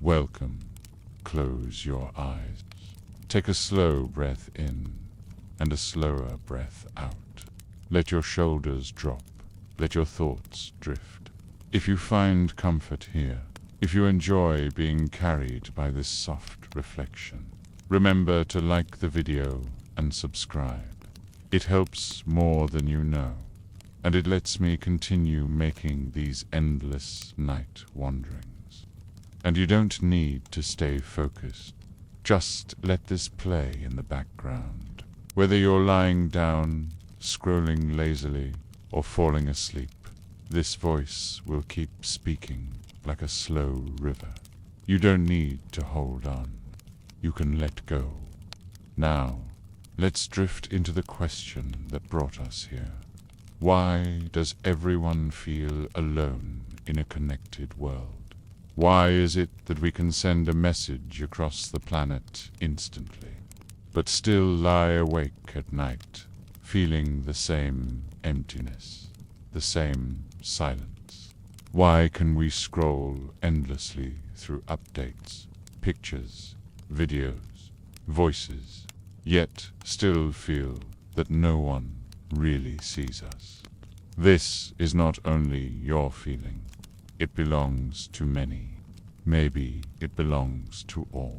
Welcome. Close your eyes. Take a slow breath in and a slower breath out. Let your shoulders drop. Let your thoughts drift. If you find comfort here, if you enjoy being carried by this soft reflection, remember to like the video and subscribe. It helps more than you know, and it lets me continue making these endless night wanderings. And you don't need to stay focused. Just let this play in the background. Whether you're lying down, scrolling lazily, or falling asleep, this voice will keep speaking like a slow river. You don't need to hold on. You can let go. Now, let's drift into the question that brought us here. Why does everyone feel alone in a connected world? Why is it that we can send a message across the planet instantly, but still lie awake at night, feeling the same emptiness, the same silence? Why can we scroll endlessly through updates, pictures, videos, voices, yet still feel that no one really sees us? This is not only your feeling. It belongs to many. Maybe it belongs to all.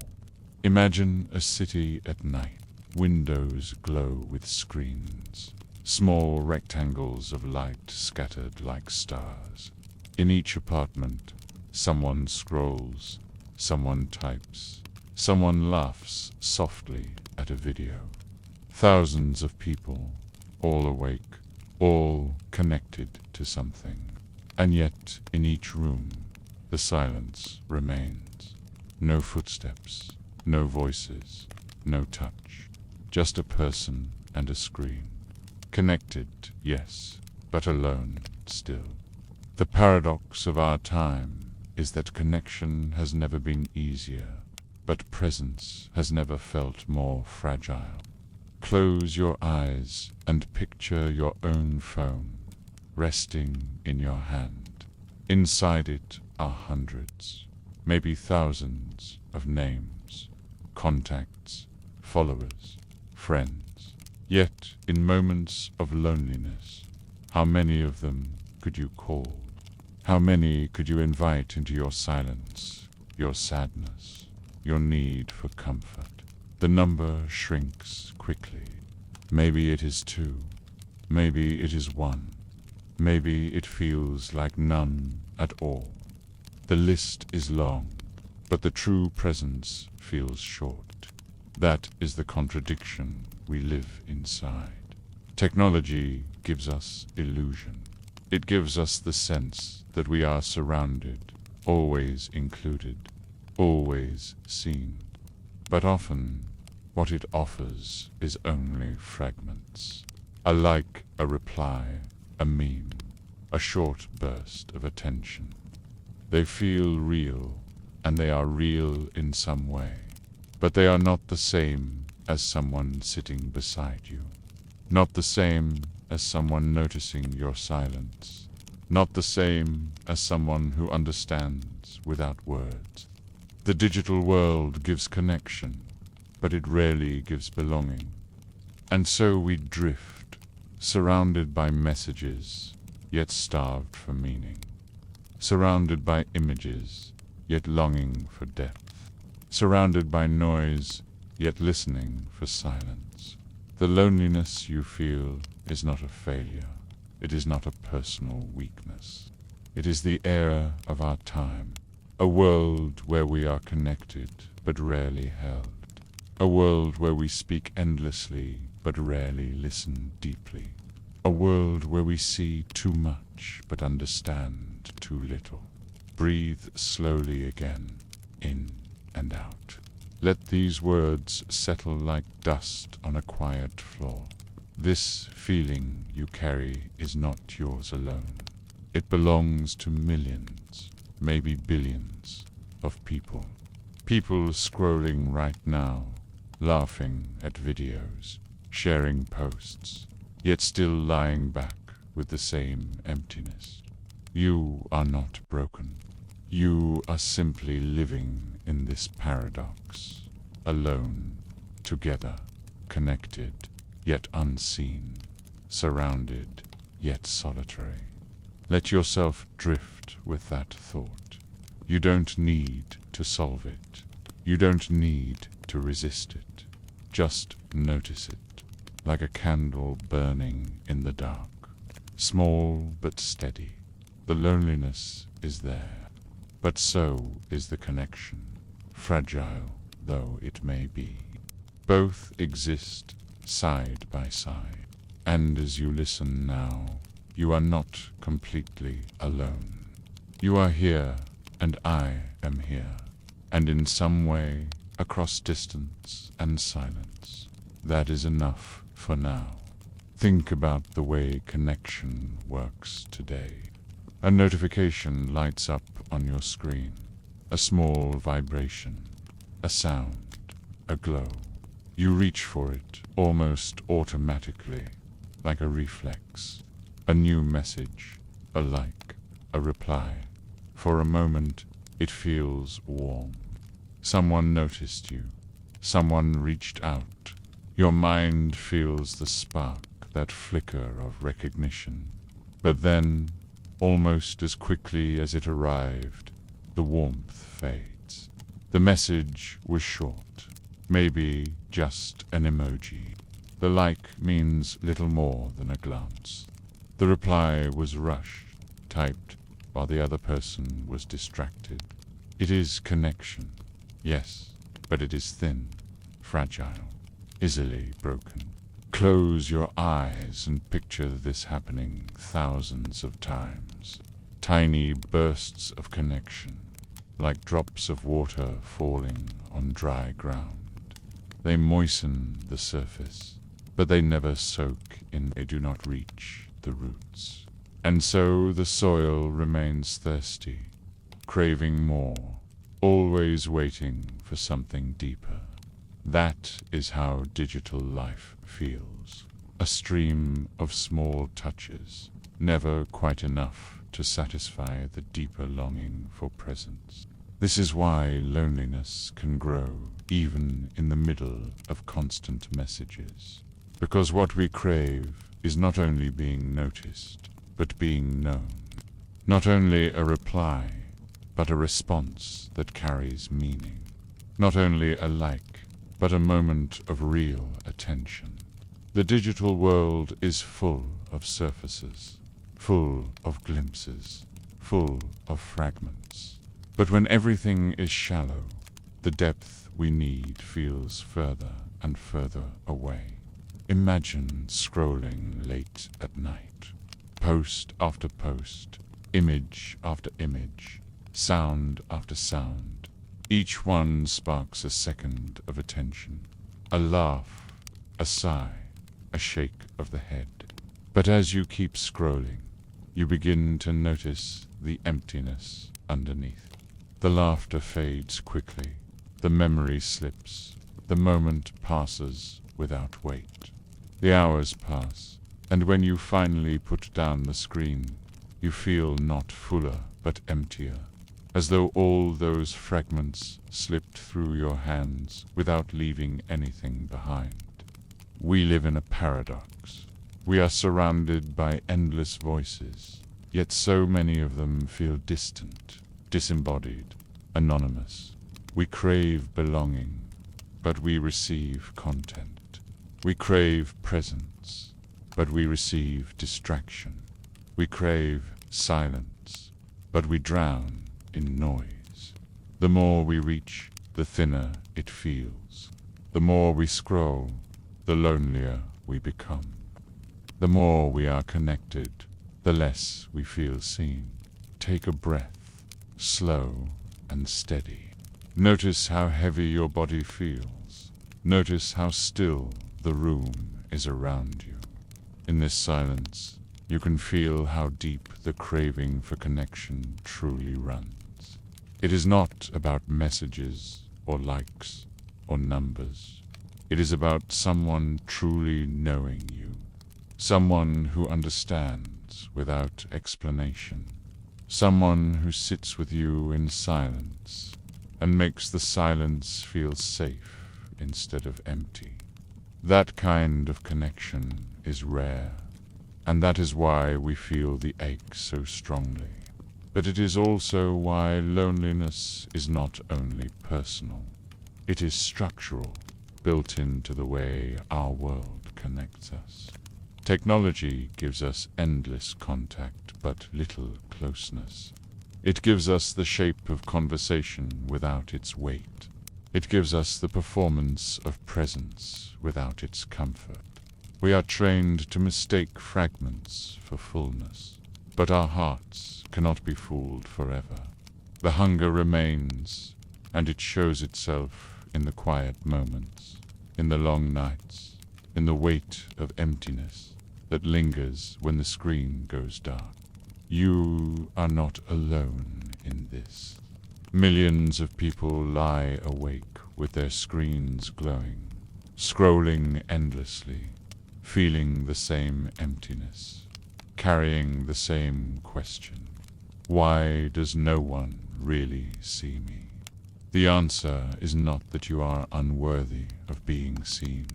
Imagine a city at night. Windows glow with screens. Small rectangles of light scattered like stars. In each apartment, someone scrolls, someone types, someone laughs softly at a video. Thousands of people, all awake, all connected to something. And yet, in each room, the silence remains. No footsteps, no voices, no touch. Just a person and a screen. Connected, yes, but alone still. The paradox of our time is that connection has never been easier, but presence has never felt more fragile. Close your eyes and picture your own phone, resting in your hand. Inside it are hundreds, maybe thousands of names, contacts, followers, friends. Yet, in moments of loneliness, how many of them could you call? How many could you invite into your silence, your sadness, your need for comfort? The number shrinks quickly. Maybe it is 2. Maybe it is 1. Maybe it feels like none at all. The list is long, but the true presence feels short. That is the contradiction we live inside. Technology gives us illusion. It gives us the sense that we are surrounded, always included, always seen. But often, what it offers is only fragments. A like, a reply, a meme, a short burst of attention. They feel real, and they are real in some way. But they are not the same as someone sitting beside you. Not the same as someone noticing your silence. Not the same as someone who understands without words. The digital world gives connection, but it rarely gives belonging. And so we drift, surrounded by messages, yet starved for meaning. Surrounded by images, yet longing for depth. Surrounded by noise, yet listening for silence. The loneliness you feel is not a failure. It is not a personal weakness. It is the era of our time. A world where we are connected, but rarely held. A world where we speak endlessly, but rarely listen deeply. A world where we see too much, but understand too little. Breathe slowly again, in and out. Let these words settle like dust on a quiet floor. This feeling you carry is not yours alone. It belongs to millions, maybe billions, of people. People scrolling right now, laughing at videos, sharing posts, yet still lying back with the same emptiness. You are not broken. You are simply living in this paradox, alone, together, connected, yet unseen, surrounded, yet solitary. Let yourself drift with that thought. You don't need to solve it. You don't need to resist it. Just notice it, like a candle burning in the dark. Small but steady. The loneliness is there, but so is the connection, fragile though it may be. Both exist side by side, and as you listen now, you are not completely alone. You are here, and I am here, and in some way, across distance and silence, that is enough for now. Think about the way connection works today. A notification lights up on your screen, a small vibration, a sound, a glow. You reach for it almost automatically, like a reflex. A new message, a like, a reply. For a moment, it feels warm. Someone noticed you. Someone reached out. Your mind feels the spark, that flicker of recognition. But then, almost as quickly as it arrived, the warmth fades. The message was short, maybe just an emoji. The like means little more than a glance. The reply was rushed, typed while the other person was distracted. It is connection, yes, but it is thin, fragile, easily broken. Close your eyes and picture this happening thousands of times. Tiny bursts of connection, like drops of water falling on dry ground. They moisten the surface, but they never soak in. They do not reach the roots. And so the soil remains thirsty, craving more, always waiting for something deeper. That is how digital life feels. A stream of small touches, never quite enough to satisfy the deeper longing for presence. This is why loneliness can grow even in the middle of constant messages. Because what we crave is not only being noticed, but being known. Not only a reply, but a response that carries meaning. Not only a like, but a moment of real attention. The digital world is full of surfaces, full of glimpses, full of fragments. But when everything is shallow, the depth we need feels further and further away. Imagine scrolling late at night, post after post, image after image, sound after sound. Each one sparks a second of attention, a laugh, a sigh, a shake of the head. But as you keep scrolling, you begin to notice the emptiness underneath. The laughter fades quickly, the memory slips, the moment passes without weight. The hours pass, and when you finally put down the screen, you feel not fuller but emptier, as though all those fragments slipped through your hands without leaving anything behind. We live in a paradox. We are surrounded by endless voices, yet so many of them feel distant, disembodied, anonymous. We crave belonging, but we receive content. We crave presence, but we receive distraction. We crave silence, but we drown in noise. The more we reach, the thinner it feels. The more we scroll, the lonelier we become. The more we are connected, the less we feel seen. Take a breath, slow and steady. Notice how heavy your body feels. Notice how still the room is around you. In this silence, you can feel how deep the craving for connection truly runs. It is not about messages or likes or numbers. It is about someone truly knowing you, someone who understands without explanation, Someone who sits with you in silence and makes the silence feel safe instead of empty. That kind of connection is rare, and that is why we feel the ache so strongly. But it is also why loneliness is not only personal, it is structural, built into the way our world connects us. Technology gives us endless contact but little closeness. It gives us the shape of conversation without its weight. It gives us the performance of presence without its comfort. We are trained to mistake fragments for fullness, but our hearts cannot be fooled forever. The hunger remains, and it shows itself in the quiet moments, in the long nights, in the weight of emptiness that lingers when the screen goes dark. You are not alone in this. Millions of people lie awake with their screens glowing, scrolling endlessly, feeling the same emptiness, carrying the same question. Why does no one really see me? The answer is not that you are unworthy of being seen.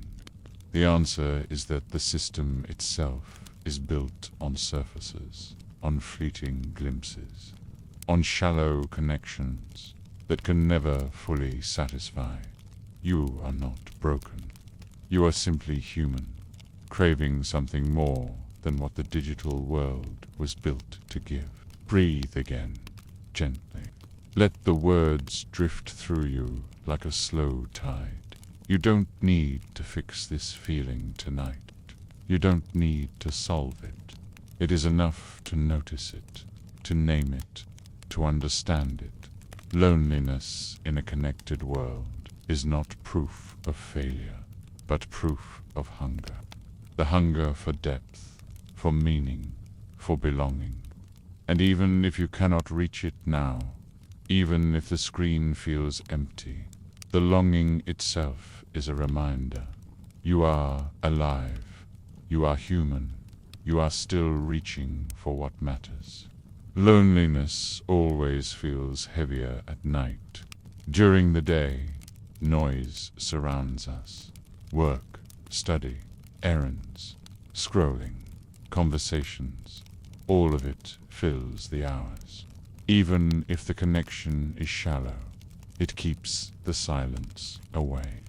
The answer is that the system itself is built on surfaces, on fleeting glimpses, on shallow connections that can never fully satisfy. You are not broken. You are simply human, craving something more than what the digital world was built to give. Breathe again, gently. Let the words drift through you like a slow tide. You don't need to fix this feeling tonight. You don't need to solve it. It is enough to notice it, to name it, to understand it. Loneliness in a connected world is not proof of failure, but proof of hunger. The hunger for depth, for meaning, for belonging. And even if you cannot reach it now, even if the screen feels empty, the longing itself is a reminder. You are alive. You are human. You are still reaching for what matters. Loneliness always feels heavier at night. During the day, noise surrounds us. Work, study, errands, scrolling, conversations, all of it fills the hours. Even if the connection is shallow, it keeps the silence away.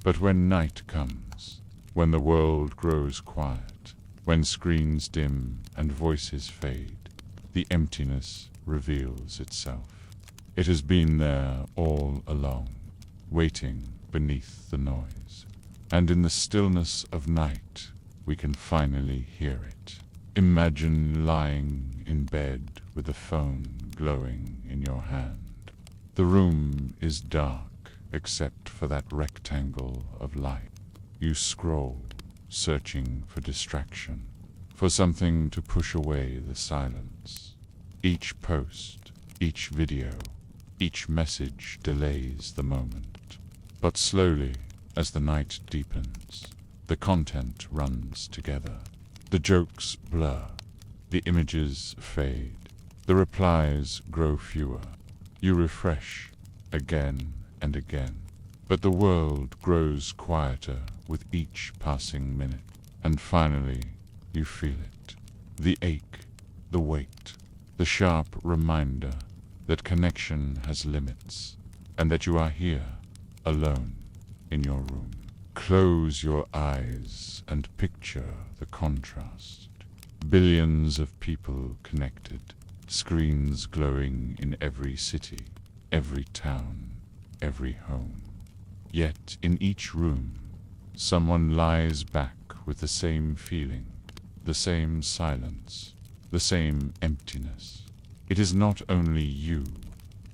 But when night comes, when the world grows quiet, when screens dim and voices fade, the emptiness reveals itself. It has been there all along, waiting beneath the noise. And in the stillness of night, we can finally hear it. Imagine lying in bed with the phone glowing in your hand. The room is dark except for that rectangle of light. You scroll, searching for distraction, for something to push away the silence. Each post, each video, each message delays the moment. But slowly, as the night deepens, the content runs together. The jokes blur, the images fade, the replies grow fewer. You refresh again and again, but the world grows quieter with each passing minute. And finally, you feel it. The ache, the weight, the sharp reminder that connection has limits, and that you are here, alone, in your room. Close your eyes and picture the contrast. Billions of people connected, screens glowing in every city, every town, every home. Yet in each room, someone lies back with the same feeling, the same silence, the same emptiness. It is not only you,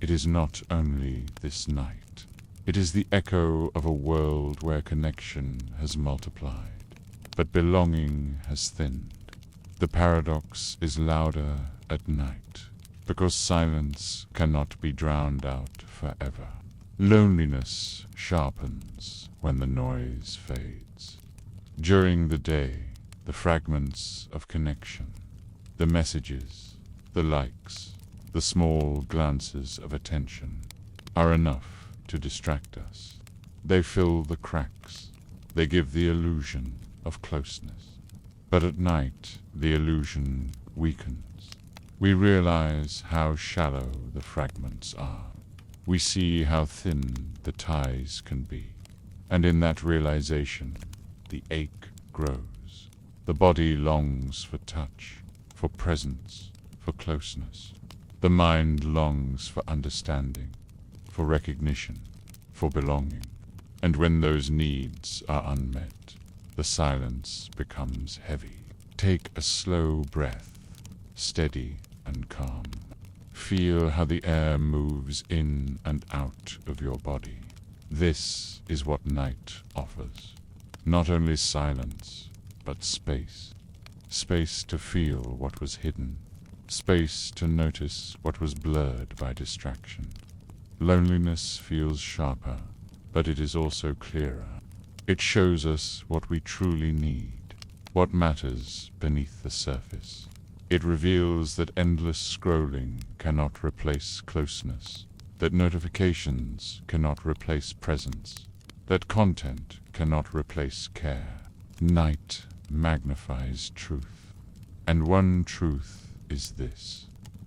it is not only this night. It is the echo of a world where connection has multiplied, but belonging has thinned. The paradox is louder at night, because silence cannot be drowned out forever. Loneliness sharpens when the noise fades. During the day, the fragments of connection, the messages, the likes, The small glances of attention are enough to distract us. They fill the cracks. They give the illusion of closeness. But at night, the illusion weakens. We realize how shallow the fragments are. We see how thin the ties can be. And in that realization, the ache grows. The body longs for touch, for presence, for closeness. The mind longs for understanding, for recognition, for belonging. And when those needs are unmet, the silence becomes heavy. Take a slow breath, steady and calm. Feel how the air moves in and out of your body. This is what night offers. Not only silence, but space. Space to feel what was hidden. Space to notice what was blurred by distraction. Loneliness feels sharper, but it is also clearer. It shows us what we truly need, what matters beneath the surface. It reveals that endless scrolling cannot replace closeness, that notifications cannot replace presence, that content cannot replace care. Night magnifies truth, and one truth is this: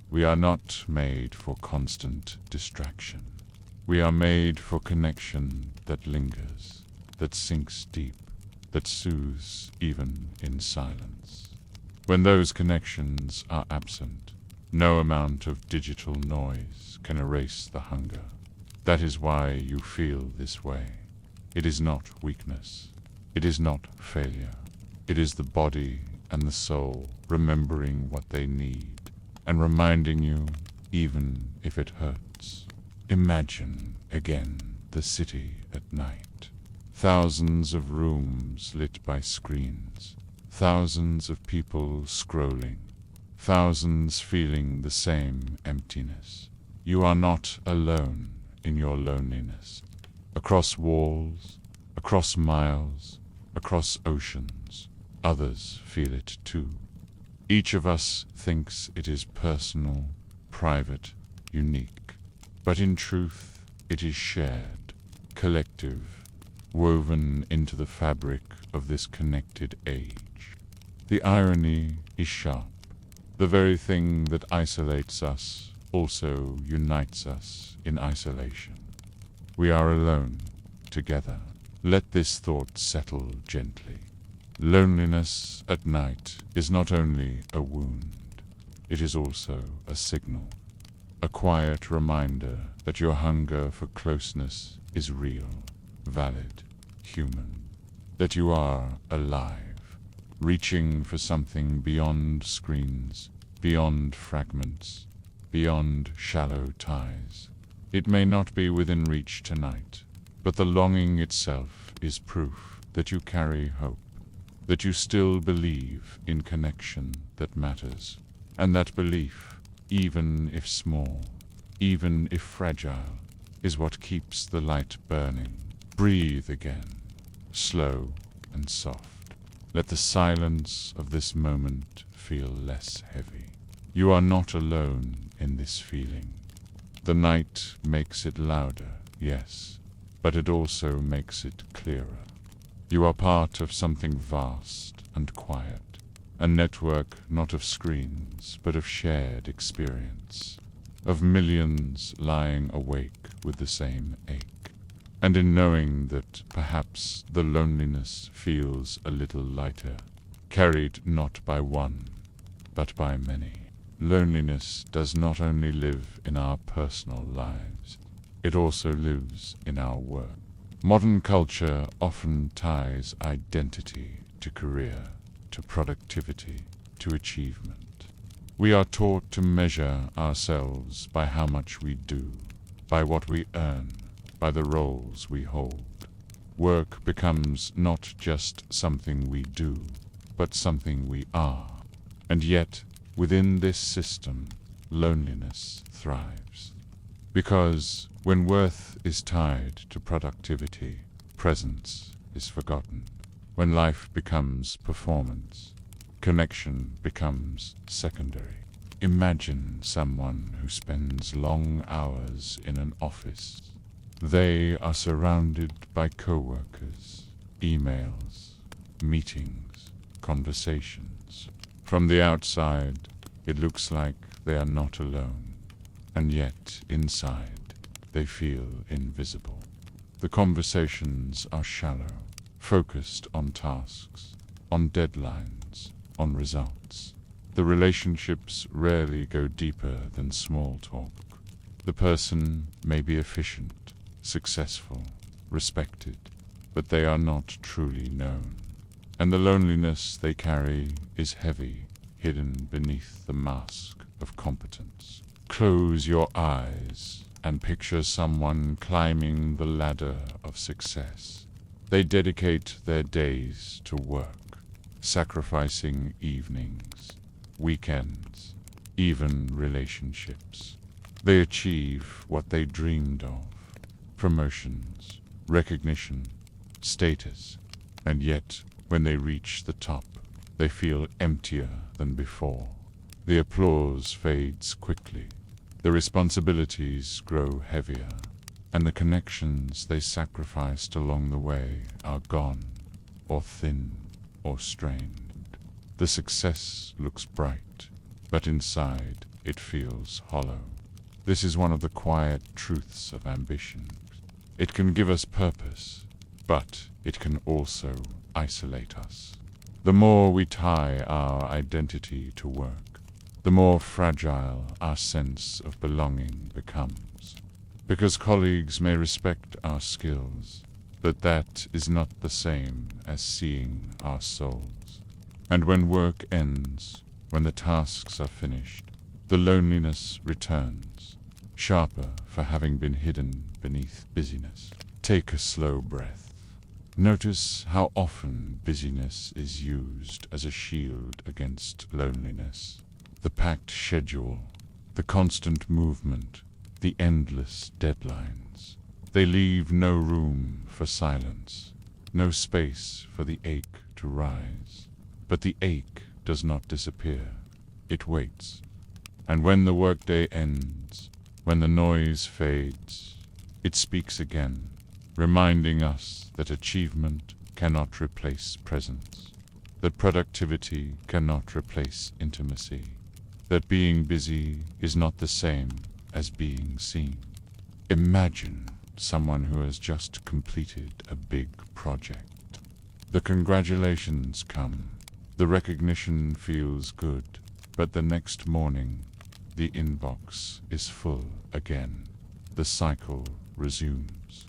we are not made for constant distraction. We are made for connection that lingers, that sinks deep, that soothes even in silence. When those connections are absent, no amount of digital noise can erase the hunger. That is why you feel this way. It is not weakness. It is not failure. It is the body and the soul remembering what they need and reminding you, even if it hurts. Imagine again the city at night. Thousands of rooms lit by screens. Thousands of people scrolling. Thousands feeling the same emptiness. You are not alone in your loneliness. Across walls, across miles, across oceans, others feel it too. Each of us thinks it is personal, private, unique. But in truth, it is shared, collective, woven into the fabric of this connected age. The irony is sharp. The very thing that isolates us also unites us in isolation. We are alone, together. Let this thought settle gently. Loneliness at night is not only a wound, it is also a signal. A quiet reminder that your hunger for closeness is real, valid, human. That you are alive, reaching for something beyond screens, beyond fragments, beyond shallow ties. It may not be within reach tonight, but the longing itself is proof that you carry hope, that you still believe in connection that matters, and that belief, even if small, even if fragile, is what keeps the light burning. Breathe again, slow and soft. Let the silence of this moment feel less heavy. You are not alone in this feeling. The night makes it louder, yes, but it also makes it clearer. You are part of something vast and quiet, a network not of screens, but of shared experience, of millions lying awake with the same ache. And in knowing that perhaps the loneliness feels a little lighter, carried not by one, but by many. Loneliness does not only live in our personal lives, it also lives in our work. Modern culture often ties identity to career, to productivity, to achievement. We are taught to measure ourselves by how much we do, by what we earn, by the roles we hold. Work becomes not just something we do, but something we are. And yet, within this system, loneliness thrives. Because when worth is tied to productivity, presence is forgotten. When life becomes performance, connection becomes secondary. Imagine someone who spends long hours in an office. They are surrounded by coworkers, emails, meetings, conversations. From the outside, it looks like they are not alone, and yet inside, they feel invisible. The conversations are shallow, focused on tasks, on deadlines, on results. The relationships rarely go deeper than small talk. The person may be efficient, successful, respected, but they are not truly known. And the loneliness they carry is heavy, hidden beneath the mask of competence. Close your eyes and picture someone climbing the ladder of success. They dedicate their days to work, sacrificing evenings, weekends, even relationships. They achieve what they dreamed of: promotions, recognition, status, and yet, when they reach the top, they feel emptier than before. The applause fades quickly, the responsibilities grow heavier, and the connections they sacrificed along the way are gone, or thin, or strained. The success looks bright, but inside it feels hollow. This is one of the quiet truths of ambition. It can give us purpose, but it can also isolate us. The more we tie our identity to work, the more fragile our sense of belonging becomes. Because colleagues may respect our skills, but that is not the same as seeing our souls. And when work ends, when the tasks are finished, the loneliness returns, sharper for having been hidden beneath busyness. Take a slow breath. Notice how often busyness is used as a shield against loneliness. The packed schedule, the constant movement, the endless deadlines. They leave no room for silence, no space for the ache to rise. But the ache does not disappear. It waits. And when the workday ends, when the noise fades, it speaks again, reminding us that achievement cannot replace presence, that productivity cannot replace intimacy, that being busy is not the same as being seen. Imagine someone who has just completed a big project. The congratulations come, the recognition feels good, but the next morning, the inbox is full again. The cycle resumes.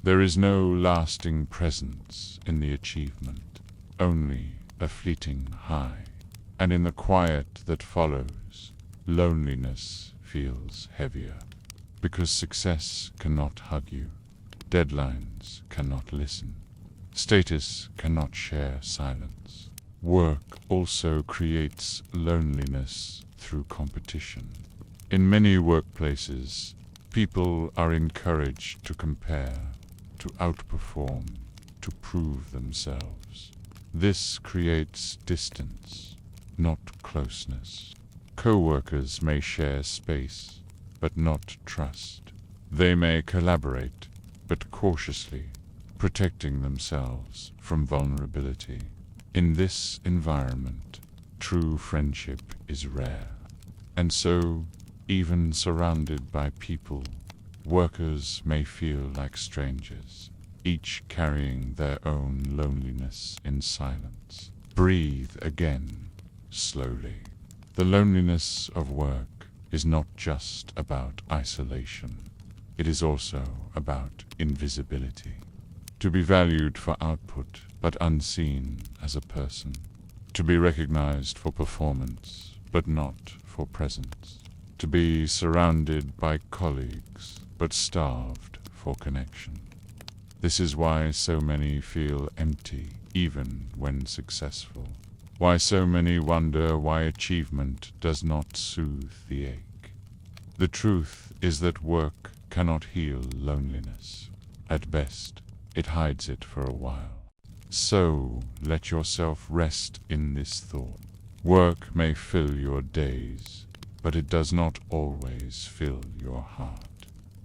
There is no lasting presence in the achievement, only a fleeting high. And in the quiet that follows, loneliness feels heavier. Because success cannot hug you, deadlines cannot listen, status cannot share silence. Work also creates loneliness through competition. In many workplaces, people are encouraged to compare, to outperform, to prove themselves. This creates distance, not closeness. Co-workers may share space, but not trust. They may collaborate, but cautiously, protecting themselves from vulnerability. In this environment, true friendship is rare. And so, even surrounded by people, workers may feel like strangers, each carrying their own loneliness in silence. Breathe again, slowly. The loneliness of work is not just about isolation. It is also about invisibility. To be valued for output, but unseen as a person. To be recognized for performance, but not for presence. To be surrounded by colleagues, but starved for connection. This is why so many feel empty, even when successful. Why so many wonder why achievement does not soothe the ache. The truth is that work cannot heal loneliness. At best, it hides it for a while. So, let yourself rest in this thought. Work may fill your days, but it does not always fill your heart.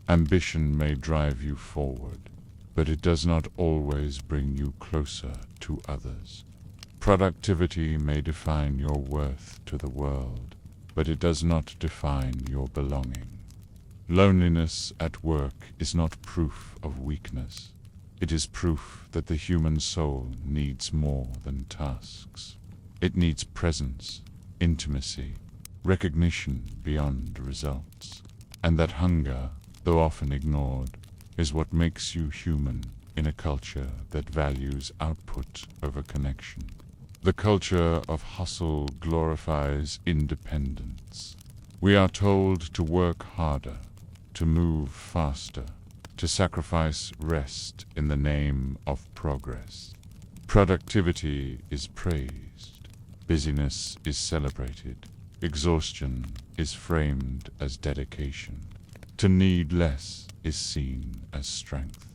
Ambition may drive you forward, but it does not always bring you closer to others. Productivity may define your worth to the world, but it does not define your belonging. Loneliness at work is not proof of weakness. It is proof that the human soul needs more than tasks. It needs presence, intimacy, recognition beyond results. And that hunger, though often ignored, is what makes you human in a culture that values output over connection. The culture of hustle glorifies independence. We are told to work harder, to move faster, to sacrifice rest in the name of progress. Productivity is praised, busyness is celebrated, exhaustion is framed as dedication. To need less is seen as strength.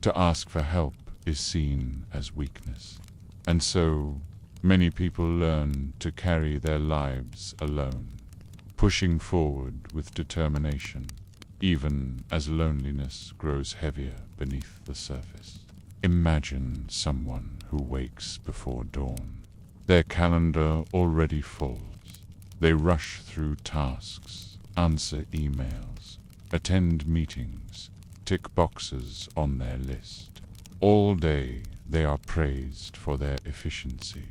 To ask for help is seen as weakness. And so, many people learn to carry their lives alone, pushing forward with determination, even as loneliness grows heavier beneath the surface. Imagine someone who wakes before dawn. Their calendar already falls. They rush through tasks, answer emails, attend meetings, tick boxes on their list. All day they are praised for their efficiency,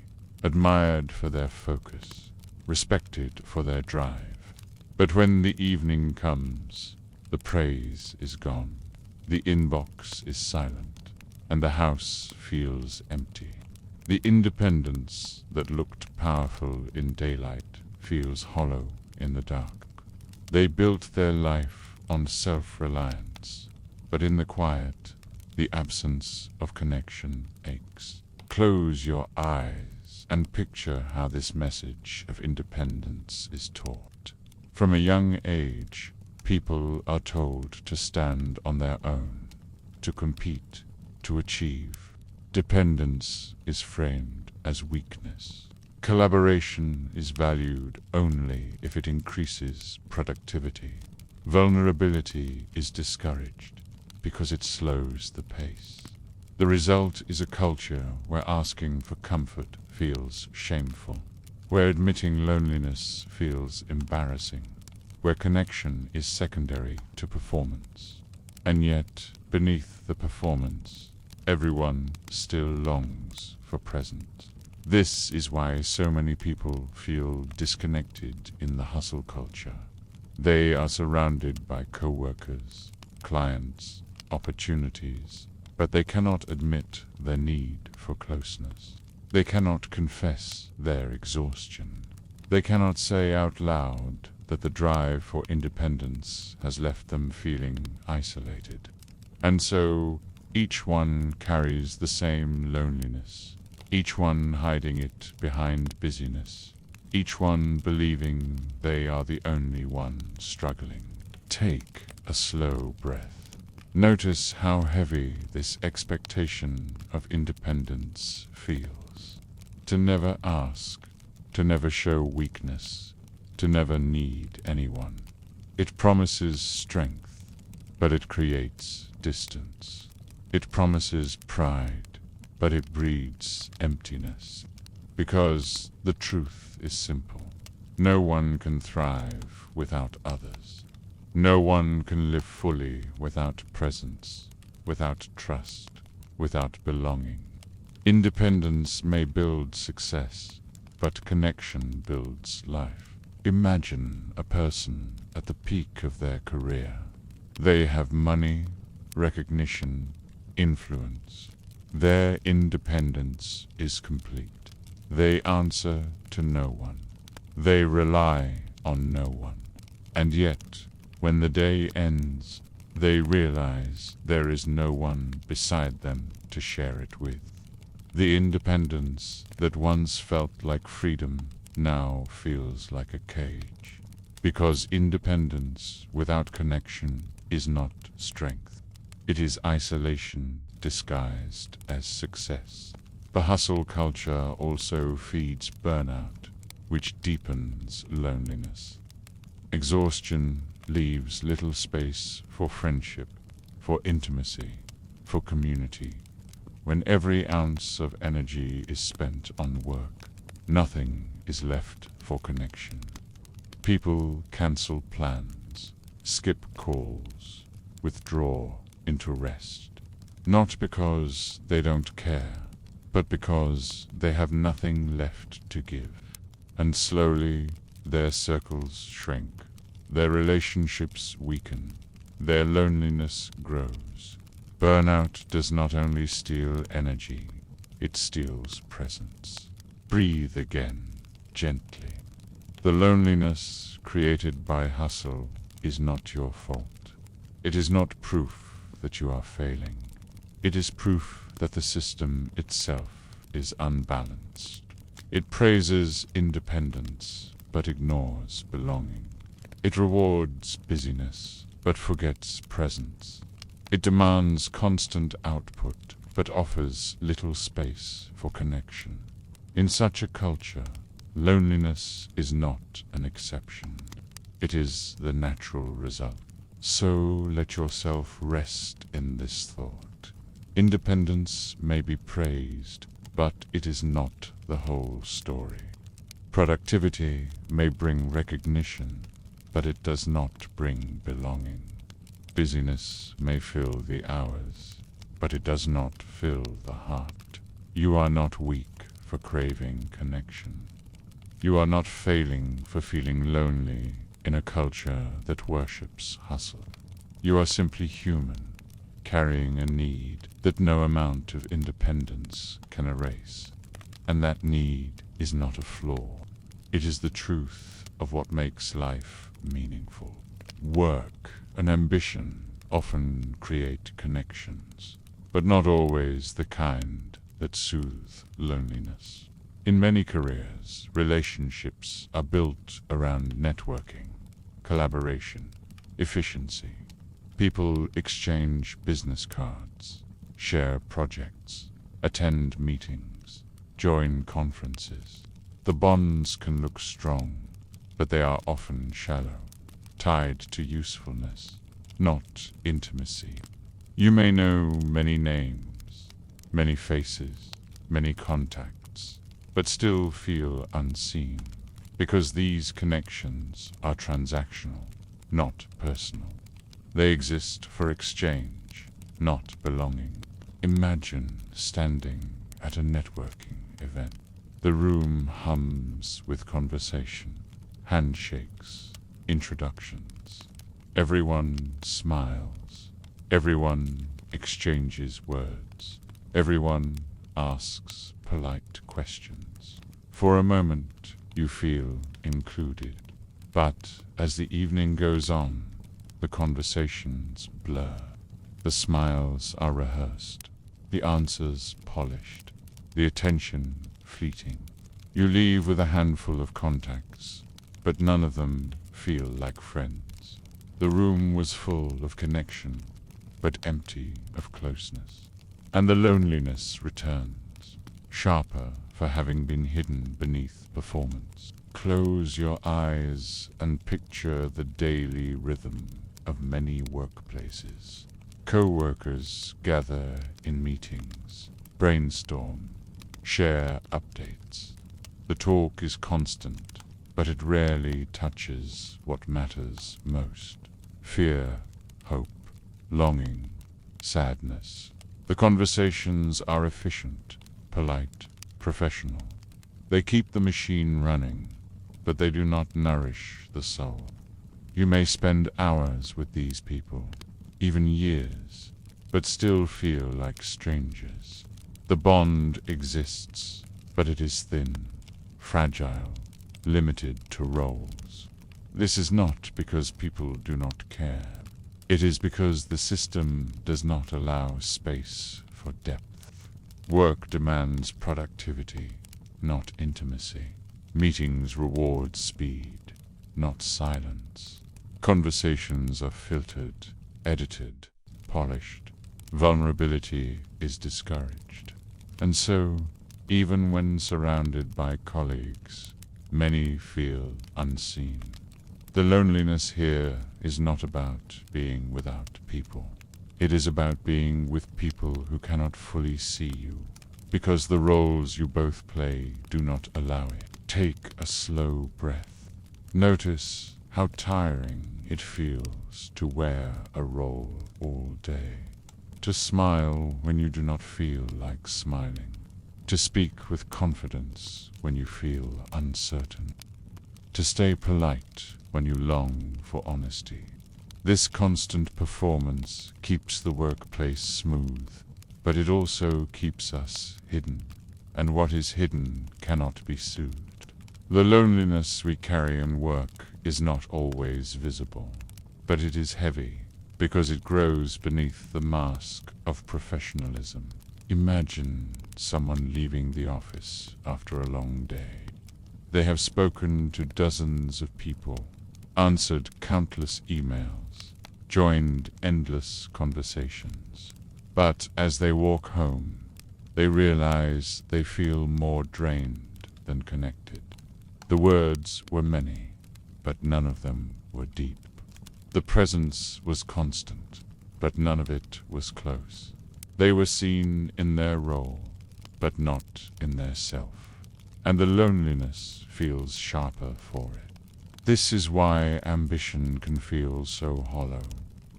admired for their focus, respected for their drive. But when the evening comes, the praise is gone, the inbox is silent, and the house feels empty. The independence that looked powerful in daylight feels hollow in the dark. They built their life on self-reliance, but in the quiet, the absence of connection aches. Close your eyes and picture how this message of independence is taught. From a young age, people are told to stand on their own, to compete, to achieve. Dependence is framed as weakness. Collaboration is valued only if it increases productivity. Vulnerability is discouraged because it slows the pace. The result is a culture where asking for comfort feels shameful, where admitting loneliness feels embarrassing, where connection is secondary to performance. And yet, beneath the performance, everyone still longs for presence. This is why so many people feel disconnected in the hustle culture. They are surrounded by co-workers, clients, opportunities, but they cannot admit their need for closeness. They cannot confess their exhaustion. They cannot say out loud that the drive for independence has left them feeling isolated. And so, each one carries the same loneliness, each one hiding it behind busyness, each one believing they are the only one struggling. Take a slow breath. Notice how heavy this expectation of independence feels. To never ask, to never show weakness, to never need anyone. It promises strength, but it creates distance. It promises pride, but it breeds emptiness. Because the truth is simple. No one can thrive without others. No one can live fully without presence, without trust, without belonging. Independence may build success, but connection builds life. Imagine a person at the peak of their career. They have money, recognition, influence. Their independence is complete. They answer to no one. They rely on no one. And yet, when the day ends, they realize there is no one beside them to share it with. The independence that once felt like freedom now feels like a cage. Because independence without connection is not strength. It is isolation disguised as success. The hustle culture also feeds burnout, which deepens loneliness. Exhaustion leaves little space for friendship, for intimacy, for community. When every ounce of energy is spent on work, nothing is left for connection. People cancel plans, skip calls, withdraw into rest, not because they don't care, but because they have nothing left to give. And slowly their circles shrink, their relationships weaken, their loneliness grows. Burnout does not only steal energy, it steals presence. Breathe again, gently. The loneliness created by hustle is not your fault. It is not proof that you are failing. It is proof that the system itself is unbalanced. It praises independence, but ignores belonging. It rewards busyness, but forgets presence. It demands constant output, but offers little space for connection. In such a culture, loneliness is not an exception. It is the natural result. So let yourself rest in this thought. Independence may be praised, but it is not the whole story. Productivity may bring recognition, but it does not bring belonging. Busyness may fill the hours, but it does not fill the heart. You are not weak for craving connection. You are not failing for feeling lonely in a culture that worships hustle. You are simply human, carrying a need that no amount of independence can erase. And that need is not a flaw. It is the truth of what makes life meaningful. Work and ambition often create connections, but not always the kind that soothe loneliness. In many careers, relationships are built around networking, collaboration, efficiency. People exchange business cards, share projects, attend meetings, join conferences. The bonds can look strong, but they are often shallow, tied to usefulness, not intimacy. You may know many names, many faces, many contacts, but still feel unseen, because these connections are transactional, not personal. They exist for exchange, not belonging. Imagine standing at a networking event. The room hums with conversation, handshakes, introductions. Everyone smiles. Everyone exchanges words. Everyone asks polite questions. For a moment, you feel included. But as the evening goes on, the conversations blur. The smiles are rehearsed, the answers polished, the attention fleeting. You leave with a handful of contacts, but none of them feel like friends. The room was full of connection, but empty of closeness. And the loneliness returns, sharper for having been hidden beneath performance. Close your eyes and picture the daily rhythm of many workplaces. Co-workers gather in meetings, brainstorm, share updates. The talk is constant, but it rarely touches what matters most. Fear, hope, longing, sadness. The conversations are efficient, polite, professional. They keep the machine running, but they do not nourish the soul. You may spend hours with these people, even years, but still feel like strangers. The bond exists, but it is thin, fragile, limited to roles. This is not because people do not care. It is because the system does not allow space for depth. Work demands productivity, not intimacy. Meetings reward speed, not silence. Conversations are filtered, edited, polished. Vulnerability is discouraged. And so, even when surrounded by colleagues, many feel unseen. The loneliness here is not about being without people. It is about being with people who cannot fully see you, because the roles you both play do not allow it. Take a slow breath. Notice how tiring it feels to wear a role all day, to smile when you do not feel like smiling, to speak with confidence when you feel uncertain, to stay polite when you long for honesty. This constant performance keeps the workplace smooth, but it also keeps us hidden, and what is hidden cannot be soothed. The loneliness we carry in work is not always visible, but it is heavy because it grows beneath the mask of professionalism. Imagine someone leaving the office after a long day. They have spoken to dozens of people, answered countless emails, joined endless conversations. But as they walk home, they realize they feel more drained than connected. The words were many, but none of them were deep. The presence was constant, but none of it was close. They were seen in their role, but not in their self. And the loneliness feels sharper for it. This is why ambition can feel so hollow,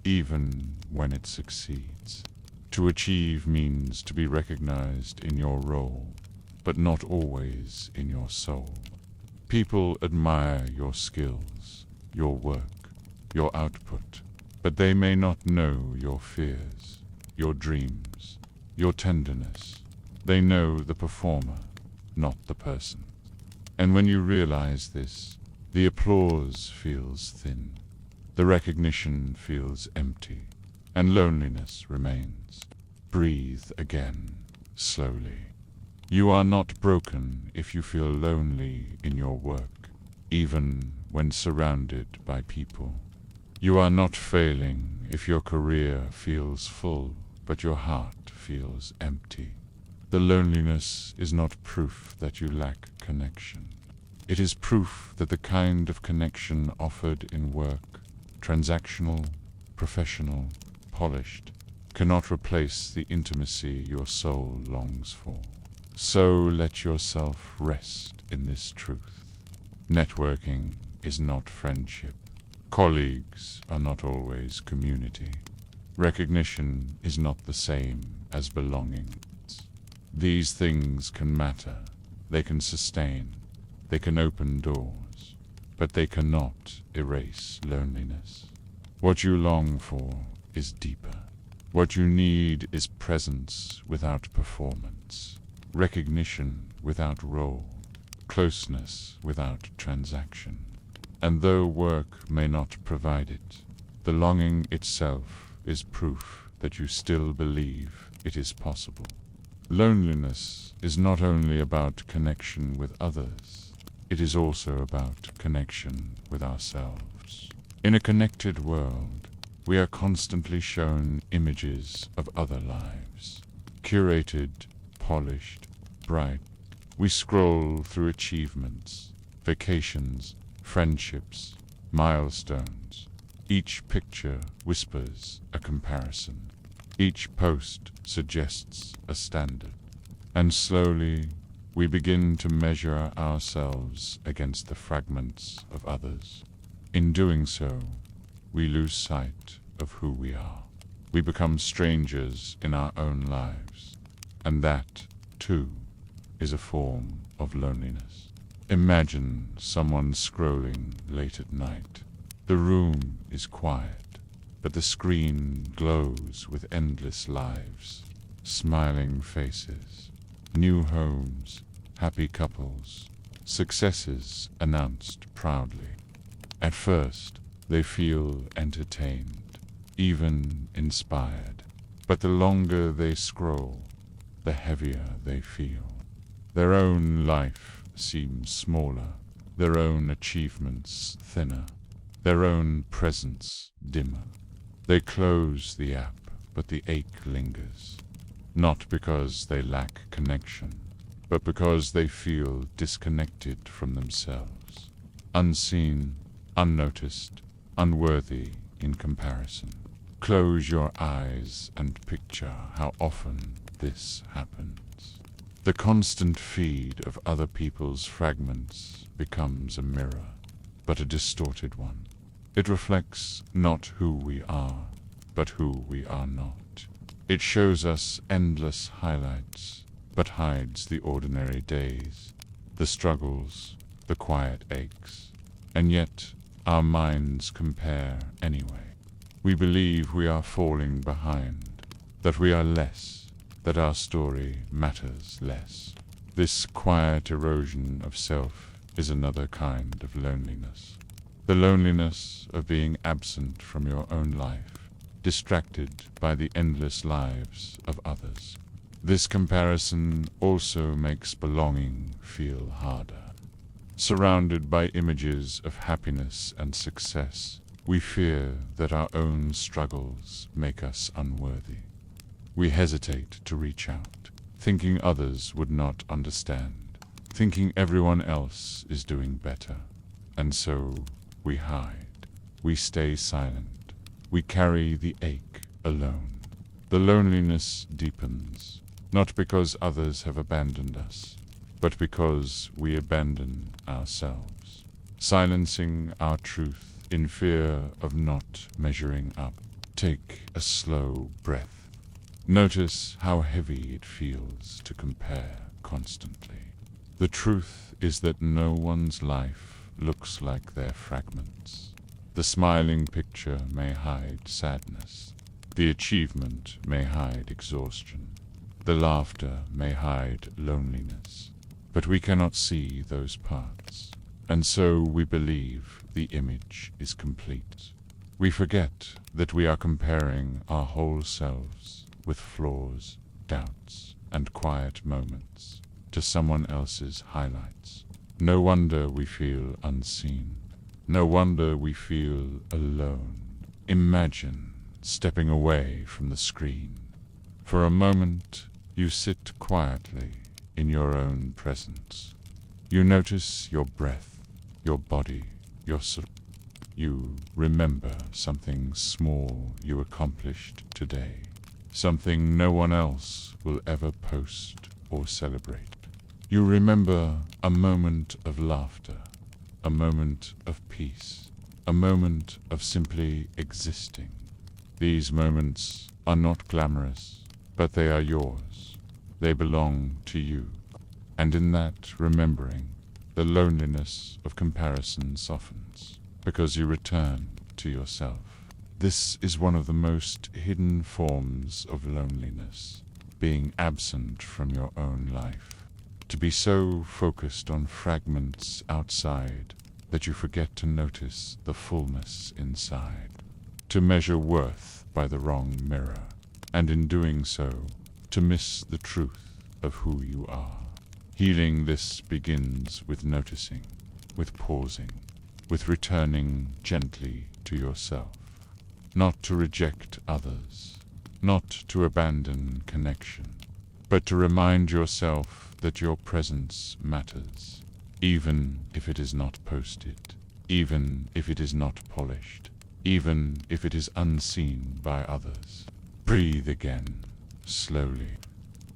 even when it succeeds. To achieve means to be recognized in your role, but not always in your soul. People admire your skills, your work, your output, but they may not know your fears, your dreams, your tenderness. They know the performer, not the person. And when you realize this, the applause feels thin, the recognition feels empty, and loneliness remains. Breathe again, slowly. You are not broken if you feel lonely in your work, even when surrounded by people. You are not failing if your career feels full, but your heart feels empty. The loneliness is not proof that you lack connection. It is proof that the kind of connection offered in work, transactional, professional, polished, cannot replace the intimacy your soul longs for. So let yourself rest in this truth. Networking is not friendship. Colleagues are not always community. Recognition is not the same as belonging. These things can matter, they can sustain, they can open doors, but they cannot erase loneliness. What you long for is deeper. What you need is presence without performance, recognition without role, closeness without transaction. And though work may not provide it, the longing itself is proof that you still believe it is possible. Loneliness is not only about connection with others, it is also about connection with ourselves. In a connected world, we are constantly shown images of other lives, curated, polished, bright. We scroll through achievements, vacations, friendships, milestones. Each picture whispers a comparison. Each post suggests a standard. And slowly, we begin to measure ourselves against the fragments of others. In doing so, we lose sight of who we are. We become strangers in our own lives. And that, too, is a form of loneliness. Imagine someone scrolling late at night. The room is quiet, but the screen glows with endless lives, smiling faces, new homes, happy couples, successes announced proudly. At first, they feel entertained, even inspired, but the longer they scroll, the heavier they feel. Their own life seems smaller, their own achievements thinner, their own presence dimmer. They close the app, but the ache lingers, not because they lack connection, but because they feel disconnected from themselves, unseen, unnoticed, unworthy in comparison. Close your eyes and picture how often this happens. The constant feed of other people's fragments becomes a mirror, but a distorted one. It reflects not who we are, but who we are not. It shows us endless highlights, but hides the ordinary days, the struggles, the quiet aches. And yet, our minds compare anyway. We believe we are falling behind, that we are less, that our story matters less. This quiet erosion of self is another kind of loneliness. The loneliness of being absent from your own life, distracted by the endless lives of others. This comparison also makes belonging feel harder. Surrounded by images of happiness and success, we fear that our own struggles make us unworthy. We hesitate to reach out, thinking others would not understand, thinking everyone else is doing better. And so we hide, we stay silent, we carry the ache alone. The loneliness deepens, not because others have abandoned us, but because we abandon ourselves, silencing our truth in fear of not measuring up. Take a slow breath. Notice how heavy it feels to compare constantly. The truth is that no one's life looks like their fragments. The smiling picture may hide sadness. The achievement may hide exhaustion. The laughter may hide loneliness. But we cannot see those parts, and so we believe the image is complete. We forget that we are comparing our whole selves with flaws, doubts, and quiet moments to someone else's highlights. No wonder we feel unseen. No wonder we feel alone. Imagine stepping away from the screen. For a moment, you sit quietly in your own presence. You notice your breath, your body, your soul. You remember something small you accomplished today, something no one else will ever post or celebrate. You remember a moment of laughter, a moment of peace, a moment of simply existing. These moments are not glamorous, but they are yours. They belong to you. And in that remembering, the loneliness of comparison softens, because you return to yourself. This is one of the most hidden forms of loneliness, being absent from your own life. To be so focused on fragments outside that you forget to notice the fullness inside. To measure worth by the wrong mirror, and in doing so, to miss the truth of who you are. Healing this begins with noticing, with pausing, with returning gently to yourself. Not to reject others, not to abandon connection, but to remind yourself that your presence matters, even if it is not posted, even if it is not polished, even if it is unseen by others. Breathe again, slowly.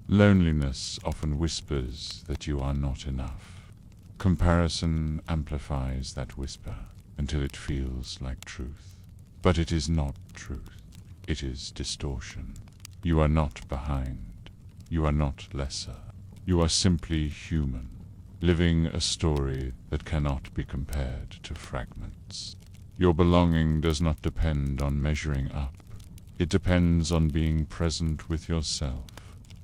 Loneliness often whispers that you are not enough. Comparison amplifies that whisper until it feels like truth. But it is not truth. It is distortion. You are not behind. You are not lesser. You are simply human, living a story that cannot be compared to fragments. Your belonging does not depend on measuring up. It depends on being present with yourself,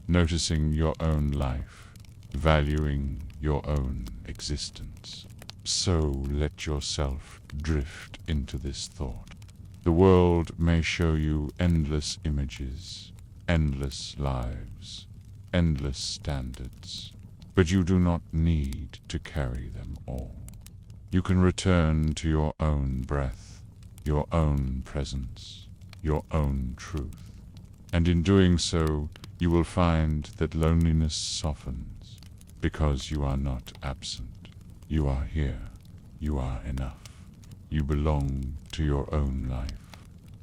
noticing your own life, valuing your own existence. So let yourself drift into this thought. The world may show you endless images, endless lives, endless standards, but you do not need to carry them all. You can return to your own breath, your own presence, your own truth, and in doing so, you will find that loneliness softens, because you are not absent. You are here. You are enough. you belong to your own life.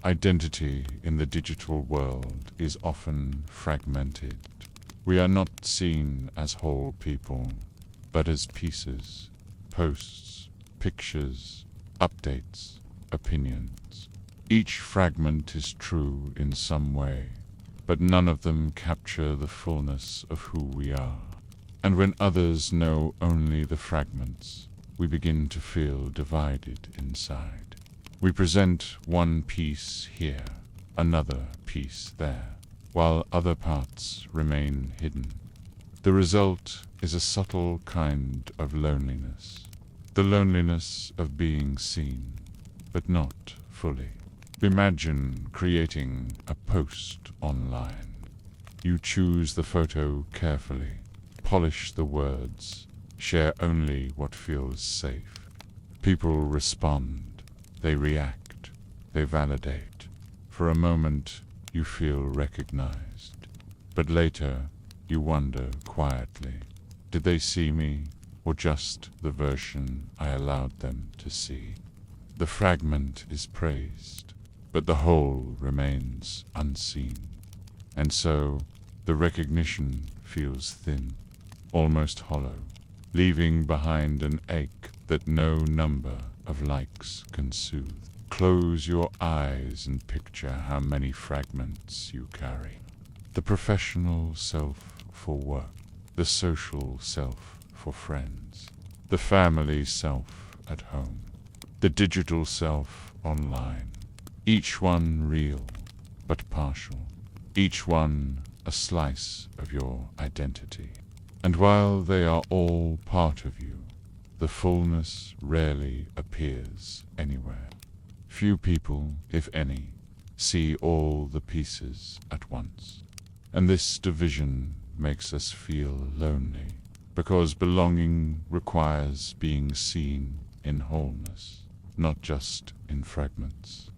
Identity in the digital world is often fragmented. We are not seen as whole people, but as pieces, posts, pictures, updates, opinions. Each fragment is true in some way, but none of them capture the fullness of who we are. And when others know only the fragments, we begin to feel divided inside. We present one piece here, another piece there, while other parts remain hidden. The result is a subtle kind of loneliness, the loneliness of being seen, but not fully. Imagine creating a post online. You choose the photo carefully, polish the words, share only what feels safe. People respond, they react, they validate. For a moment, you feel recognized. But later, you wonder quietly, did they see me, or just the version I allowed them to see? The fragment is praised, but the whole remains unseen. And so, the recognition feels thin, almost hollow, leaving behind an ache that no number of likes can soothe. Close your eyes and picture how many fragments you carry. The professional self for work, the social self for friends, the family self at home, the digital self online. Each one real, but partial. Each one a slice of your identity. And while they are all part of you, the fullness rarely appears anywhere. Few people, if any, see all the pieces at once. And this division makes us feel lonely, because belonging requires being seen in wholeness, not just in fragments.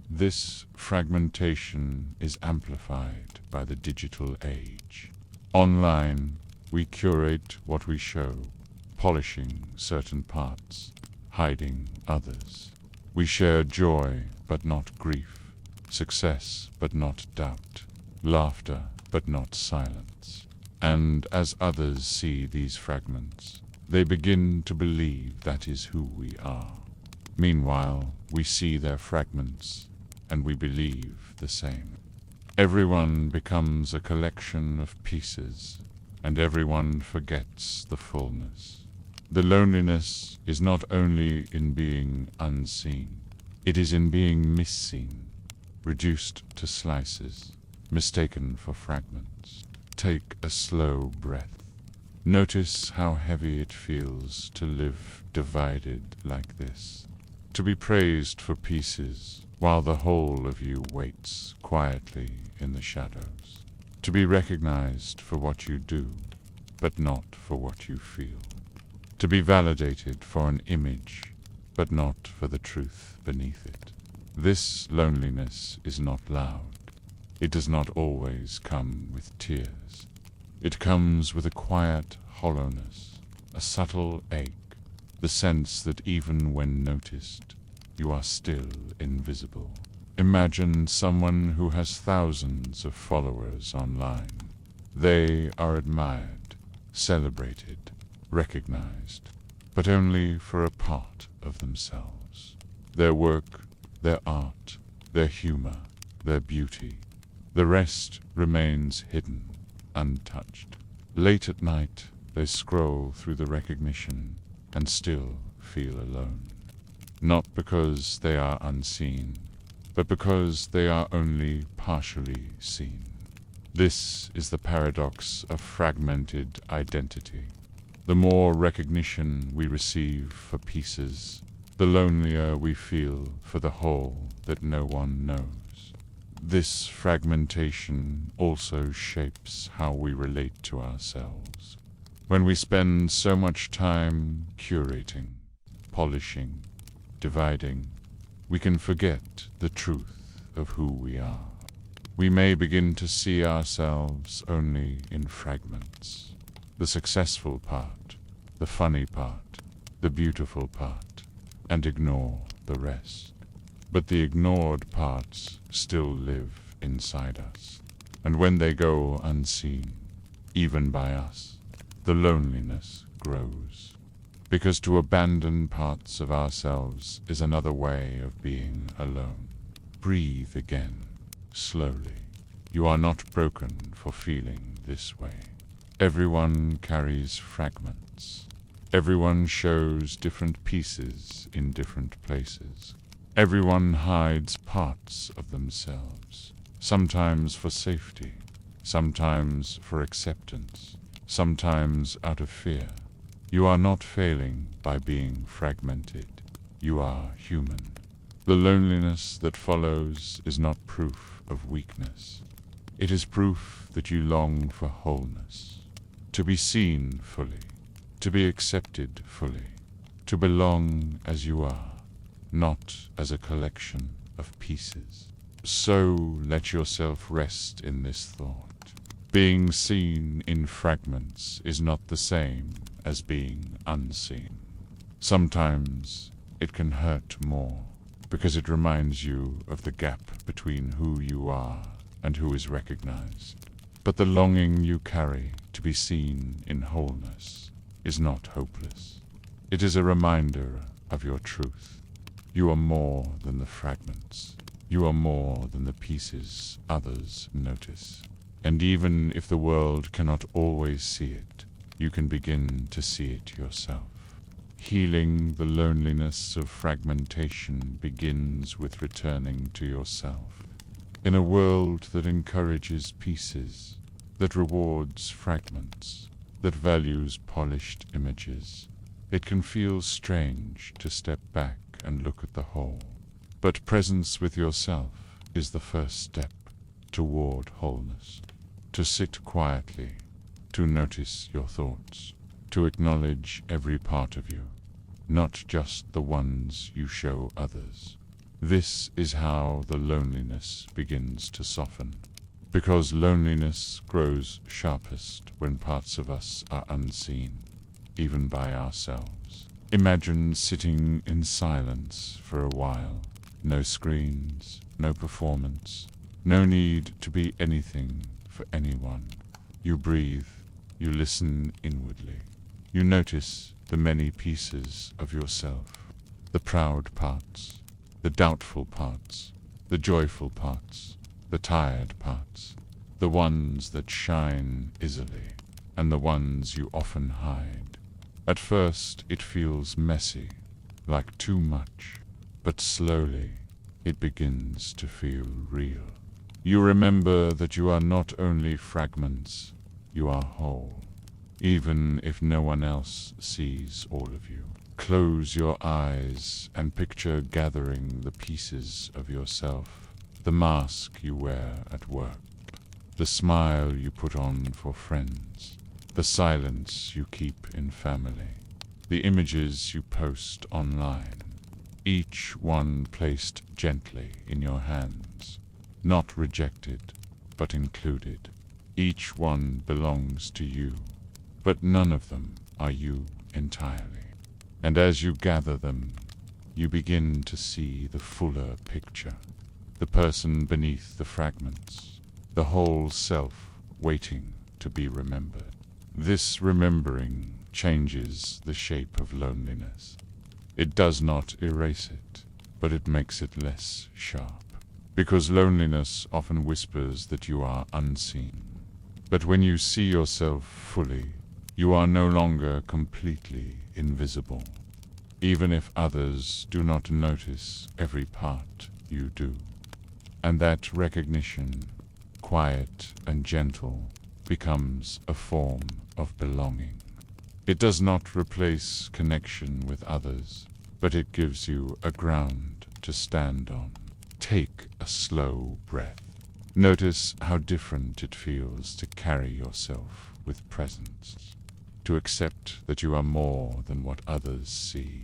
This fragmentation is amplified by the digital age. Online, we curate what we show, polishing certain parts, hiding others. We share joy, but not grief, success, but not doubt, laughter, but not silence. And as others see these fragments, they begin to believe that is who we are. Meanwhile, we see their fragments, and we believe the same. Everyone becomes a collection of pieces, and everyone forgets the fullness. The loneliness is not only in being unseen, it is in being misseen, reduced to slices, mistaken for fragments. Take a slow breath. Notice how heavy it feels to live divided like this, to be praised for pieces, while the whole of you waits quietly in the shadows, to be recognized for what you do, but not for what you feel, to be validated for an image, but not for the truth beneath it. This loneliness is not loud. It does not always come with tears. It comes with a quiet hollowness, a subtle ache, the sense that even when noticed, you are still invisible. Imagine someone who has thousands of followers online. They are admired, celebrated, recognized, but only for a part of themselves. Their work, their art, their humor, their beauty. The rest remains hidden, untouched. Late at night, they scroll through the recognition and still feel alone. Not because they are unseen, but because they are only partially seen. This is the paradox of fragmented identity. The more recognition we receive for pieces, the lonelier we feel for the whole that no one knows. This fragmentation also shapes how we relate to ourselves. When we spend so much time curating, polishing, dividing, we can forget the truth of who we are. We may begin to see ourselves only in fragments. The successful part, the funny part, the beautiful part, and ignore the the rest. But the ignored parts still live inside us, and when they go unseen, even by us, the loneliness grows. Because to abandon parts of ourselves is another way of being alone. Breathe again, slowly. You are not broken for feeling this way. Everyone carries fragments. Everyone shows different pieces in different places. Everyone hides parts of themselves, sometimes for safety, sometimes for acceptance, sometimes out of fear. You are not failing by being fragmented. You are human. The loneliness that follows is not proof of weakness. It is proof that you long for wholeness, to be seen fully, to be accepted fully, to belong as you are, not as a collection of pieces. So let yourself rest in this thought. Being seen in fragments is not the same as being unseen. Sometimes it can hurt more, because it reminds you of the gap between who you are and who is recognized. But the longing you carry to be seen in wholeness is not hopeless. It is a reminder of your truth. You are more than the fragments. You are more than the pieces others notice. And even if the world cannot always see it, you can begin to see it yourself. Healing the loneliness of fragmentation begins with returning to yourself. In a world that encourages pieces, that rewards fragments, that values polished images, it can feel strange to step back and look at the whole. But presence with yourself is the first step toward wholeness. To sit quietly, to notice your thoughts, to acknowledge every part of you, not just the ones you show others. This is how the loneliness begins to soften, because loneliness grows sharpest when parts of us are unseen, even by ourselves. Imagine sitting in silence for a while. No screens, no performance, no need to be anything for anyone. You breathe, you listen inwardly. You notice the many pieces of yourself, the proud parts, the doubtful parts, the joyful parts, the tired parts, the ones that shine easily, and the ones you often hide. At first it feels messy, like too much, but slowly it begins to feel real. You remember that you are not only fragments, you are whole, even if no one else sees all of you. Close your eyes and picture gathering the pieces of yourself, the mask you wear at work, the smile you put on for friends, the silence you keep in family, the images you post online, each one placed gently in your hands, not rejected, but included. Each one belongs to you, but none of them are you entirely. And as you gather them, you begin to see the fuller picture, the person beneath the fragments, the whole self waiting to be remembered. This remembering changes the shape of loneliness. It does not erase it, but it makes it less sharp, because loneliness often whispers that you are unseen. But when you see yourself fully, you are no longer completely invisible, even if others do not notice every part you do. And that recognition, quiet and gentle, becomes a form of belonging. It does not replace connection with others, but it gives you a ground to stand on. Take a slow breath. Notice how different it feels to carry yourself with presence, to accept that you are more than what others see,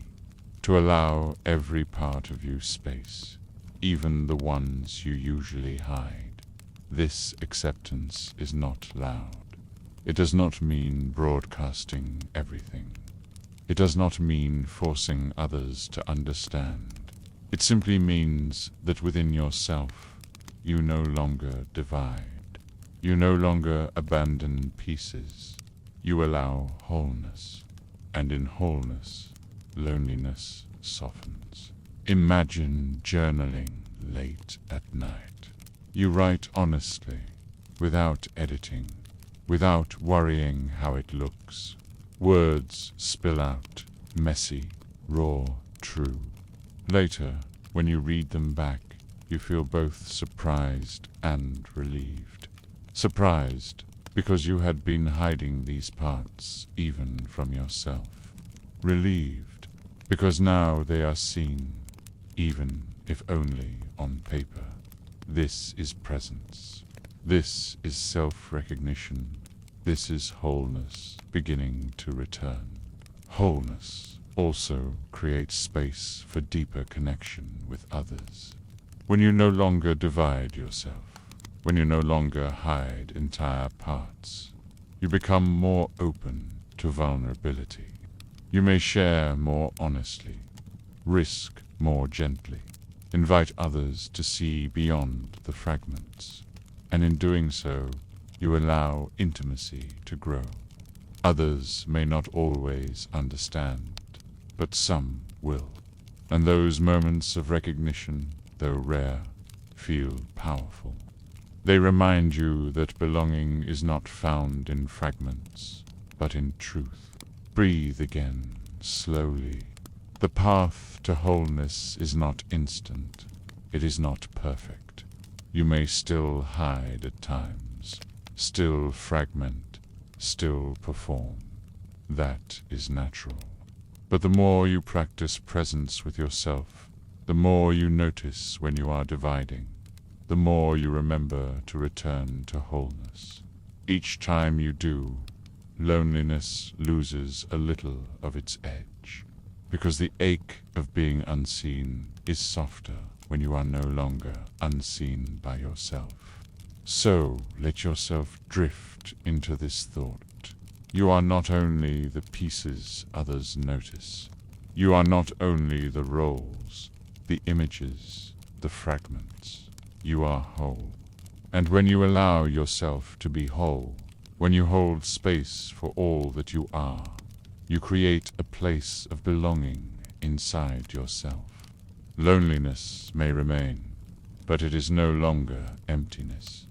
to allow every part of you space, even the ones you usually hide. This acceptance is not loud. It does not mean broadcasting everything. It does not mean forcing others to understand. It simply means that within yourself, you no longer divide. You no longer abandon pieces. You allow wholeness. And in wholeness, loneliness softens. Imagine journaling late at night. You write honestly, without editing, without worrying how it looks. Words spill out, messy, raw, true. Later, when you read them back, you feel both surprised and relieved. Surprised because you had been hiding these parts even from yourself. Relieved because now they are seen, even if only on paper. This is presence. This is self-recognition. This is wholeness beginning to return. Wholeness also creates space for deeper connection with others. When you no longer divide yourself, when you no longer hide entire parts, you become more open to vulnerability. You may share more honestly, risk more gently, invite others to see beyond the fragments, and in doing so, you allow intimacy to grow. Others may not always understand, but some will, and those moments of recognition, though rare, feel powerful. They remind you that belonging is not found in fragments, but in truth. Breathe again, slowly. The path to wholeness is not instant. It is not perfect. You may still hide at times, still fragment, still perform. That is natural. But the more you practice presence with yourself, the more you notice when you are dividing, the more you remember to return to wholeness. Each time you do, loneliness loses a little of its edge, because the ache of being unseen is softer when you are no longer unseen by yourself. So let yourself drift into this thought. You are not only the pieces others notice. You are not only the roles, the images, the fragments. You are whole. And when you allow yourself to be whole, when you hold space for all that you are, you create a place of belonging inside yourself. Loneliness may remain, but it is no longer emptiness.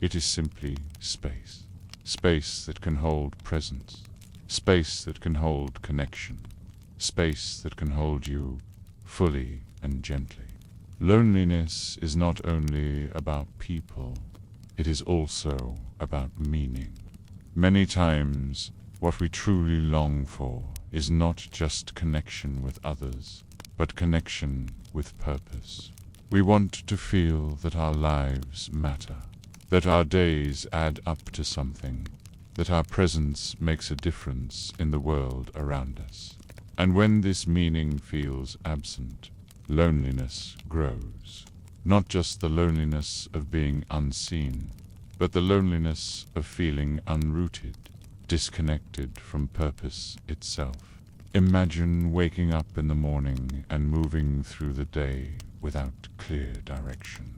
It is simply space. Space that can hold presence. Space that can hold connection. Space that can hold you fully and gently. Loneliness is not only about people, it is also about meaning. Many times, what we truly long for is not just connection with others, but connection with purpose. We want to feel that our lives matter, that our days add up to something, that our presence makes a difference in the world around us. And when this meaning feels absent, loneliness grows. Not just the loneliness of being unseen, but the loneliness of feeling unrooted, disconnected from purpose itself. Imagine waking up in the morning and moving through the day without clear direction.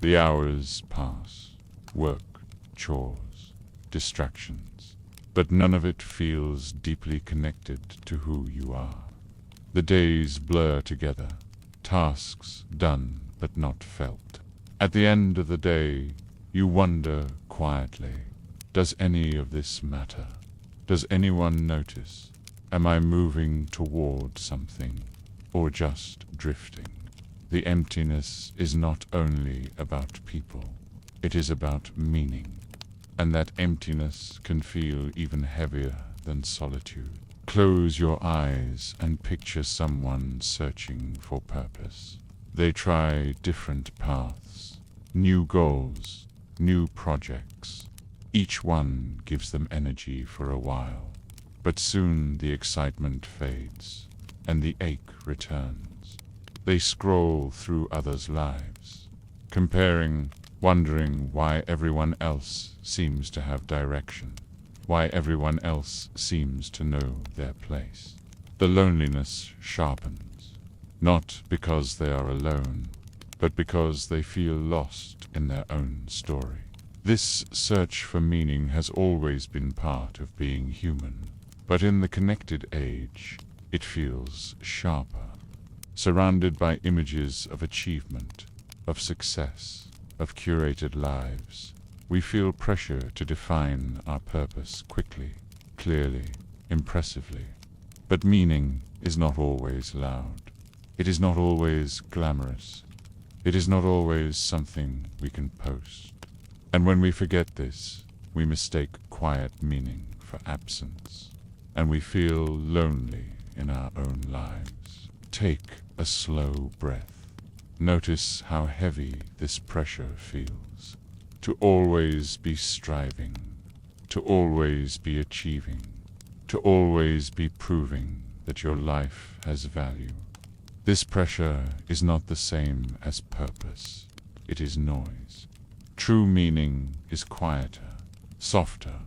The hours pass, work, chores, distractions, but none of it feels deeply connected to who you are. The days blur together, tasks done but not felt. At the end of the day, you wonder quietly, does any of this matter? Does anyone notice? Am I moving toward something, or just drifting? The emptiness is not only about people, it is about meaning, and that emptiness can feel even heavier than solitude. Close your eyes and picture someone searching for purpose. They try different paths, new goals, new projects. Each one gives them energy for a while, but soon the excitement fades, and the ache returns. They scroll through others' lives, comparing, wondering why everyone else seems to have direction, why everyone else seems to know their place. The loneliness sharpens. not because they are alone, but because they feel lost in their own story. This search for meaning has always been part of being human, but in the connected age, it feels sharper. Surrounded by images of achievement, of success, of curated lives, we feel pressure to define our purpose quickly, clearly, impressively. But meaning is not always loud. It is not always glamorous. It is not always something we can post. And when we forget this, we mistake quiet meaning for absence, and we feel lonely in our own lives. Take a slow breath. Notice how heavy this pressure feels. To always be striving, to always be achieving, to always be proving that your life has value. This pressure is not the same as purpose. It is noise. True meaning is quieter, softer,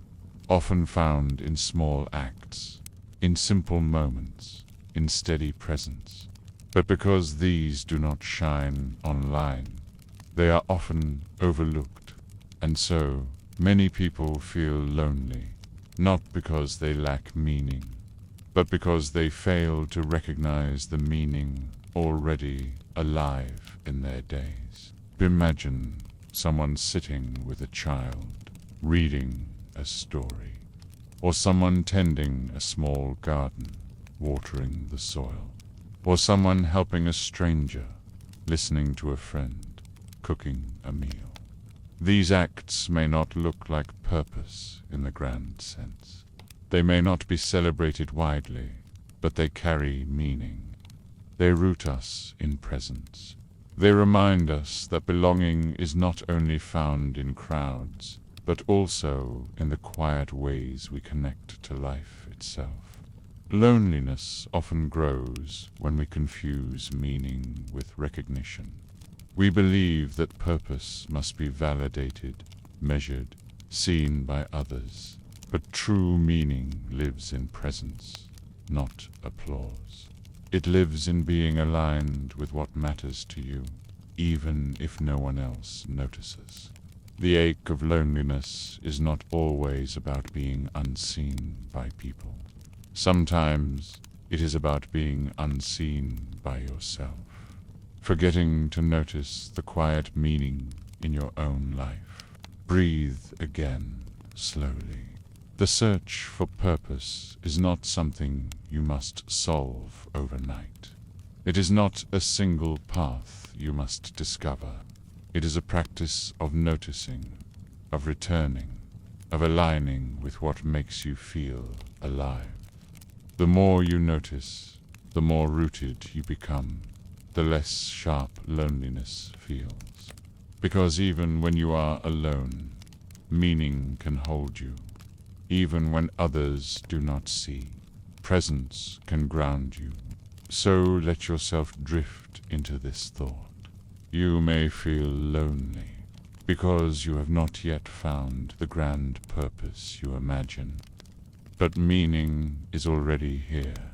often found in small acts, in simple moments, in steady presence. But because these do not shine online, they are often overlooked, and so many people feel lonely, not because they lack meaning, but because they fail to recognize the meaning already alive in their days. Imagine someone sitting with a child, reading a story, or someone tending a small garden, watering the soil, or someone helping a stranger, listening to a friend, cooking a meal. These acts may not look like purpose in the grand sense. They may not be celebrated widely, but they carry meaning. They root us in presence. They remind us that belonging is not only found in crowds, but also in the quiet ways we connect to life itself. Loneliness often grows when we confuse meaning with recognition. We believe that purpose must be validated, measured, seen by others. But true meaning lives in presence, not applause. It lives in being aligned with what matters to you, even if no one else notices. The ache of loneliness is not always about being unseen by people. Sometimes it is about being unseen by yourself, forgetting to notice the quiet meaning in your own life. Breathe again, slowly. The search for purpose is not something you must solve overnight. It is not a single path you must discover. It is a practice of noticing, of returning, of aligning with what makes you feel alive. The more you notice, the more rooted you become, the less sharp loneliness feels. Because even when you are alone, meaning can hold you. Even when others do not see, presence can ground you. So let yourself drift into this thought. You may feel lonely because you have not yet found the grand purpose you imagine. But meaning is already here,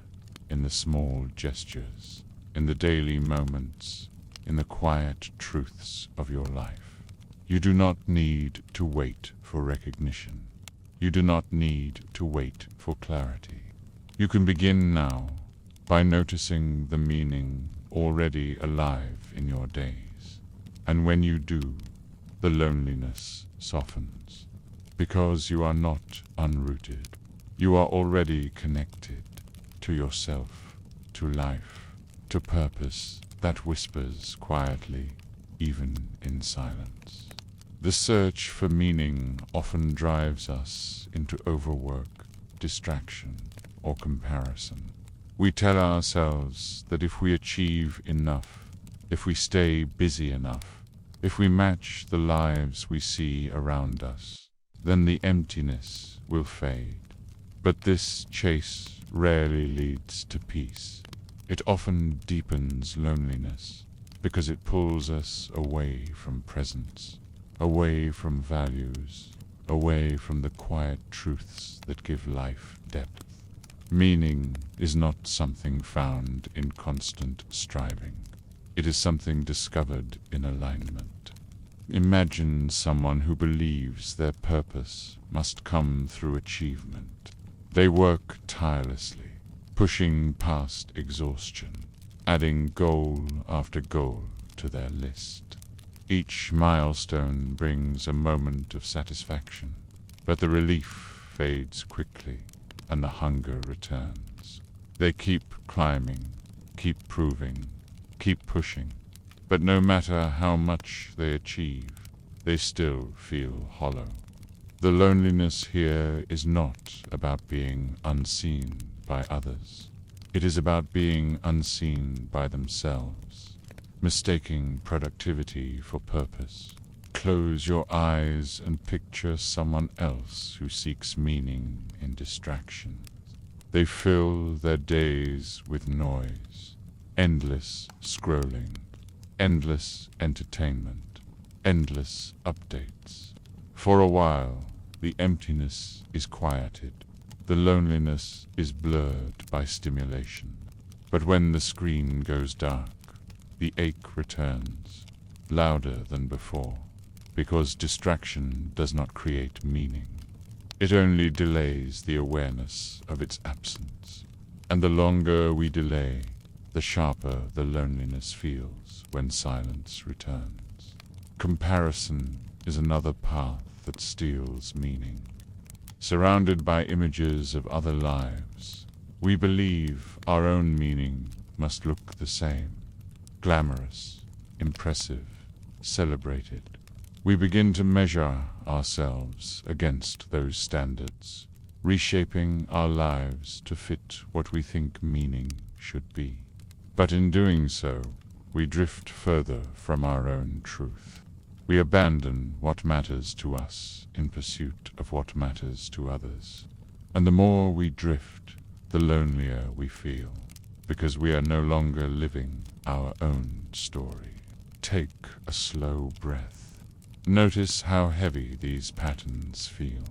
in the small gestures, in the daily moments, in the quiet truths of your life. You do not need to wait for recognition. You do not need to wait for clarity. You can begin now by noticing the meaning already alive in your days. And when you do, the loneliness softens. Because you are not unrooted. You are already connected to yourself, to life, to purpose that whispers quietly, even in silence. The search for meaning often drives us into overwork, distraction, or comparison. We tell ourselves that if we achieve enough, if we stay busy enough, if we match the lives we see around us, then the emptiness will fade. But this chase rarely leads to peace. It often deepens loneliness because it pulls us away from presence, away from values, away from the quiet truths that give life depth. Meaning is not something found in constant striving. It is something discovered in alignment. Imagine someone who believes their purpose must come through achievement. They work tirelessly, pushing past exhaustion, adding goal after goal to their list. Each milestone brings a moment of satisfaction, but the relief fades quickly and the hunger returns. They keep climbing, keep proving, keep pushing, but no matter how much they achieve, they still feel hollow. The loneliness here is not about being unseen by others. It is about being unseen by themselves, mistaking productivity for purpose. Close your eyes and picture someone else who seeks meaning in distractions. They fill their days with noise, endless scrolling, endless entertainment, endless updates. For a while, the emptiness is quieted. The loneliness is blurred by stimulation. But when the screen goes dark, the ache returns, louder than before, because distraction does not create meaning. It only delays the awareness of its absence. And the longer we delay, the sharper the loneliness feels when silence returns. Comparison is another path that steals meaning. Surrounded by images of other lives, we believe our own meaning must look the same, glamorous, impressive, celebrated. We begin to measure ourselves against those standards, reshaping our lives to fit what we think meaning should be. But in doing so, we drift further from our own truth. We abandon what matters to us in pursuit of what matters to others. And the more we drift, the lonelier we feel, because we are no longer living our own story. Take a slow breath. Notice how heavy these patterns feel.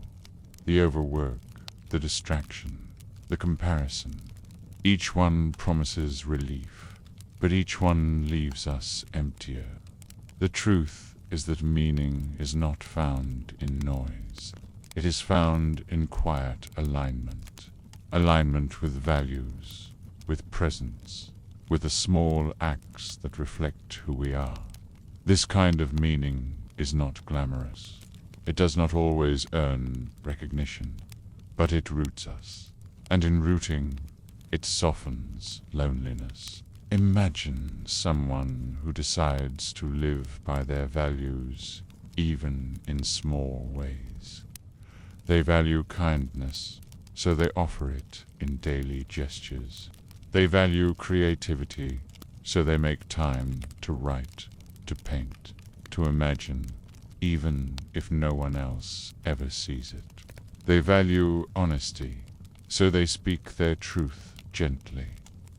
The overwork, the distraction, the comparison. Each one promises relief, but each one leaves us emptier. The truth is that meaning is not found in noise. It is found in quiet alignment. Alignment with values, with presence, with the small acts that reflect who we are. This kind of meaning is not glamorous. It does not always earn recognition, but it roots us. And in rooting, it softens loneliness. Imagine someone who decides to live by their values, even in small ways. They value kindness, so they offer it in daily gestures. They value creativity, so they make time to write, to paint, to imagine, even if no one else ever sees it. They value honesty, so they speak their truth gently,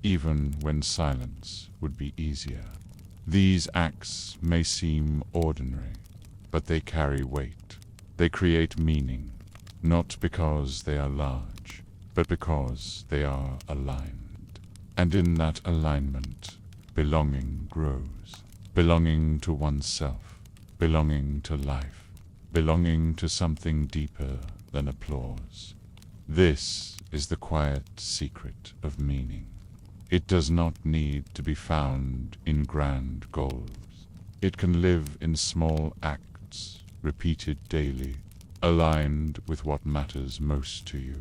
even when silence would be easier. These acts may seem ordinary, but they carry weight. They create meaning, not because they are large, but because they are aligned. And in that alignment, belonging grows. Belonging to oneself, belonging to life, belonging to something deeper than applause. This is the quiet secret of meaning. It does not need to be found in grand goals. It can live in small acts, repeated daily, aligned with what matters most to you.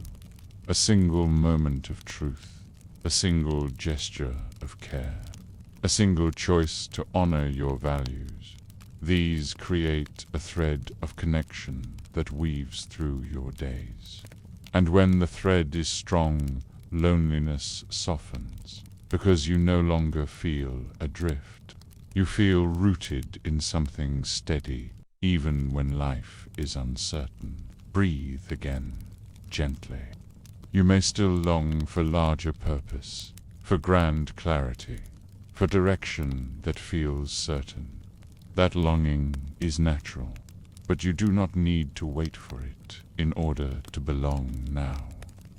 A single moment of truth, a single gesture of care, a single choice to honor your values. These create a thread of connection that weaves through your days. And when the thread is strong, loneliness softens, because you no longer feel adrift. You feel rooted in something steady, even when life is uncertain. Breathe again, gently. You may still long for larger purpose, for grand clarity, for direction that feels certain. That longing is natural, but you do not need to wait for it in order to belong now.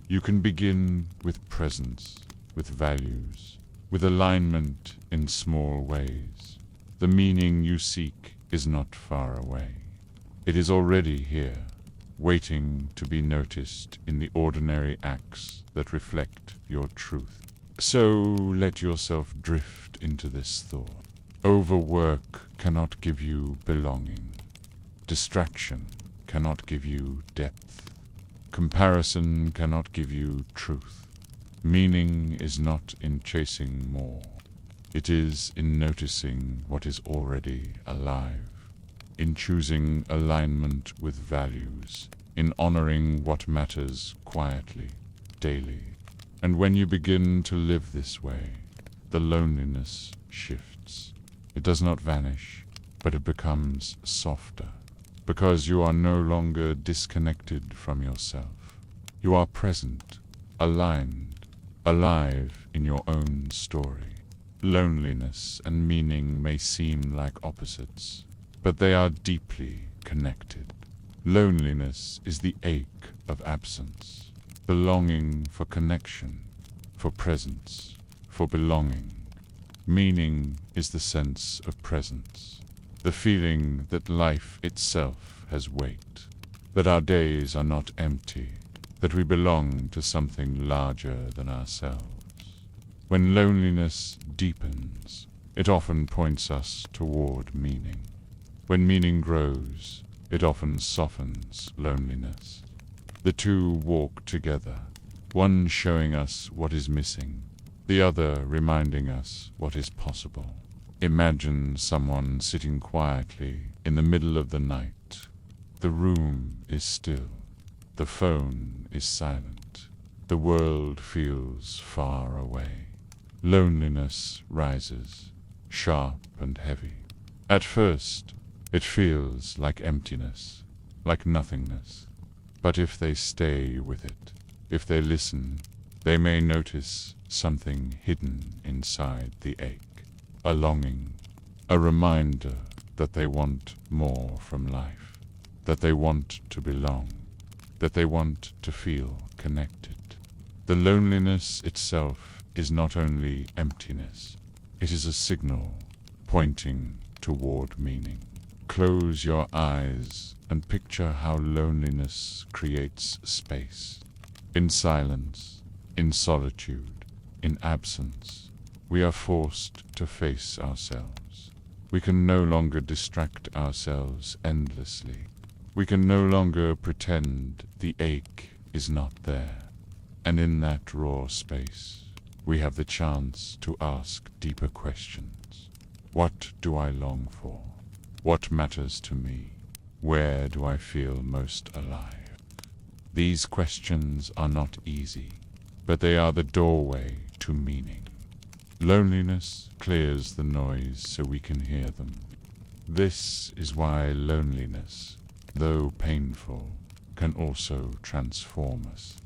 You can begin with presence, with values, with alignment in small ways. The meaning you seek is not far away. It is already here, waiting to be noticed in the ordinary acts that reflect your truth. So let yourself drift into this thought. Overwork cannot give you belonging. Distraction cannot give you depth. Comparison cannot give you truth. Meaning is not in chasing more. It is in noticing what is already alive, in choosing alignment with values, in honoring what matters quietly, daily. And when you begin to live this way, the loneliness shifts. It does not vanish, but it becomes softer, because you are no longer disconnected from yourself. You are present, aligned, alive in your own story. Loneliness and meaning may seem like opposites, but they are deeply connected. Loneliness is the ache of absence, the longing for connection, for presence, for belonging. Meaning is the sense of presence, the feeling that life itself has weight, that our days are not empty, that we belong to something larger than ourselves. When loneliness deepens, it often points us toward meaning. When meaning grows, it often softens loneliness. The two walk together, one showing us what is missing, the other reminding us what is possible. Imagine someone sitting quietly in the middle of the night. The room is still. The phone is silent. The world feels far away. Loneliness rises, sharp and heavy. At first, it feels like emptiness, like nothingness. But if they stay with it, if they listen, they may notice something hidden inside the ache, a longing, a reminder that they want more from life, that they want to belong, that they want to feel connected. The loneliness itself is not only emptiness, it is a signal pointing toward meaning. Close your eyes and picture how loneliness creates space. In silence, in solitude, in absence, we are forced to face ourselves. We can no longer distract ourselves endlessly. We can no longer pretend the ache is not there. And in that raw space, we have the chance to ask deeper questions. What do I long for? What matters to me? Where do I feel most alive? These questions are not easy, but they are the doorway to meaning. Loneliness clears the noise so we can hear them. This is why loneliness, though painful, can also transform us.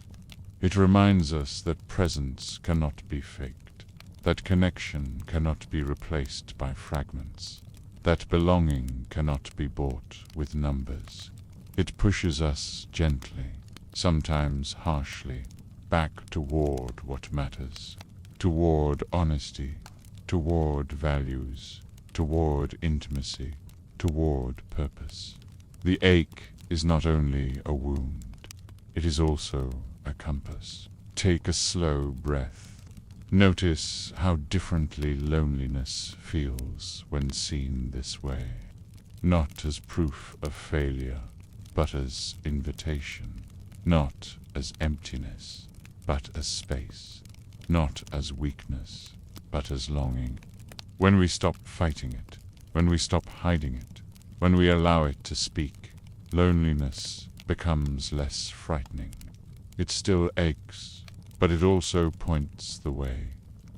It reminds us that presence cannot be faked, that connection cannot be replaced by fragments, that belonging cannot be bought with numbers. It pushes us gently, sometimes harshly, back toward what matters, toward honesty, toward values, toward intimacy, toward purpose. The ache is not only a wound, it is also a compass. Take a slow breath. Notice how differently loneliness feels when seen this way. Not as proof of failure, but as invitation. Not as emptiness, but as space. Not as weakness, but as longing. When we stop fighting it, when we stop hiding it, when we allow it to speak, loneliness becomes less frightening. It still aches, but it also points the way,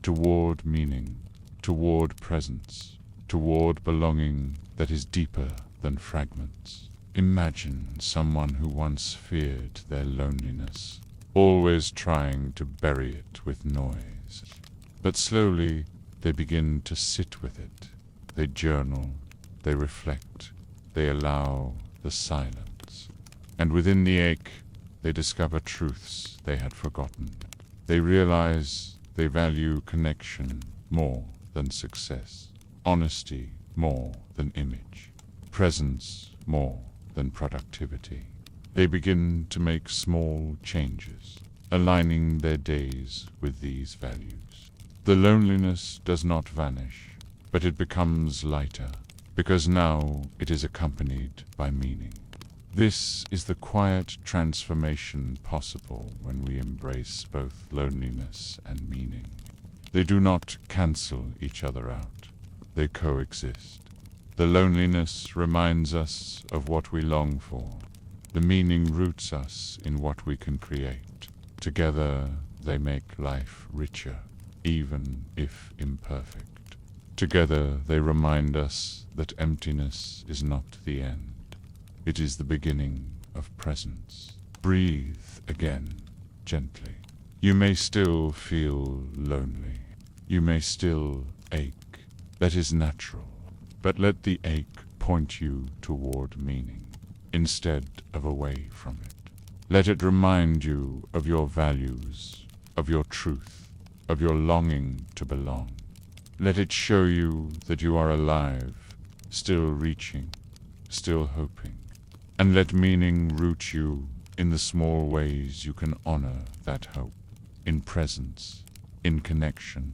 toward meaning, toward presence, toward belonging that is deeper than fragments. Imagine someone who once feared their loneliness, always trying to bury it with noise. But slowly they begin to sit with it. They journal, they reflect, they allow the silence. And within the ache, They discover truths they had forgotten. They realize they value connection more than success, honesty more than image, presence more than productivity. They begin to make small changes, aligning their days with these values. The loneliness does not vanish, but it becomes lighter, because now it is accompanied by meaning. This is the quiet transformation possible when we embrace both loneliness and meaning. They do not cancel each other out. They coexist. The loneliness reminds us of what we long for. The meaning roots us in what we can create. Together they make life richer, even if imperfect. Together they remind us that emptiness is not the end. It is the beginning of presence. Breathe again, gently. You may still feel lonely. You may still ache. That is natural. But let the ache point you toward meaning, instead of away from it. Let it remind you of your values, of your truth, of your longing to belong. Let it show you that you are alive, still reaching, still hoping. And let meaning root you in the small ways you can honor that hope, in presence, in connection,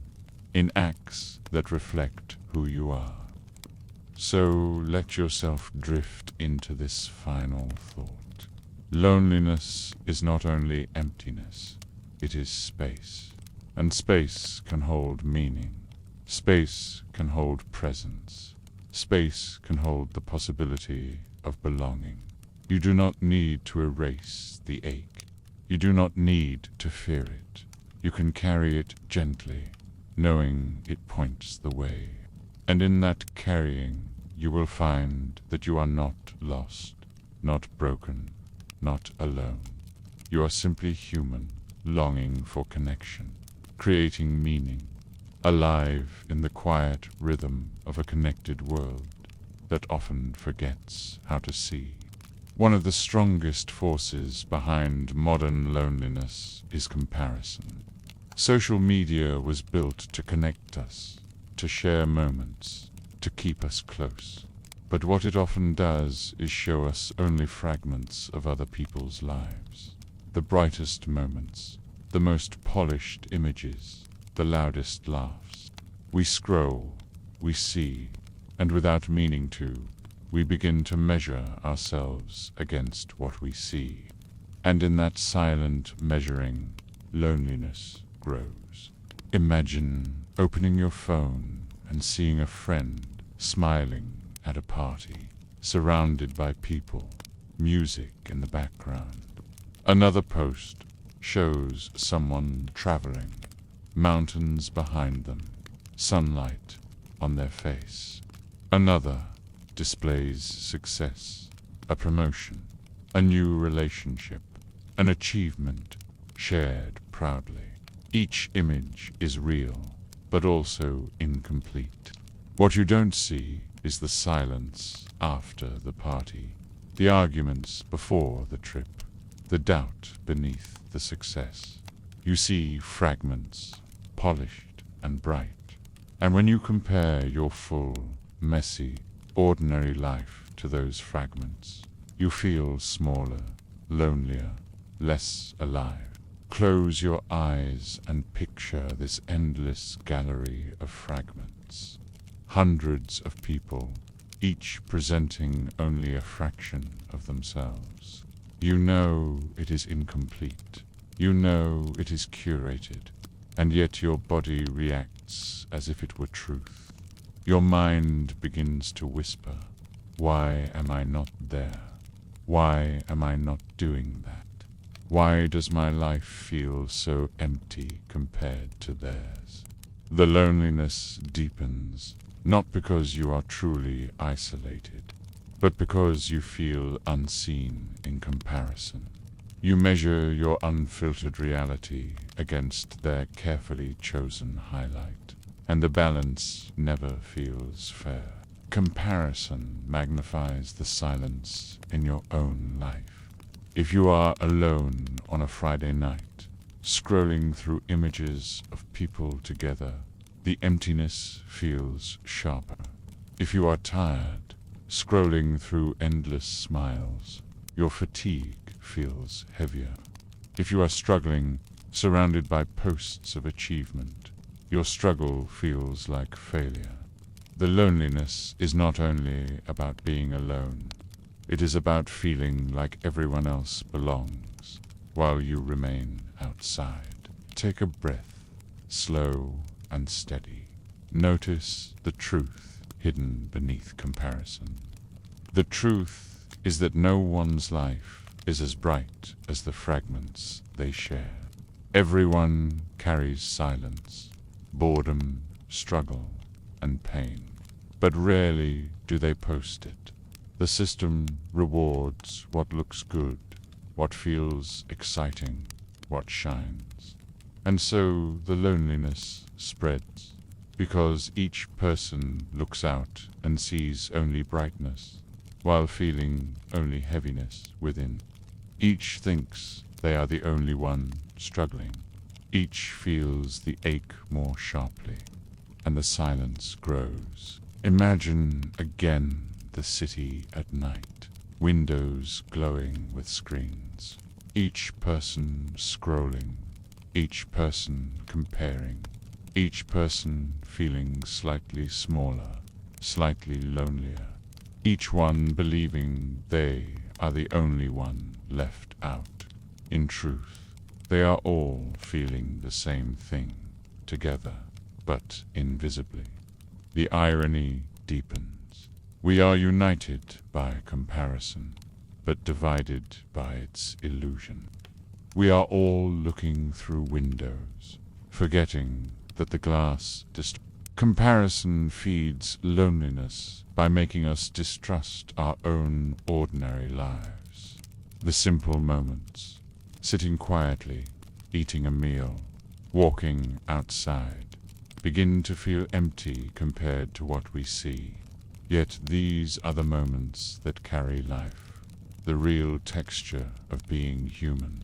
in acts that reflect who you are. So let yourself drift into this final thought. Loneliness is not only emptiness, it is space. And space can hold meaning. Space can hold presence. Space can hold the possibility of belonging. You do not need to erase the ache. You do not need to fear it. You can carry it gently, knowing it points the way. And in that carrying, you will find that you are not lost, not broken, not alone. You are simply human, longing for connection, creating meaning, alive in the quiet rhythm of a connected world that often forgets how to see. One of the strongest forces behind modern loneliness is comparison. Social media was built to connect us, to share moments, to keep us close. But what it often does is show us only fragments of other people's lives. The brightest moments, the most polished images, the loudest laughs. We scroll, we see, and without meaning to, we begin to measure ourselves against what we see. And in that silent measuring, loneliness grows. Imagine opening your phone and seeing a friend smiling at a party, surrounded by people, music in the background. Another post shows someone traveling, mountains behind them, sunlight on their face. Another displays success, a promotion, a new relationship, an achievement shared proudly. Each image is real, but also incomplete. What you don't see is the silence after the party, the arguments before the trip, the doubt beneath the success. You see fragments, polished and bright. And when you compare your full, messy, ordinary life to those fragments, you feel smaller, lonelier, less alive. Close your eyes and picture this endless gallery of fragments. Hundreds of people, each presenting only a fraction of themselves. You know it is incomplete. You know it is curated, and yet your body reacts as if it were truth. Your mind begins to whisper, "Why am I not there? Why am I not doing that? Why does my life feel so empty compared to theirs?" The loneliness deepens, not because you are truly isolated, but because you feel unseen in comparison. You measure your unfiltered reality against their carefully chosen highlight, and the balance never feels fair. Comparison magnifies the silence in your own life. If you are alone on a Friday night, scrolling through images of people together, the emptiness feels sharper. If you are tired, scrolling through endless smiles, your fatigue feels heavier. If you are struggling, surrounded by posts of achievement, your struggle feels like failure. The loneliness is not only about being alone, it is about feeling like everyone else belongs, while you remain outside. Take a breath, slow and steady. Notice the truth hidden beneath comparison. The truth is that no one's life is as bright as the fragments they share. Everyone carries silence, boredom, struggle, and pain, but rarely do they post it. The system rewards what looks good, what feels exciting, what shines. And so the loneliness spreads, because each person looks out and sees only brightness, while feeling only heaviness within. Each thinks they are the only one struggling. Each feels the ache more sharply, and the silence grows. Imagine again the city at night, windows glowing with screens, each person scrolling, each person comparing, each person feeling slightly smaller, slightly lonelier, each one believing they are the only one left out. In truth, they are all feeling the same thing, together, but invisibly. The irony deepens. We are united by comparison, but divided by its illusion. We are all looking through windows, forgetting that the glass comparison feeds loneliness by making us distrust our own ordinary lives. The simple moments, sitting quietly, eating a meal, walking outside, begin to feel empty compared to what we see. Yet these are the moments that carry life, the real texture of being human.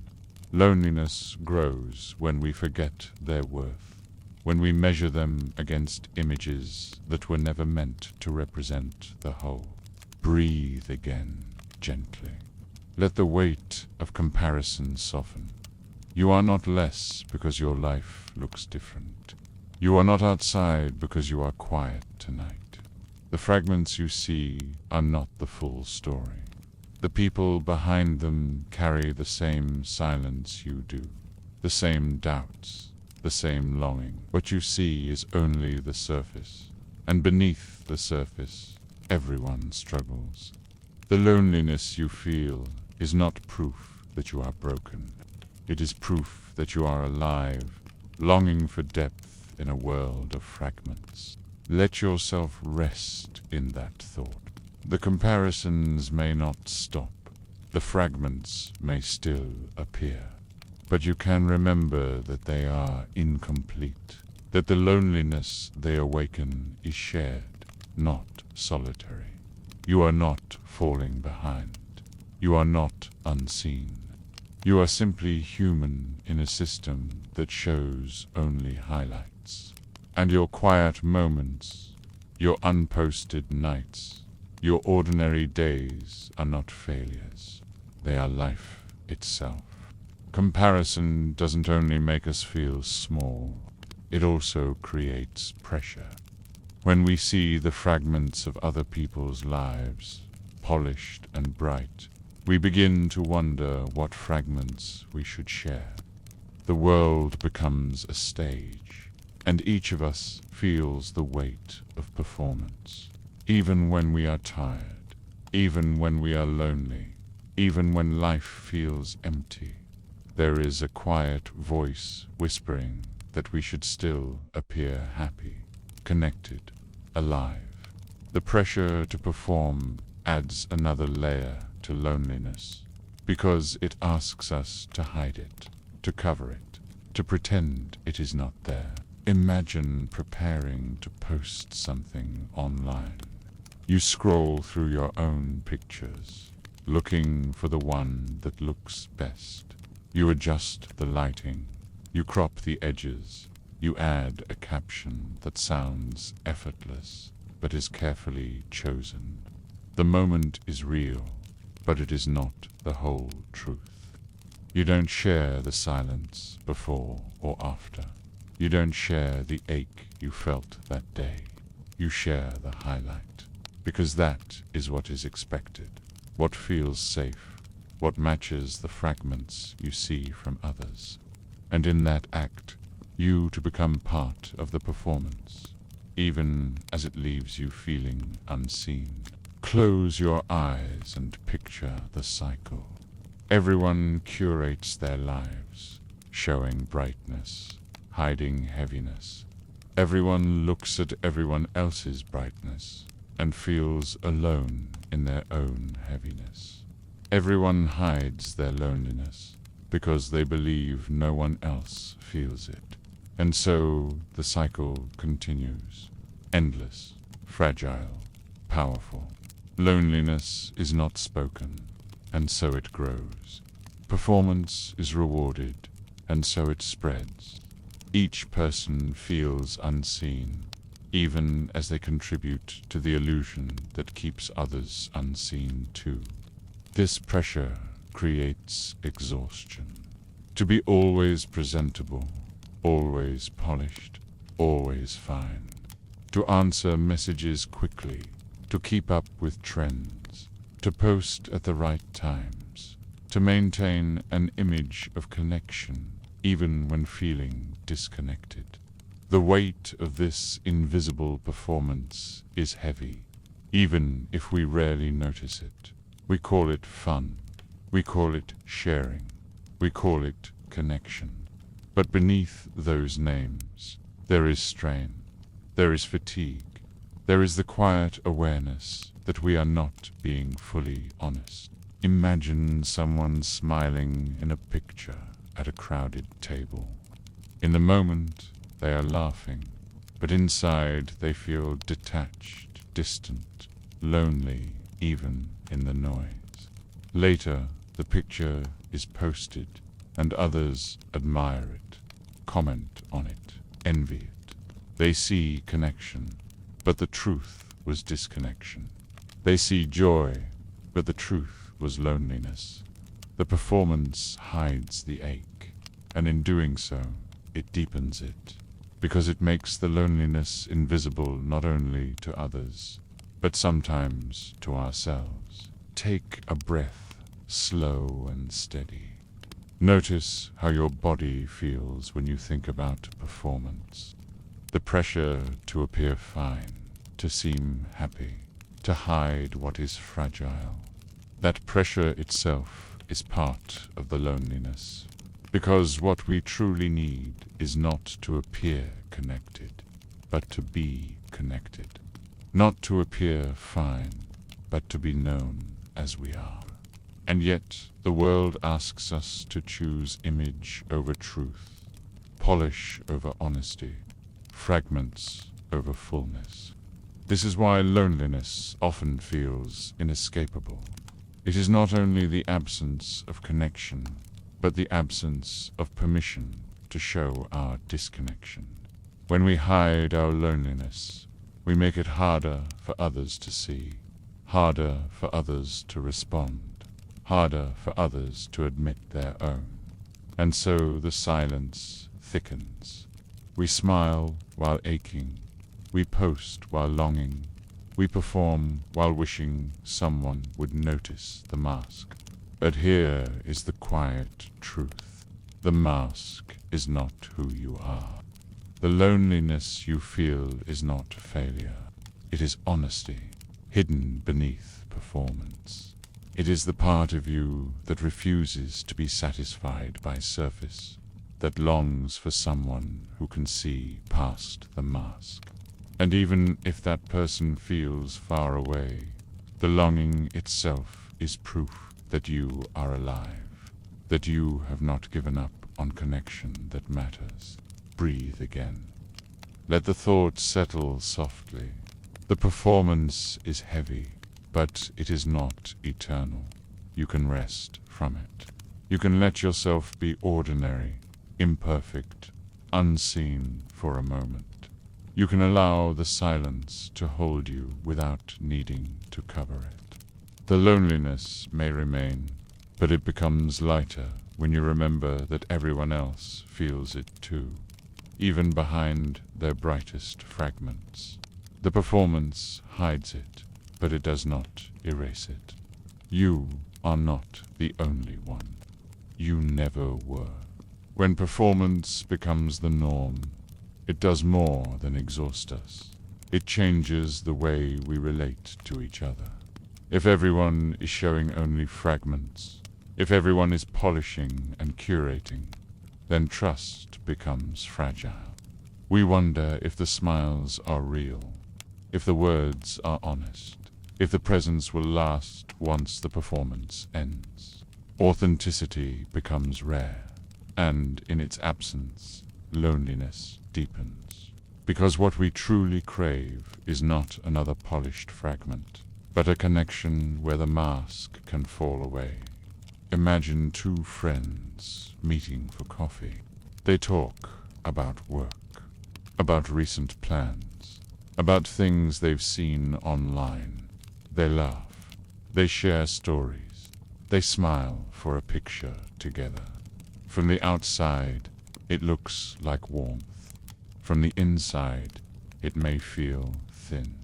Loneliness grows when we forget their worth, when we measure them against images that were never meant to represent the whole. Breathe again, gently. Let the weight of comparison soften. You are not less because your life looks different. You are not outside because you are quiet tonight. The fragments you see are not the full story. The people behind them carry the same silence you do, the same doubts, the same longing. What you see is only the surface, and beneath the surface, everyone struggles. The loneliness you feel is not proof that you are broken. It is proof that you are alive, longing for depth in a world of fragments. Let yourself rest in that thought. The comparisons may not stop. The fragments may still appear. But you can remember that they are incomplete, that the loneliness they awaken is shared, not solitary. You are not falling behind. You are not unseen. You are simply human in a system that shows only highlights. And your quiet moments, your unposted nights, your ordinary days are not failures. They are life itself. Comparison doesn't only make us feel small, it also creates pressure. When we see the fragments of other people's lives, polished and bright, we begin to wonder what fragments we should share. The world becomes a stage, and each of us feels the weight of performance. Even when we are tired, even when we are lonely, even when life feels empty, there is a quiet voice whispering that we should still appear happy, connected, alive. The pressure to perform adds another layer to loneliness, because it asks us to hide it, to cover it, to pretend it is not there. Imagine preparing to post something online. You scroll through your own pictures, looking for the one that looks best. You adjust the lighting, you crop the edges, you add a caption that sounds effortless, but is carefully chosen. The moment is real, but it is not the whole truth. You don't share the silence before or after. You don't share the ache you felt that day. You share the highlight, because that is what is expected, what feels safe, what matches the fragments you see from others. And in that act, you to become part of the performance, even as it leaves you feeling unseen. Close your eyes and picture the cycle. Everyone curates their lives, showing brightness, hiding heaviness. Everyone looks at everyone else's brightness and feels alone in their own heaviness. Everyone hides their loneliness because they believe no one else feels it. And so the cycle continues, endless, fragile, powerful. Loneliness is not spoken, and so it grows. Performance is rewarded, and so it spreads. Each person feels unseen, even as they contribute to the illusion that keeps others unseen too. This pressure creates exhaustion. To be always presentable, always polished, always fine. To answer messages quickly, to keep up with trends, to post at the right times, to maintain an image of connection even when feeling disconnected. The weight of this invisible performance is heavy, even if we rarely notice it. We call it fun, we call it sharing, we call it connection. But beneath those names, there is strain, there is fatigue, there is the quiet awareness that we are not being fully honest. Imagine someone smiling in a picture at a crowded table. In the moment, they are laughing, but inside they feel detached, distant, lonely, even in the noise. Later, the picture is posted, and others admire it, comment on it, envy it. They see connection, but the truth was disconnection. They see joy, but the truth was loneliness. The performance hides the ache, and in doing so, it deepens it, because it makes the loneliness invisible not only to others, but sometimes to ourselves. Take a breath, slow and steady. Notice how your body feels when you think about performance. The pressure to appear fine, to seem happy, to hide what is fragile. That pressure itself is part of the loneliness, because what we truly need is not to appear connected, but to be connected. Not to appear fine, but to be known as we are. And yet, the world asks us to choose image over truth, polish over honesty, fragments over fullness. This is why loneliness often feels inescapable. It is not only the absence of connection, but the absence of permission to show our disconnection. When we hide our loneliness, we make it harder for others to see, harder for others to respond, harder for others to admit their own. And so the silence thickens. We smile while aching, we post while longing, we perform while wishing someone would notice the mask. But here is the quiet truth. The mask is not who you are. The loneliness you feel is not failure. It is honesty, hidden beneath performance. It is the part of you that refuses to be satisfied by surface, that longs for someone who can see past the mask. And even if that person feels far away, the longing itself is proof that you are alive, that you have not given up on connection that matters. Breathe again. Let the thoughts settle softly. The performance is heavy, but it is not eternal. you can rest from it. You can let yourself be ordinary, imperfect, unseen for a moment. You can allow the silence to hold you without needing to cover it. The loneliness may remain, but it becomes lighter when you remember that everyone else feels it too, even behind their brightest fragments. The performance hides it, but it does not erase it. You are not the only one. You never were. When performance becomes the norm, it does more than exhaust us. It changes the way we relate to each other. If everyone is showing only fragments, if everyone is polishing and curating, then trust becomes fragile. We wonder if the smiles are real, if the words are honest, if the presence will last once the performance ends. Authenticity becomes rare, and in its absence, loneliness deepens. Because what we truly crave is not another polished fragment, but a connection where the mask can fall away. Imagine two friends meeting for coffee. They talk about work, about recent plans, about things they've seen online. They laugh, they share stories, they smile for a picture together. From the outside, it looks like warmth. From the inside, it may feel thin.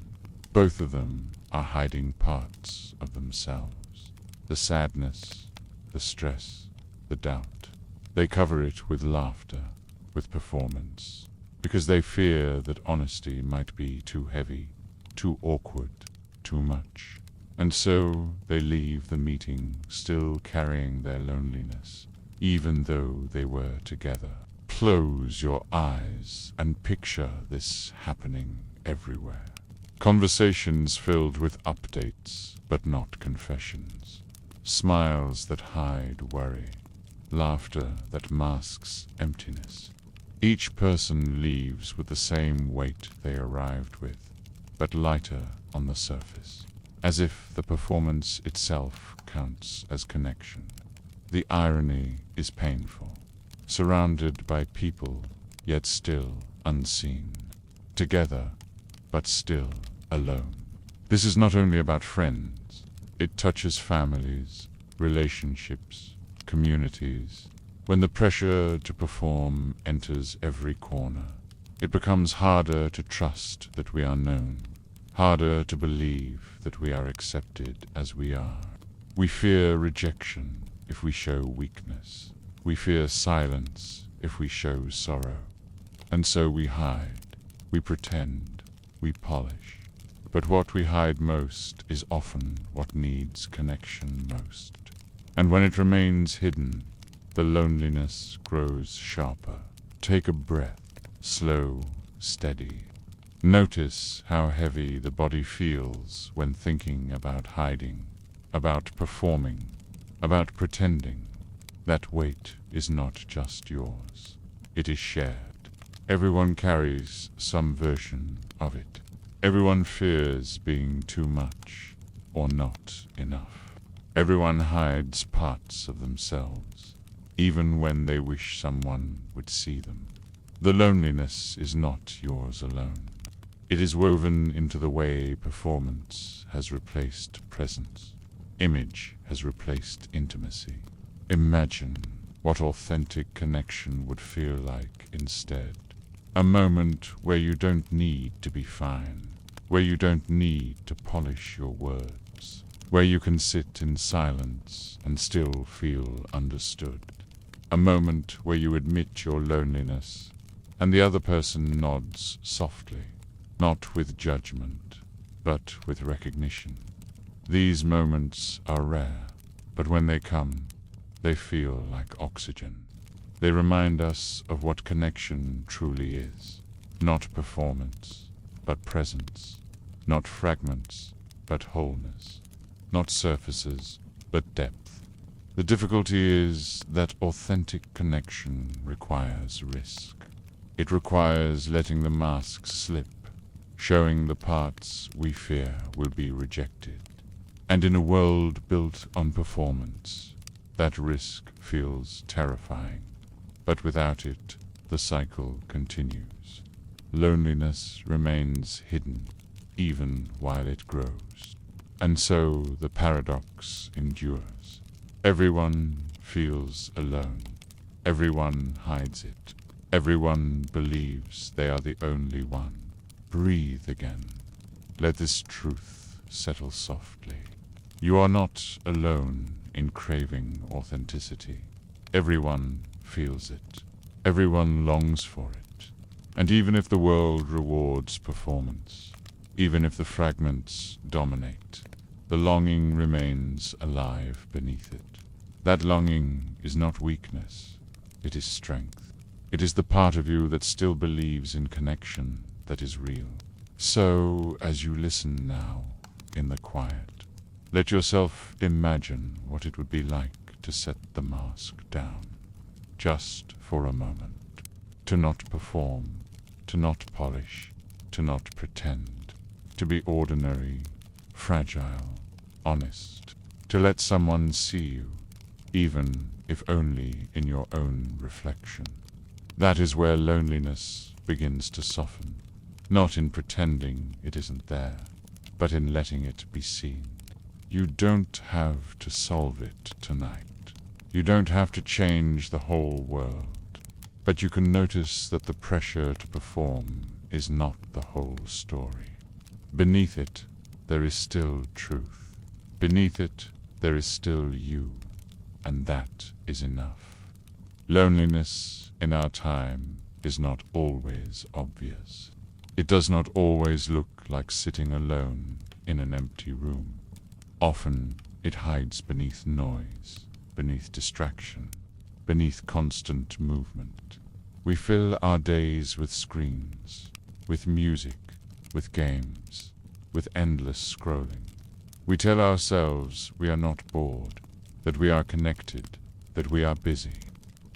Both of them are hiding parts of themselves. The sadness, the stress, the doubt. They cover it with laughter, with performance, because they fear that honesty might be too heavy, too awkward, too much. And so they leave the meeting still carrying their loneliness, even though they were together. Close your eyes and picture this happening everywhere. Conversations filled with updates, but not confessions. Smiles that hide worry. Laughter that masks emptiness. Each person leaves with the same weight they arrived with, but lighter on the surface, as if the performance itself counts as connection. The irony is painful. Surrounded by people, yet still unseen. Together, but still alone. This is not only about friends. It touches families, relationships, communities. When the pressure to perform enters every corner, it becomes harder to trust that we are known, harder to believe that we are accepted as we are. We fear rejection if we show weakness. We fear silence if we show sorrow. And so we hide, we pretend, we polish. But what we hide most is often what needs connection most. And when it remains hidden, the loneliness grows sharper. Take a breath, slow, steady. Notice how heavy the body feels when thinking about hiding, about performing, about pretending. That weight is not just yours. It is shared. Everyone carries some version of it. Everyone fears being too much or not enough. Everyone hides parts of themselves, even when they wish someone would see them. The loneliness is not yours alone. It is woven into the way performance has replaced presence. Image has replaced intimacy. Imagine what authentic connection would feel like instead. A moment where you don't need to be fine, where you don't need to polish your words, where you can sit in silence and still feel understood. A moment where you admit your loneliness, and the other person nods softly, not with judgment, but with recognition. These moments are rare, but when they come, they feel like oxygen. They remind us of what connection truly is. Not performance, but presence. Not fragments, but wholeness. Not surfaces, but depth. The difficulty is that authentic connection requires risk. It requires letting the masks slip, showing the parts we fear will be rejected. And in a world built on performance, that risk feels terrifying. But without it, the cycle continues. Loneliness remains hidden, even while it grows. And so the paradox endures. Everyone feels alone. Everyone hides it. Everyone believes they are the only one. Breathe again. Let this truth settle softly. You are not alone in craving authenticity. Everyone feels it. Everyone longs for it. And even if the world rewards performance, even if the fragments dominate, the longing remains alive beneath it. That longing is not weakness, it is strength. It is the part of you that still believes in connection that is real. So, as you listen now, in the quiet, let yourself imagine what it would be like to set the mask down, just for a moment, to not perform, to not polish, to not pretend, to be ordinary, fragile, honest, to let someone see you, even if only in your own reflection. That is where loneliness begins to soften, not in pretending it isn't there, but in letting it be seen. You don't have to solve it tonight. You don't have to change the whole world, but you can notice that the pressure to perform is not the whole story. Beneath it, there is still truth. Beneath it, there is still you, and that is enough. Loneliness in our time is not always obvious. It does not always look like sitting alone in an empty room. Often it hides beneath noise, beneath distraction, beneath constant movement. We fill our days with screens, with music, with games, with endless scrolling. We tell ourselves we are not bored, that we are connected, that we are busy.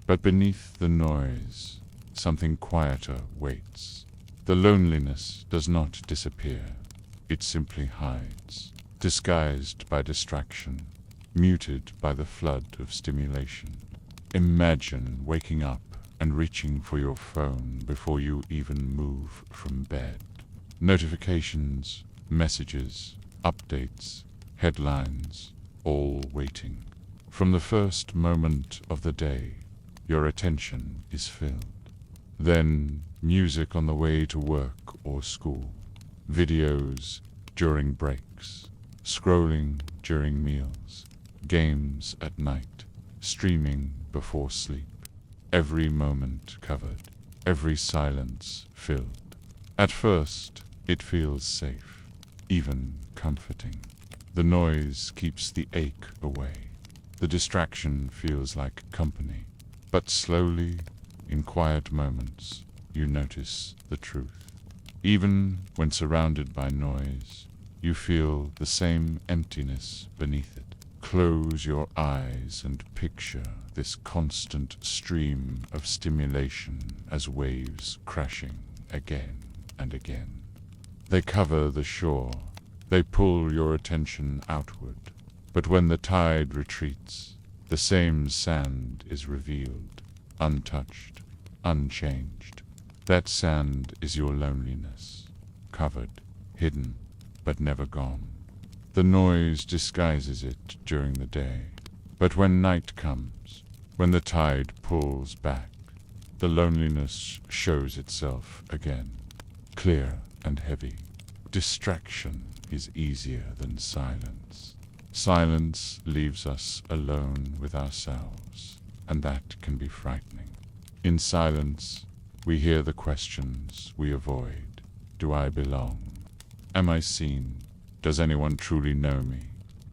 But beneath the noise, something quieter waits. The loneliness does not disappear. It simply hides, disguised by distraction, muted by the flood of stimulation. Imagine waking up and reaching for your phone before you even move from bed. Notifications, messages, updates, headlines, all waiting. From the first moment of the day, your attention is filled. Then music on the way to work or school, videos during breaks, scrolling during meals, games at night, streaming before sleep. Every moment covered, every silence filled. At first, it feels safe, even comforting. The noise keeps the ache away. The distraction feels like company. But slowly, in quiet moments, you notice the truth. Even when surrounded by noise, you feel the same emptiness beneath it. Close your eyes and picture this constant stream of stimulation as waves crashing again and again. They cover the shore. They pull your attention outward. But when the tide retreats, the same sand is revealed, untouched, unchanged. That sand is your loneliness, covered, hidden, but never gone. The noise disguises it during the day, but when night comes, when the tide pulls back, the loneliness shows itself again, clear and heavy. Distraction is easier than silence. Silence leaves us alone with ourselves, and that can be frightening. In silence, we hear the questions we avoid. Do I belong? Am I seen? Does anyone truly know me?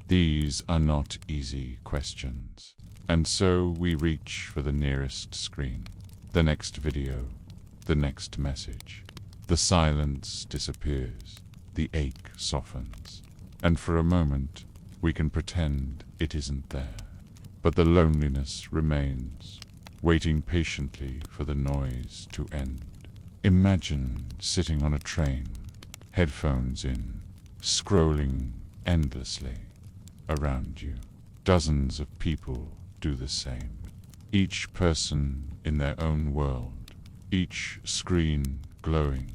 These are not easy questions, and so we reach for the nearest screen, the next video, the next message. The silence disappears, the ache softens, and for a moment we can pretend it isn't there. But the loneliness remains, waiting patiently for the noise to end. Imagine sitting on a train, headphones in, scrolling endlessly. around you. Dozens of people do the same. Each person in their own world, each screen glowing,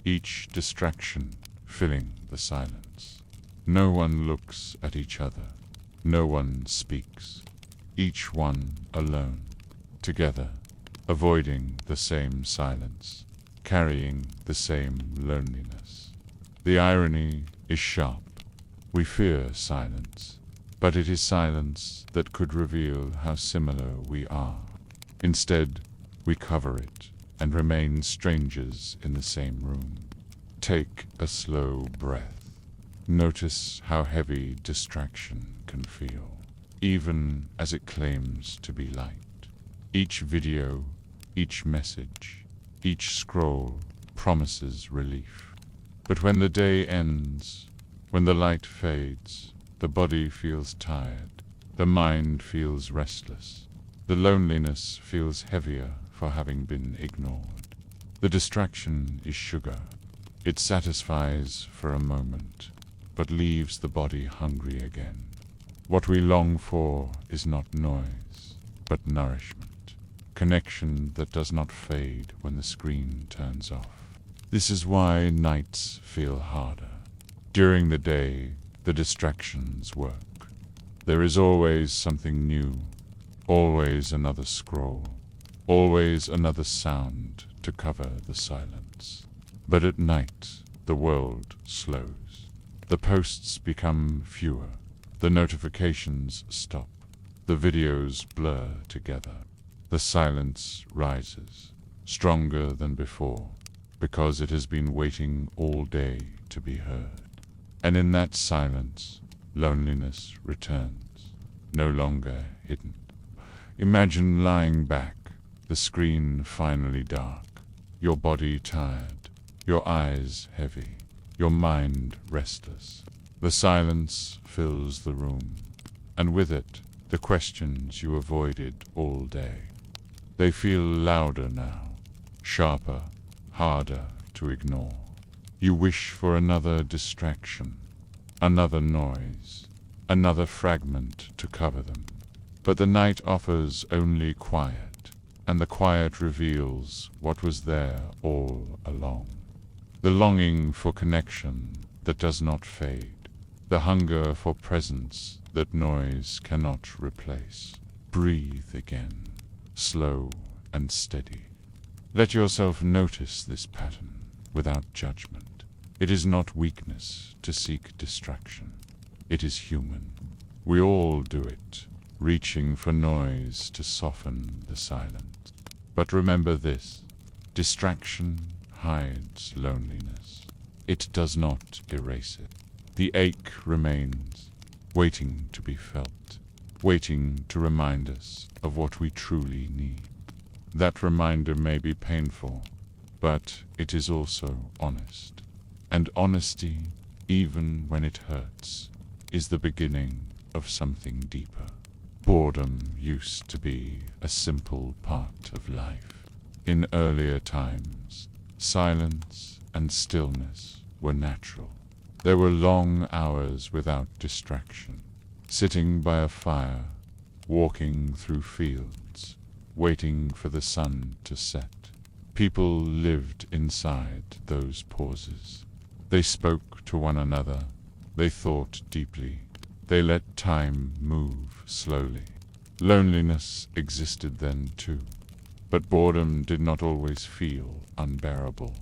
each distraction filling the silence. No one looks at each other. No one speaks. Each one alone, together, avoiding the same silence, carrying the same loneliness. The irony is sharp. We fear silence, but it is silence that could reveal how similar we are. Instead, we cover it and remain strangers in the same room. Take a slow breath. Notice how heavy distraction can feel, even as it claims to be light. Each video, each message, each scroll promises relief. But when the day ends, when the light fades, the body feels tired, the mind feels restless, the loneliness feels heavier for having been ignored. The distraction is sugar. It satisfies for a moment, but leaves the body hungry again. What we long for is not noise, but nourishment, connection that does not fade when the screen turns off. This is why nights feel harder. During the day, the distractions work. There is always something new, always another scroll, always another sound to cover the silence. But at night, the world slows. The posts become fewer. The notifications stop. The videos blur together. The silence rises, stronger than before, because it has been waiting all day to be heard. And in that silence, loneliness returns, no longer hidden. Imagine lying back, the screen finally dark, your body tired, your eyes heavy, your mind restless. The silence fills the room, and with it, the questions you avoided all day. They feel louder now, sharper, harder to ignore. You wish for another distraction, another noise, another fragment to cover them. But the night offers only quiet, and the quiet reveals what was there all along. The longing for connection that does not fade, the hunger for presence that noise cannot replace. Breathe again, slow and steady. Let yourself notice this pattern without judgment. It is not weakness to seek distraction. It is human. We all do it, reaching for noise to soften the silence. But remember this: distraction hides loneliness. It does not erase it. The ache remains, waiting to be felt, waiting to remind us of what we truly need. That reminder may be painful, but it is also honest. And honesty, even when it hurts, is the beginning of something deeper. Boredom used to be a simple part of life. In earlier times, silence and stillness were natural. There were long hours without distraction, sitting by a fire, walking through fields, waiting for the sun to set. People lived inside those pauses. They spoke to one another. They thought deeply. They let time move slowly. Loneliness existed then too, but boredom did not always feel unbearable.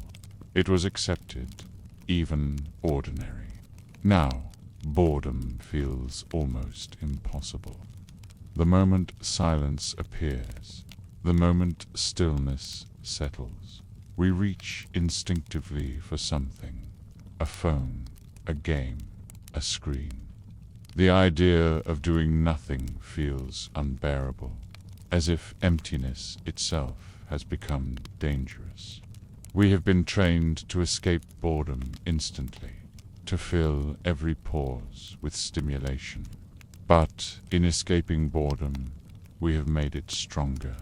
It was accepted, even ordinary. Now, boredom feels almost impossible. The moment silence appears, the moment stillness settles, we reach instinctively for something: a phone, a game, a screen. The idea of doing nothing feels unbearable, as if emptiness itself has become dangerous. We have been trained to escape boredom instantly, to fill every pause with stimulation. But in escaping boredom, we have made it stronger.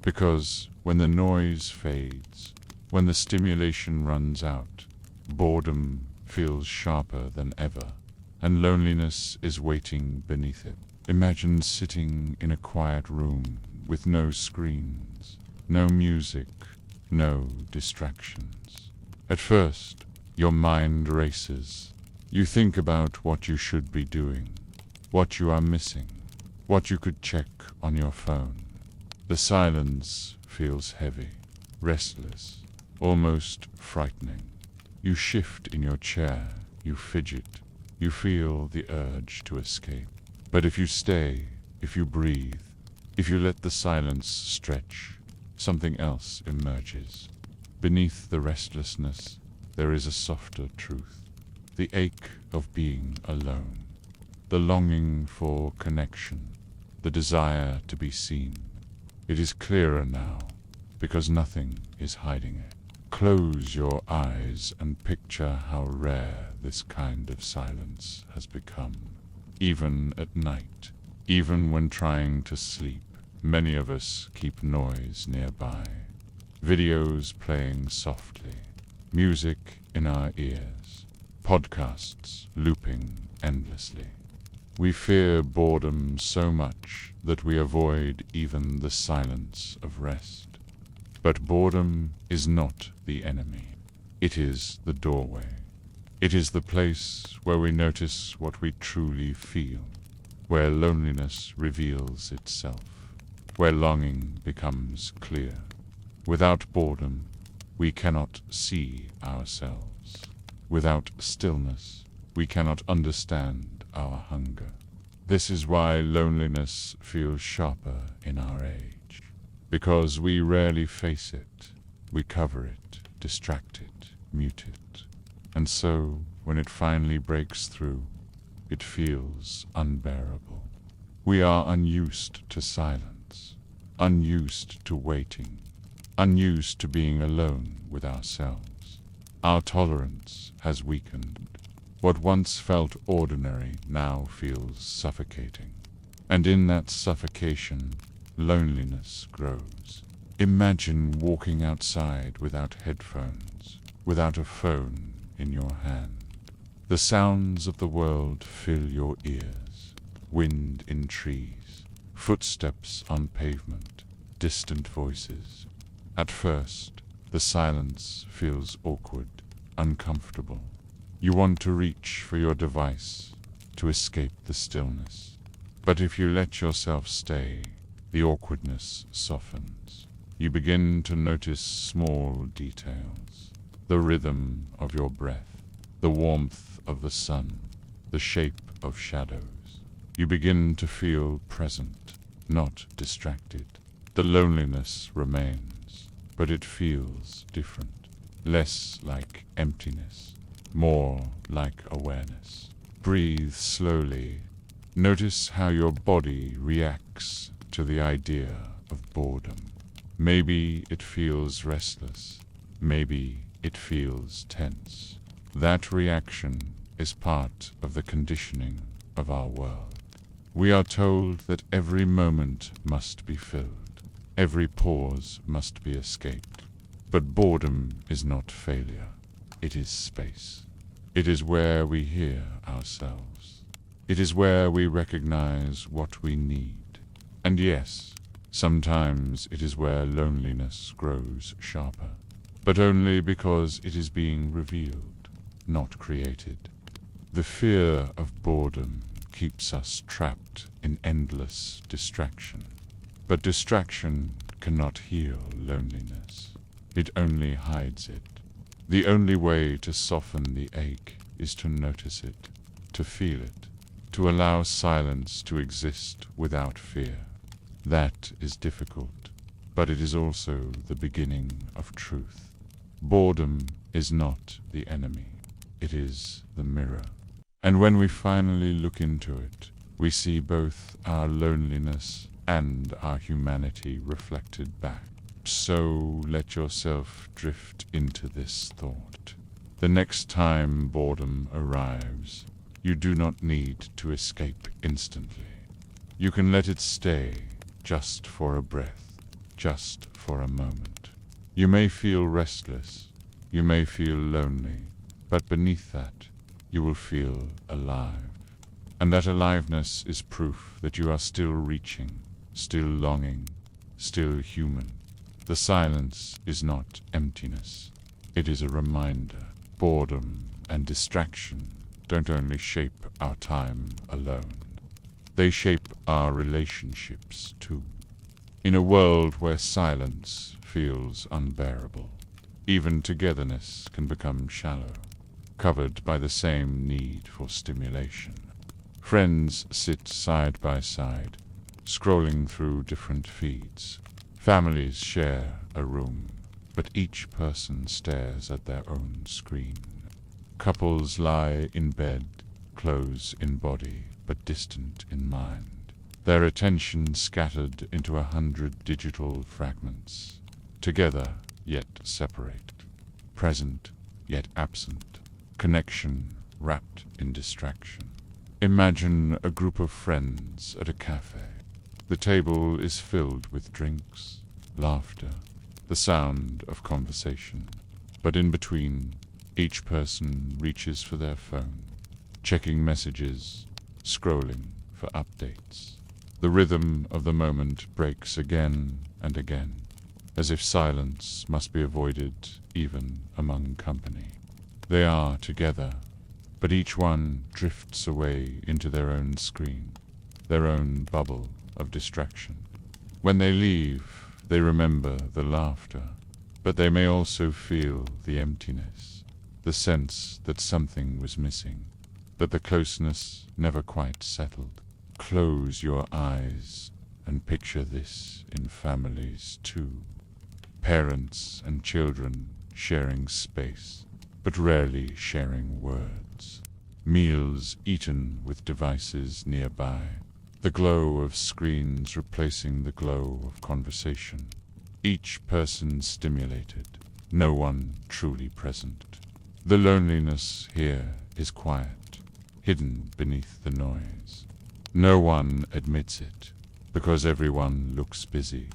Because when the noise fades, when the stimulation runs out, boredom feels sharper than ever. and loneliness is waiting beneath it. Imagine sitting in a quiet room with no screens, no music, no distractions. At first, your mind races. You think about what you should be doing, what you are missing, what you could check on your phone. The silence feels heavy, restless, almost frightening. You shift in your chair, you fidget, you feel the urge to escape. But if you stay, if you breathe, if you let the silence stretch, something else emerges. Beneath the restlessness, there is a softer truth. The ache of being alone, the longing for connection, the desire to be seen. It is clearer now, because nothing is hiding it. Close your eyes and picture how rare this kind of silence has become. Even at night, even when trying to sleep, many of us keep noise nearby. Videos playing softly, music in our ears, podcasts looping endlessly. We fear boredom so much that we avoid even the silence of rest. But boredom is not the enemy. It is the doorway. It is the place where we notice what we truly feel, where loneliness reveals itself, where longing becomes clear. Without boredom, we cannot see ourselves. Without stillness, we cannot understand our hunger. This is why loneliness feels sharper in our age, because we rarely face it. We cover it, distract it, mute it. And so, when it finally breaks through, it feels unbearable. We are unused to silence, unused to waiting, unused to being alone with ourselves. Our tolerance has weakened. What once felt ordinary now feels suffocating. And in that suffocation, loneliness grows. Imagine walking outside without headphones, without a phone in your hand. The sounds of the world fill your ears. Wind in trees, footsteps on pavement, distant voices. At first, the silence feels awkward, uncomfortable. You want to reach for your device, to escape the stillness. But if you let yourself stay, the awkwardness softens. You begin to notice small details. The rhythm of your breath, the warmth of the sun, the shape of shadows. You begin to feel present, not distracted. The loneliness remains, but it feels different. Less like emptiness, more like awareness. Breathe slowly. Notice how your body reacts to the idea of boredom. Maybe it feels restless. Maybe it feels tense. That reaction is part of the conditioning of our world. We are told that every moment must be filled. Every pause must be escaped. But boredom is not failure. It is space. It is where we hear ourselves. It is where we recognize what we need. And yes, sometimes it is where loneliness grows sharper, but only because it is being revealed, not created. The fear of boredom keeps us trapped in endless distraction. But distraction cannot heal loneliness. It only hides it. The only way to soften the ache is to notice it, to feel it, to allow silence to exist without fear. That is difficult, but it is also the beginning of truth. Boredom is not the enemy. It is the mirror. And when we finally look into it, we see both our loneliness and our humanity reflected back. So let yourself drift into this thought. The next time boredom arrives, you do not need to escape instantly. You can let it stay just for a breath, just for a moment. You may feel restless, you may feel lonely, but beneath that, you will feel alive. And that aliveness is proof that you are still reaching, still longing, still human. The silence is not emptiness. It is a reminder. Boredom and distraction don't only shape our time alone. They shape our relationships too. In a world where silence feels unbearable, even togetherness can become shallow, covered by the same need for stimulation. Friends sit side by side, scrolling through different feeds. Families share a room, but each person stares at their own screen. Couples lie in bed, close in body, but distant in mind. Their attention scattered into 100 digital fragments, together yet separate, present yet absent, connection wrapped in distraction. Imagine a group of friends at a cafe. The table is filled with drinks, laughter, the sound of conversation. But in between, each person reaches for their phone, checking messages, scrolling for updates. The rhythm of the moment breaks again and again, as if silence must be avoided even among company. They are together, but each one drifts away into their own screen, their own bubble of distraction. When they leave, they remember the laughter, but they may also feel the emptiness, the sense that something was missing, that the closeness never quite settled. Close your eyes and picture this in families too. Parents and children sharing space, but rarely sharing words. Meals eaten with devices nearby. The glow of screens replacing the glow of conversation. Each person stimulated, no one truly present. The loneliness here is quiet, hidden beneath the noise. No one admits it, because everyone looks busy,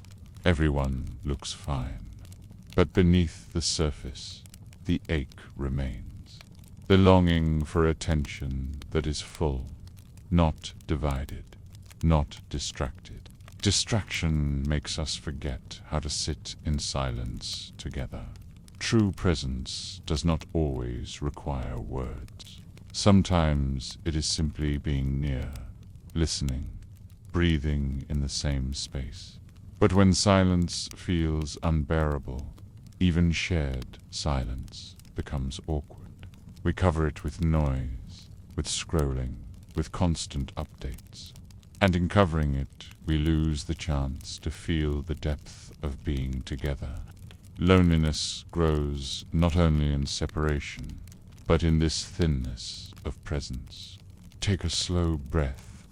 everyone looks fine. But beneath the surface, the ache remains. The longing for attention that is full, not divided, not distracted. Distraction makes us forget how to sit in silence together. True presence does not always require words. Sometimes it is simply being near, listening, breathing in the same space. But when silence feels unbearable, even shared silence becomes awkward. We cover it with noise, with scrolling, with constant updates. And in covering it, we lose the chance to feel the depth of being together. Loneliness grows not only in separation, but in this thinness of presence. Take a slow breath.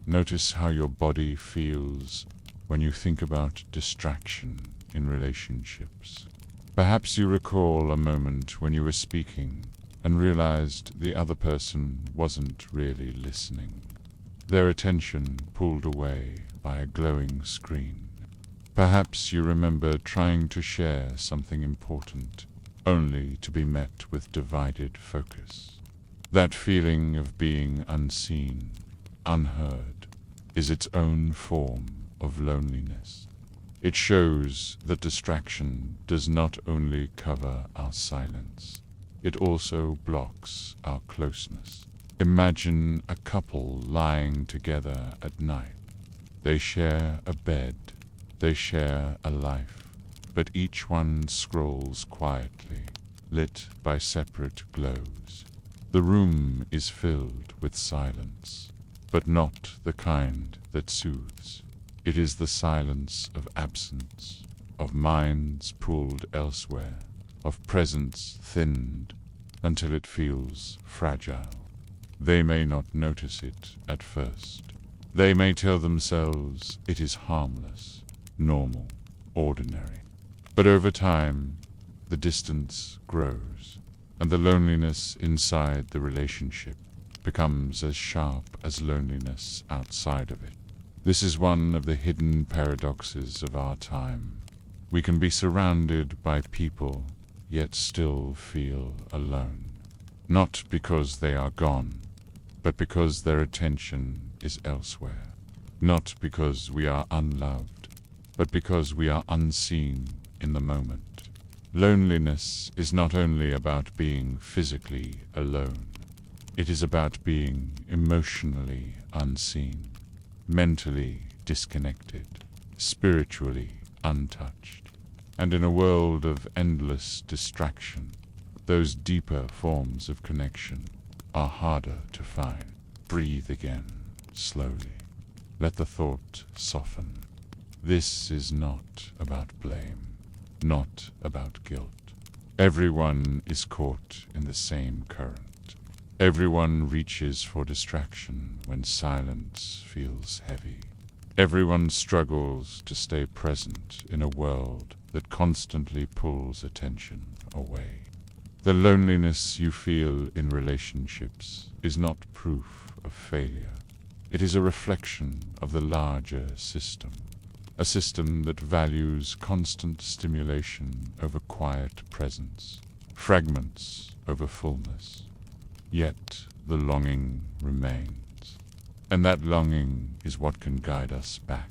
Notice how your body feels when you think about distraction in relationships. Perhaps you recall a moment when you were speaking and realized the other person wasn't really listening. Their attention pulled away by a glowing screen. Perhaps you remember trying to share something important, only to be met with divided focus. That feeling of being unseen, unheard, is its own form of loneliness. It shows that distraction does not only cover our silence, it also blocks our closeness. Imagine a couple lying together at night. They share a bed, they share a life, but each one scrolls quietly, lit by separate glows. The room is filled with silence, but not the kind that soothes. It is the silence of absence, of minds pulled elsewhere, of presence thinned until it feels fragile. They may not notice it at first. They may tell themselves it is harmless, normal, ordinary. But over time, the distance grows, and the loneliness inside the relationship becomes as sharp as loneliness outside of it. This is one of the hidden paradoxes of our time. We can be surrounded by people, yet still feel alone. not because they are gone, but because their attention is elsewhere. Not because we are unloved, but because we are unseen in the moment. Loneliness is not only about being physically alone. It is about being emotionally unseen, mentally disconnected, spiritually untouched. And in a world of endless distraction, those deeper forms of connection are harder to find. Breathe again, slowly. Let the thought soften. This is not about blame, not about guilt. Everyone is caught in the same current. Everyone reaches for distraction when silence feels heavy. Everyone struggles to stay present in a world that constantly pulls attention away. The loneliness you feel in relationships is not proof of failure. It is a reflection of the larger system, a system that values constant stimulation over quiet presence, fragments over fullness. Yet the longing remains, and that longing is what can guide us back.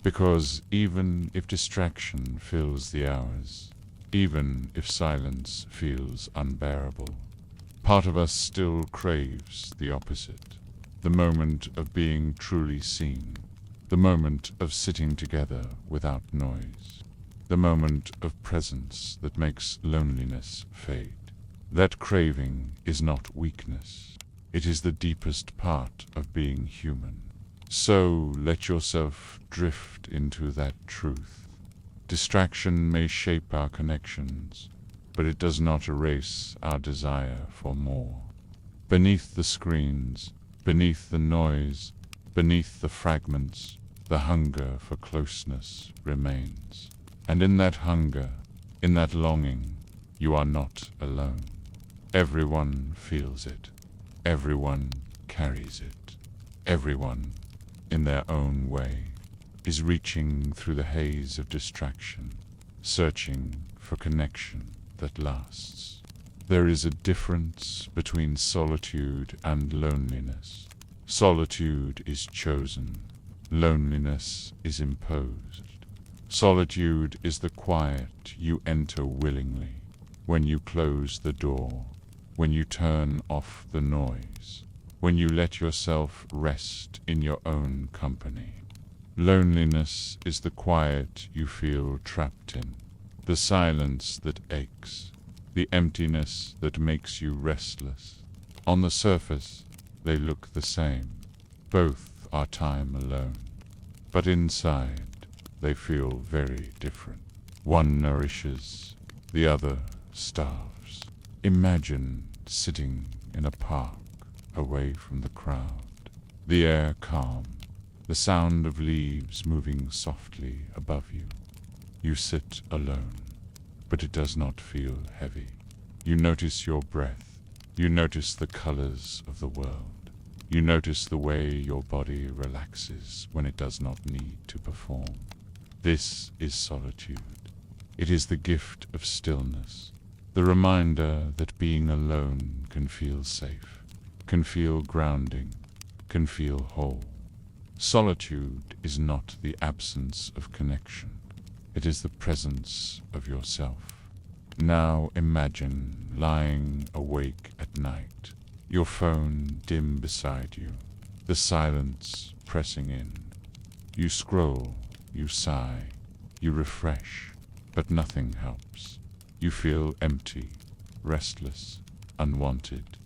Because even if distraction fills the hours, even if silence feels unbearable, part of us still craves the opposite, the moment of being truly seen, the moment of sitting together without noise, the moment of presence that makes loneliness fade. That craving is not weakness. It is the deepest part of being human. So let yourself drift into that truth. Distraction may shape our connections, but it does not erase our desire for more. Beneath the screens, beneath the noise, beneath the fragments, the hunger for closeness remains. And in that hunger, in that longing, you are not alone. Everyone feels it. Everyone carries it. Everyone, in their own way, is reaching through the haze of distraction, searching for connection that lasts. There is a difference between solitude and loneliness. Solitude is chosen. Loneliness is imposed. Solitude is the quiet you enter willingly, when you close the door, when you turn off the noise, when you let yourself rest in your own company. Loneliness is the quiet you feel trapped in, the silence that aches, the emptiness that makes you restless. On the surface, they look the same. Both are time alone. But inside, they feel very different. One nourishes, the other starves. Imagine sitting in a park, away from the crowd, the air calm, the sound of leaves moving softly above you. You sit alone, but it does not feel heavy. You notice your breath. You notice the colors of the world. You notice the way your body relaxes when it does not need to perform. This is solitude. It is the gift of stillness, the reminder that being alone can feel safe, can feel grounding, can feel whole. Solitude is not the absence of connection. It is the presence of yourself. Now imagine lying awake at night, your phone dim beside you, the silence pressing in. You scroll, you sigh, you refresh, but nothing helps. You feel empty, restless, unwanted.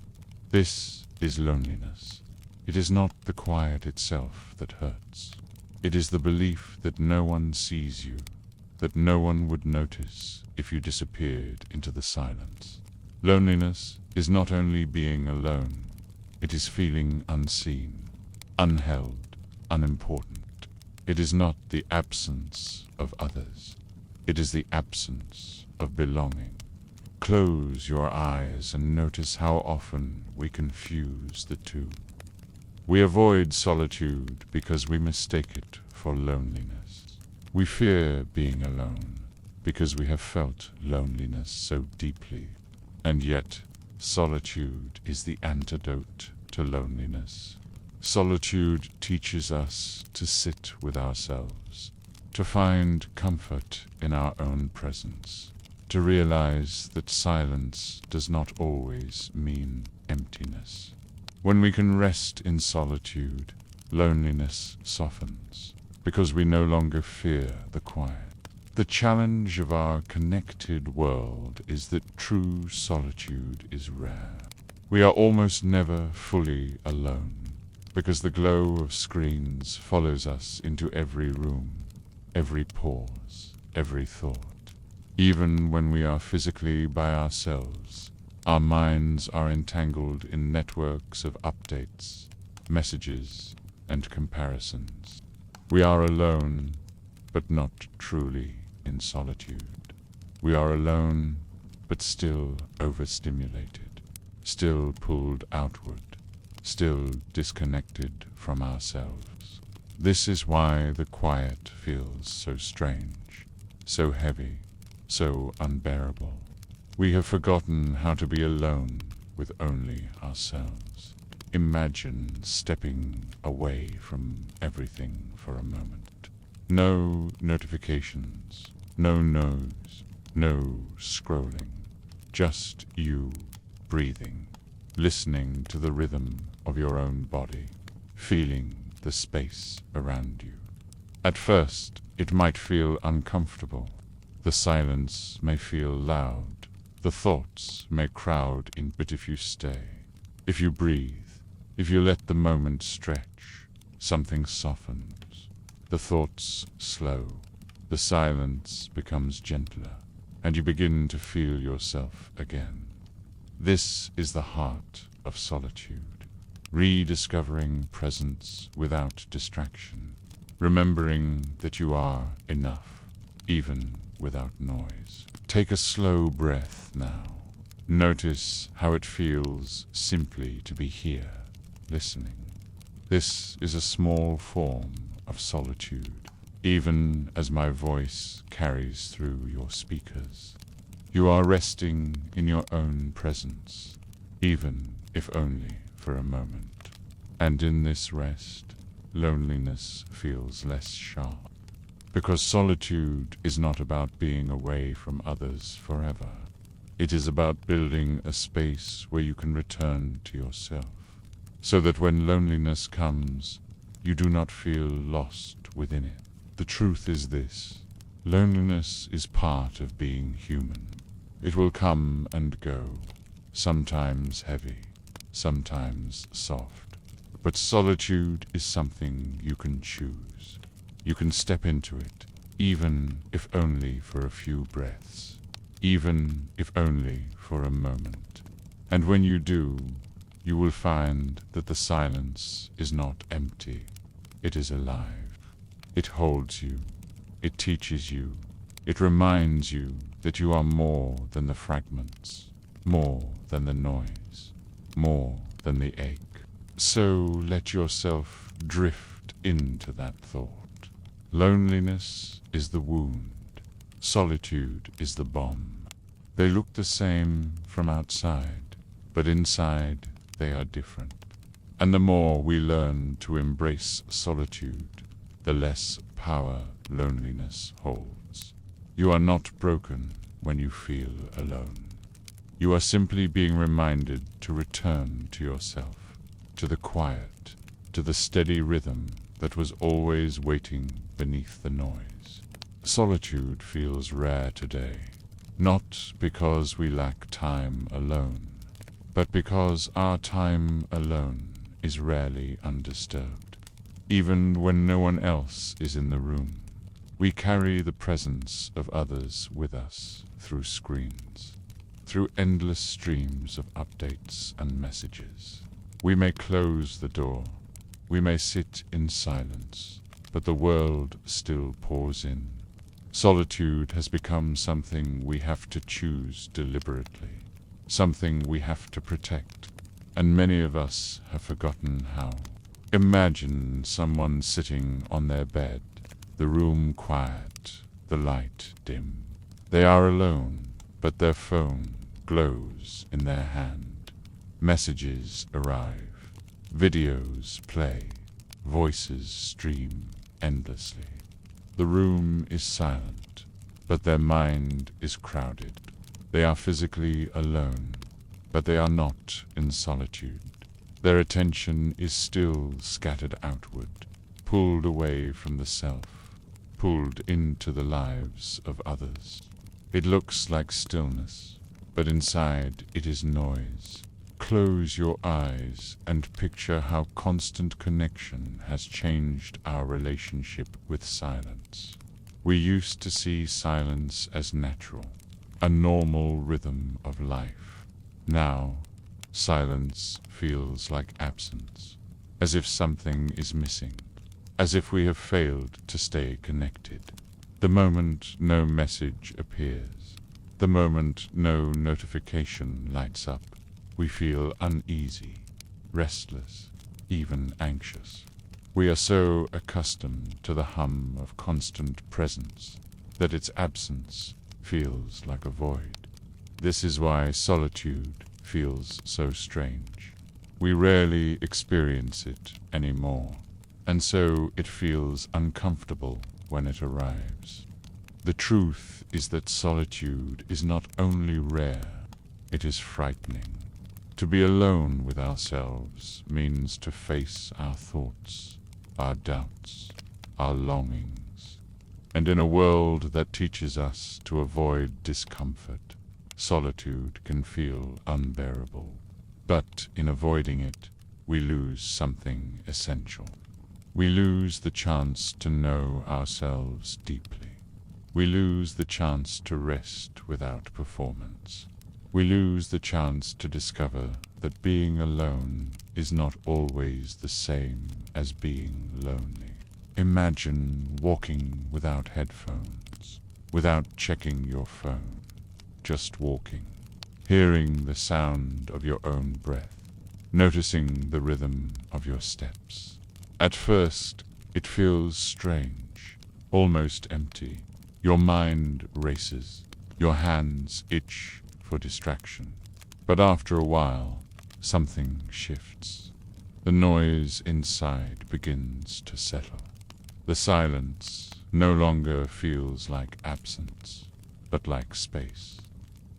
This is loneliness. It is not the quiet itself that hurts. It is the belief that no one sees you, that no one would notice if you disappeared into the silence. Loneliness is not only being alone, it is feeling unseen, unheld, unimportant. It is not the absence of others. It is the absence of belonging. Close your eyes and notice how often we confuse the two. We avoid solitude because we mistake it for loneliness. We fear being alone because we have felt loneliness so deeply. And yet, Solitude is the antidote to loneliness. Solitude teaches us to sit with ourselves, to find comfort in our own presence, to realize that silence does not always mean emptiness. When we can rest in solitude, loneliness softens, because we no longer fear the quiet. The challenge of our connected world is that true solitude is rare. We are almost never fully alone, because the glow of screens follows us into every room, every pause, every thought. Even when we are physically by ourselves, our minds are entangled in networks of updates, messages, and comparisons. We are alone, but not truly in solitude. We are alone, but still overstimulated, still pulled outward, still disconnected from ourselves. This is why the quiet feels so strange, so heavy, so unbearable. We have forgotten how to be alone with only ourselves. Imagine stepping away from everything for a moment. No notifications, no no's, no scrolling. Just you breathing, listening to the rhythm of your own body, feeling the space around you. At first, it might feel uncomfortable. The silence may feel loud. The thoughts may crowd in, but if you stay, if you breathe, if you let the moment stretch, something softens. The thoughts slow, the silence becomes gentler, and you begin to feel yourself again. This is the heart of solitude, rediscovering presence without distraction, remembering that you are enough, even without noise. Take a slow breath now. Notice how it feels simply to be here, listening. This is a small form of solitude, even as my voice carries through your speakers. You are resting in your own presence, even if only for a moment. And in this rest, loneliness feels less sharp. Because solitude is not about being away from others forever. It is about building a space where you can return to yourself, so that when loneliness comes, you do not feel lost within it. The truth is this: loneliness is part of being human. It will come and go, sometimes heavy, sometimes soft. But solitude is something you can choose. You can step into it, even if only for a few breaths, even if only for a moment. And when you do, you will find that the silence is not empty. It is alive. It holds you. It teaches you. It reminds you that you are more than the fragments, more than the noise, more than the ache. So let yourself drift into that thought. Loneliness is the wound. Solitude is the bomb. They look the same from outside, but inside they are different. And the more we learn to embrace solitude, the less power loneliness holds. You are not broken when you feel alone. You are simply being reminded to return to yourself, to the quiet, to the steady rhythm that was always waiting beneath the noise. Solitude feels rare today, not because we lack time alone, but because our time alone is rarely undisturbed. Even when no one else is in the room, we carry the presence of others with us through screens, through endless streams of updates and messages. We may close the door, we may sit in silence, but the world still pours in. Solitude has become something we have to choose deliberately, something we have to protect, and many of us have forgotten how. Imagine someone sitting on their bed, the room quiet, the light dim. They are alone, but their phone, glows in their hand. Messages arrive. Videos play. Voices stream endlessly. The room is silent, but their mind is crowded. They are physically alone, but they are not in solitude. Their attention is still scattered outward, pulled away from the self, pulled into the lives of others. It looks like stillness, but inside it is noise. Close your eyes and picture how constant connection has changed our relationship with silence. We used to see silence as natural, a normal rhythm of life. Now, silence feels like absence, as if something is missing, as if we have failed to stay connected. The moment no message appears, the moment no notification lights up, we feel uneasy, restless, even anxious. We are so accustomed to the hum of constant presence that its absence feels like a void. This is why solitude feels so strange. We rarely experience it anymore, and so it feels uncomfortable when it arrives. The truth is that solitude is not only rare, it is frightening. To be alone with ourselves means to face our thoughts, our doubts, our longings. And in a world that teaches us to avoid discomfort, solitude can feel unbearable. But in avoiding it, we lose something essential. We lose the chance to know ourselves deeply. We lose the chance to rest without performance. We lose the chance to discover that being alone is not always the same as being lonely. Imagine walking without headphones, without checking your phone, just walking, hearing the sound of your own breath, noticing the rhythm of your steps. At first, it feels strange, almost empty. Your mind races, your hands itch for distraction. But after a while, something shifts. The noise inside begins to settle. The silence no longer feels like absence, but like space.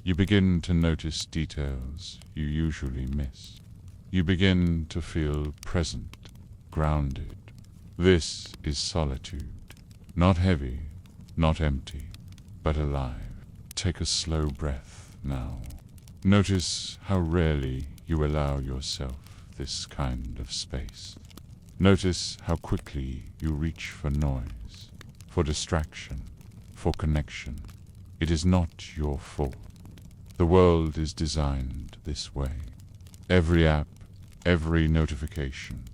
You begin to notice details you usually miss. You begin to feel present, grounded. This is solitude. Not heavy, not empty, but alive. Take a slow breath now. Notice how rarely you allow yourself this kind of space. Notice how quickly you reach for noise, for distraction, for connection. It is not your fault. The world is designed this way. Every app, every notification,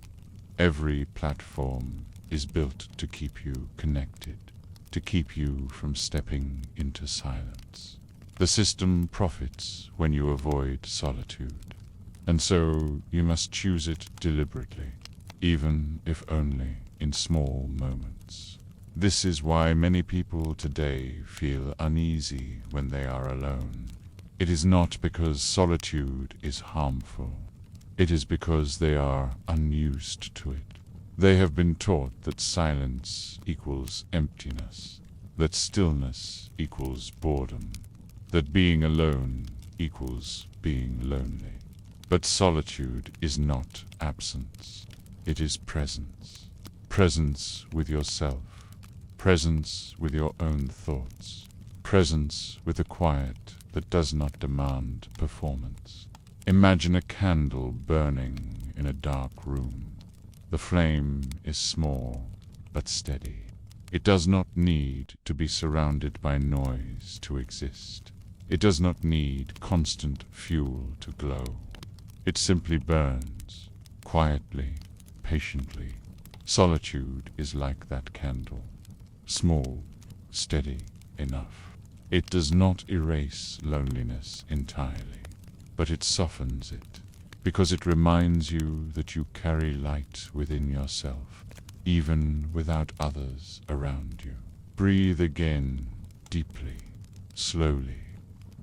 every platform is built to keep you connected, to keep you from stepping into silence. The system profits when you avoid solitude, and so you must choose it deliberately, even if only in small moments. This is why many people today feel uneasy when they are alone. It is not because solitude is harmful. It is because they are unused to it. They have been taught that silence equals emptiness, that stillness equals boredom, that being alone equals being lonely. But solitude is not absence. It is presence. Presence with yourself. Presence with your own thoughts. Presence with a quiet that does not demand performance. Imagine a candle burning in a dark room. The flame is small but steady. It does not need to be surrounded by noise to exist. It does not need constant fuel to glow. It simply burns, quietly, patiently. Solitude is like that candle, small, steady enough. It does not erase loneliness entirely, but it softens it, because it reminds you that you carry light within yourself, even without others around you. Breathe again, deeply, slowly.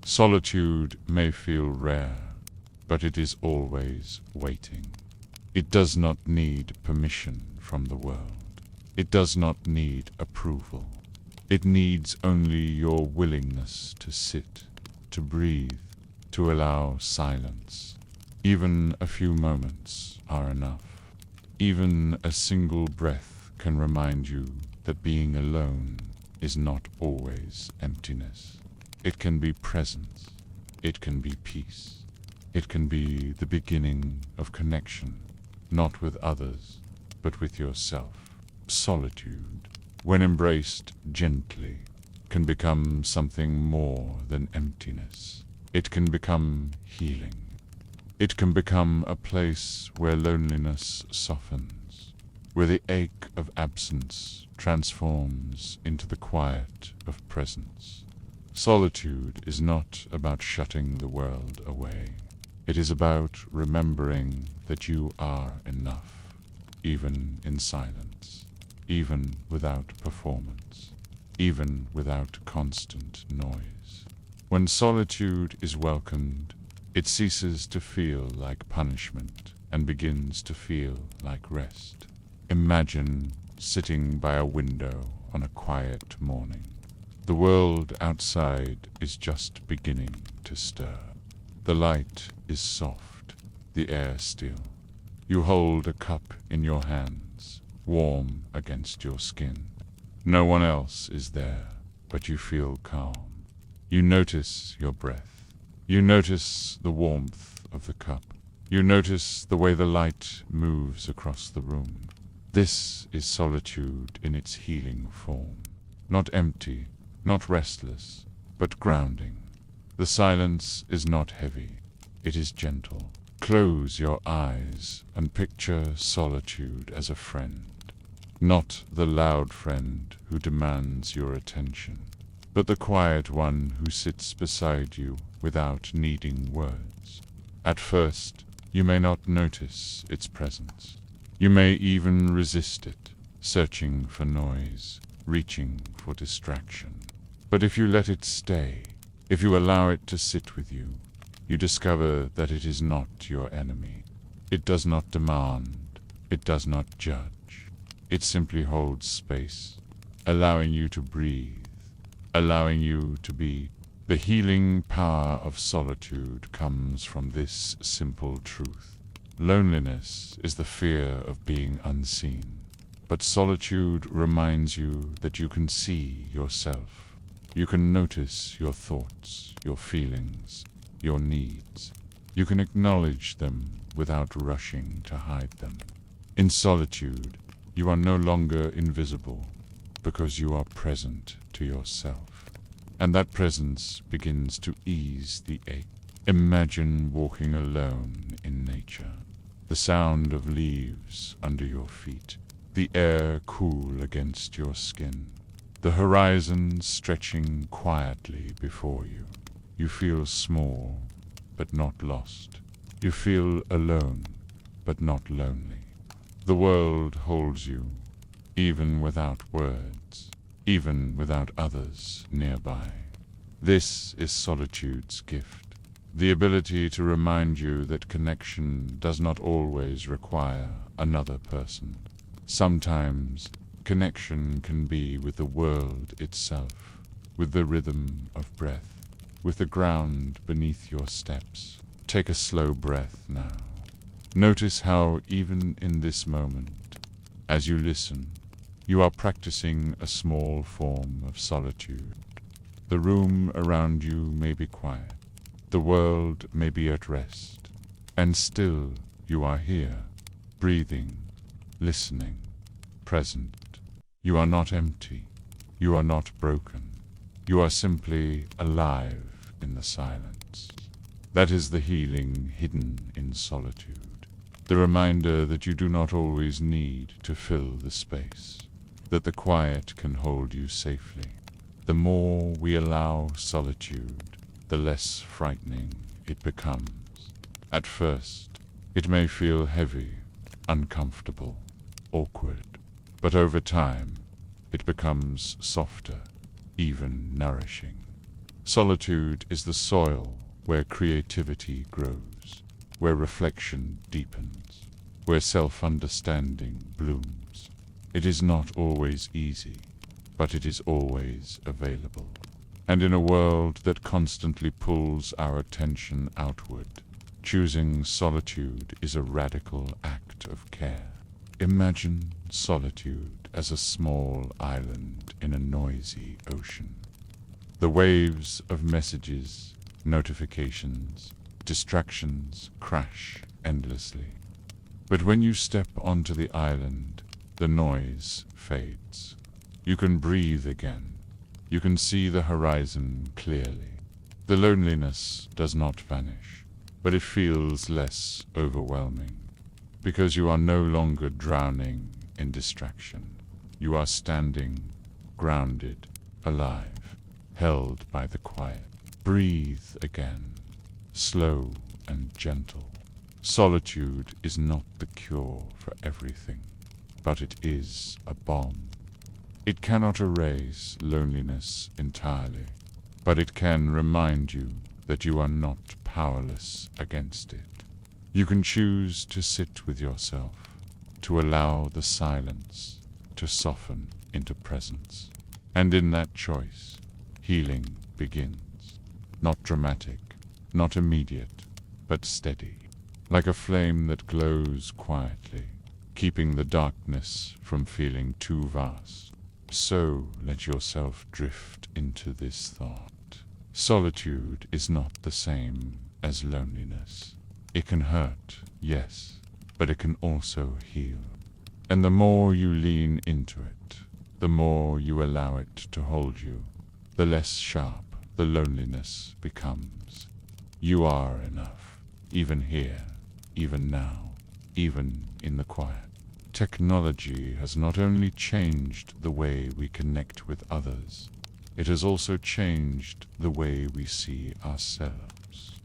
Solitude may feel rare, but it is always waiting. It does not need permission from the world. It does not need approval. It needs only your willingness to sit, to breathe, to allow silence. Even a few moments are enough. Even a single breath can remind you that being alone is not always emptiness. It can be presence. It can be peace. It can be the beginning of connection, not with others, but with yourself. Solitude, when embraced gently, can become something more than emptiness. It can become healing. It can become a place where loneliness softens, where the ache of absence transforms into the quiet of presence. Solitude is not about shutting the world away. It is about remembering that you are enough, even in silence, even without performance, even without constant noise. When solitude is welcomed, it ceases to feel like punishment and begins to feel like rest. Imagine sitting by a window on a quiet morning. The world outside is just beginning to stir. The light is soft, the air still. You hold a cup in your hands, warm against your skin. No one else is there, but you feel calm. You notice your breath. You notice the warmth of the cup. You notice the way the light moves across the room. This is solitude in its healing form. Not empty, not restless, but grounding. The silence is not heavy. It is gentle. Close your eyes and picture solitude as a friend. Not the loud friend who demands your attention, but the quiet one who sits beside you without needing words. At first, you may not notice its presence. You may even resist it, searching for noise, reaching for distraction. But if you let it stay, if you allow it to sit with you, you discover that it is not your enemy. It does not demand. It does not judge. It simply holds space, allowing you to breathe, allowing you to be. The healing power of solitude comes from this simple truth. Loneliness is the fear of being unseen, but solitude reminds you that you can see yourself. You can notice your thoughts, your feelings, your needs. You can acknowledge them without rushing to hide them. In solitude, you are no longer invisible because you are present to yourself. And that presence begins to ease the ache. Imagine walking alone in nature. The sound of leaves under your feet, the air cool against your skin, the horizon stretching quietly before you. You feel small, but not lost. You feel alone, but not lonely. The world holds you, even without words, even without others nearby. This is solitude's gift. The ability to remind you that connection does not always require another person. Sometimes connection can be with the world itself, with the rhythm of breath, with the ground beneath your steps. Take a slow breath now. Notice how even in this moment, as you listen, you are practicing a small form of solitude. The room around you may be quiet. The world may be at rest, and still you are here, breathing, listening, present. You are not empty. You are not broken. You are simply alive in the silence. That is the healing hidden in solitude, the reminder that you do not always need to fill the space, that the quiet can hold you safely. The more we allow solitude, the less frightening it becomes. At first, it may feel heavy, uncomfortable, awkward, but over time, it becomes softer, even nourishing. Solitude is the soil where creativity grows, where reflection deepens, where self-understanding blooms. It is not always easy, but it is always available. And in a world that constantly pulls our attention outward, choosing solitude is a radical act of care. Imagine solitude as a small island in a noisy ocean. The waves of messages, notifications, distractions crash endlessly. But when you step onto the island, the noise fades. You can breathe again. You can see the horizon clearly. The loneliness does not vanish, but it feels less overwhelming, because you are no longer drowning in distraction. You are standing, grounded, alive, held by the quiet. Breathe again, slow and gentle. Solitude is not the cure for everything, but it is a balm. It cannot erase loneliness entirely, but it can remind you that you are not powerless against it. You can choose to sit with yourself, to allow the silence to soften into presence. And in that choice, healing begins. Not dramatic, not immediate, but steady, like a flame that glows quietly, keeping the darkness from feeling too vast. So let yourself drift into this thought. Solitude is not the same as loneliness. It can hurt, yes, but it can also heal. And the more you lean into it, the more you allow it to hold you, the less sharp the loneliness becomes. You are enough, even here, even now, even in the quiet. Technology has not only changed the way we connect with others, it has also changed the way we see ourselves.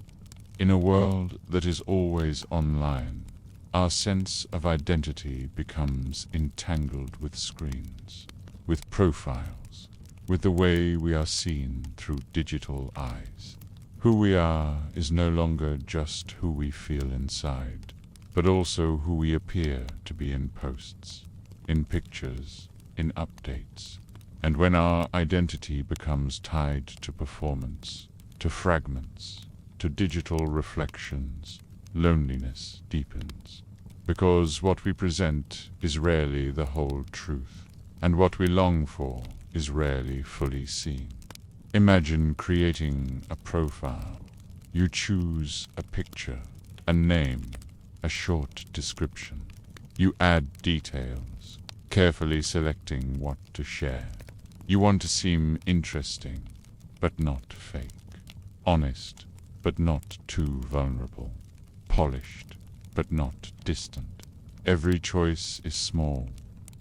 In a world that is always online, our sense of identity becomes entangled with screens, with profiles, with the way we are seen through digital eyes. Who we are is no longer just who we feel inside, but also who we appear to be in posts, in pictures, in updates. And when our identity becomes tied to performance, to fragments, to digital reflections, loneliness deepens. Because what we present is rarely the whole truth, and what we long for is rarely fully seen. Imagine creating a profile. You choose a picture, a name, a short description. You add details, carefully selecting what to share. You want to seem interesting, but not fake. Honest, but not too vulnerable. Polished, but not distant. Every choice is small,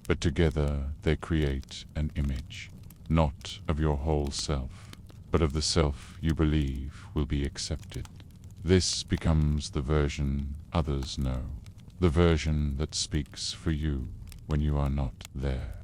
but together they create an image, not of your whole self, but of the self you believe will be accepted. This becomes the version others know, the version that speaks for you when you are not there.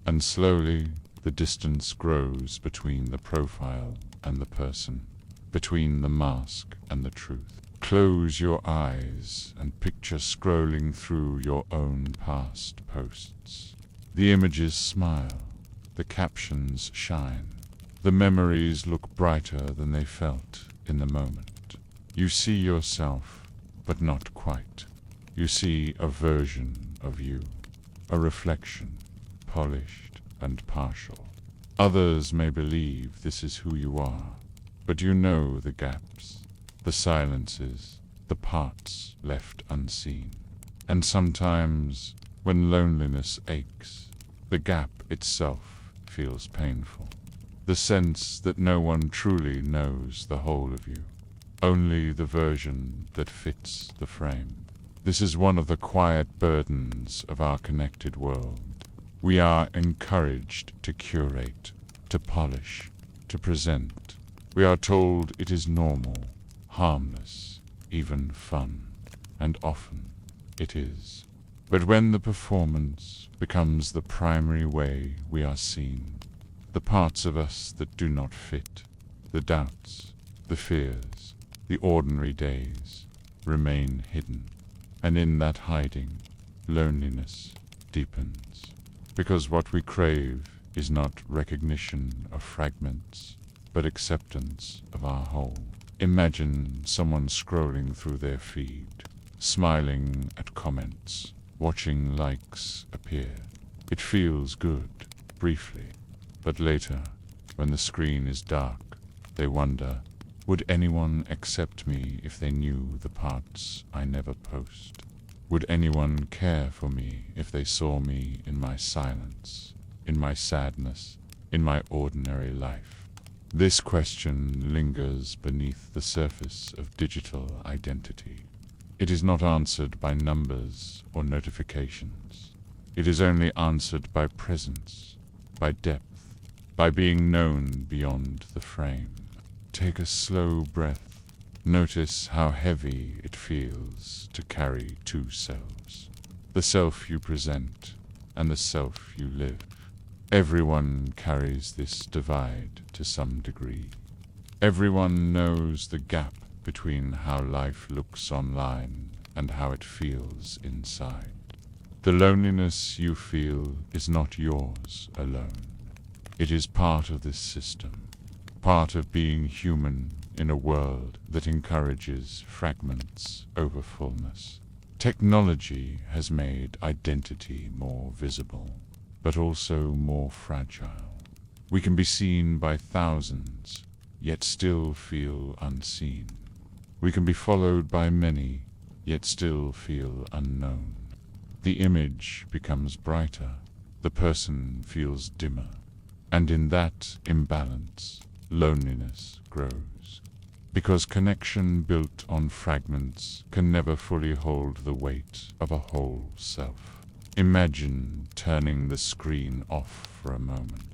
And slowly, the distance grows between the profile and the person, between the mask and the truth. Close your eyes and picture scrolling through your own past posts. The images smile, the captions shine, the memories look brighter than they felt in the moment. You see yourself, but not quite. You see a version of you, a reflection, polished and partial. Others may believe this is who you are, but you know the gaps, the silences, the parts left unseen. And sometimes, when loneliness aches, the gap itself feels painful. The sense that no one truly knows the whole of you, only the version that fits the frame. This is one of the quiet burdens of our connected world. We are encouraged to curate, to polish, to present. We are told it is normal, harmless, even fun, and often it is. But when the performance becomes the primary way we are seen, the parts of us that do not fit, The doubts, the fears, the ordinary days remain hidden, and in that hiding, loneliness deepens, because what we crave is not recognition of fragments, but acceptance of our whole. Imagine someone scrolling through their feed, smiling at comments, watching likes appear. It feels good, briefly, but later, when the screen is dark, they wonder, would anyone accept me if they knew the parts I never post? Would anyone care for me if they saw me in my silence, in my sadness, in my ordinary life? This question lingers beneath the surface of digital identity. It is not answered by numbers or notifications. It is only answered by presence, by depth, by being known beyond the frame. Take a slow breath. Notice how heavy it feels to carry two selves, the self you present and the self you live. Everyone carries this divide to some degree. Everyone knows the gap between how life looks online and how it feels inside. The loneliness you feel is not yours alone. It is part of this system, part of being human in a world that encourages fragments over fullness. Technology has made identity more visible, but also more fragile. We can be seen by thousands, yet still feel unseen. We can be followed by many, yet still feel unknown. The image becomes brighter, the person feels dimmer, and in that imbalance, loneliness grows. Because connection built on fragments can never fully hold the weight of a whole self. Imagine turning the screen off for a moment.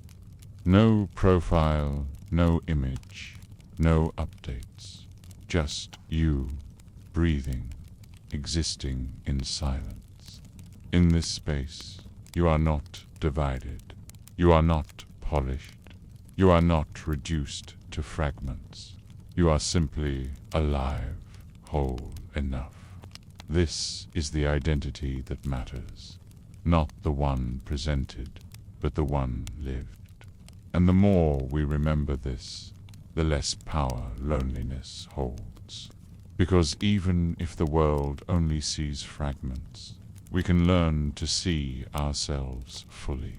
No profile, no image, no updates. Just you, breathing, existing in silence. In this space, you are not divided. You are not polished. You are not reduced to fragments. You are simply alive, whole enough. This is the identity that matters, not the one presented, but the one lived. And the more we remember this, the less power loneliness holds. Because even if the world only sees fragments, we can learn to see ourselves fully.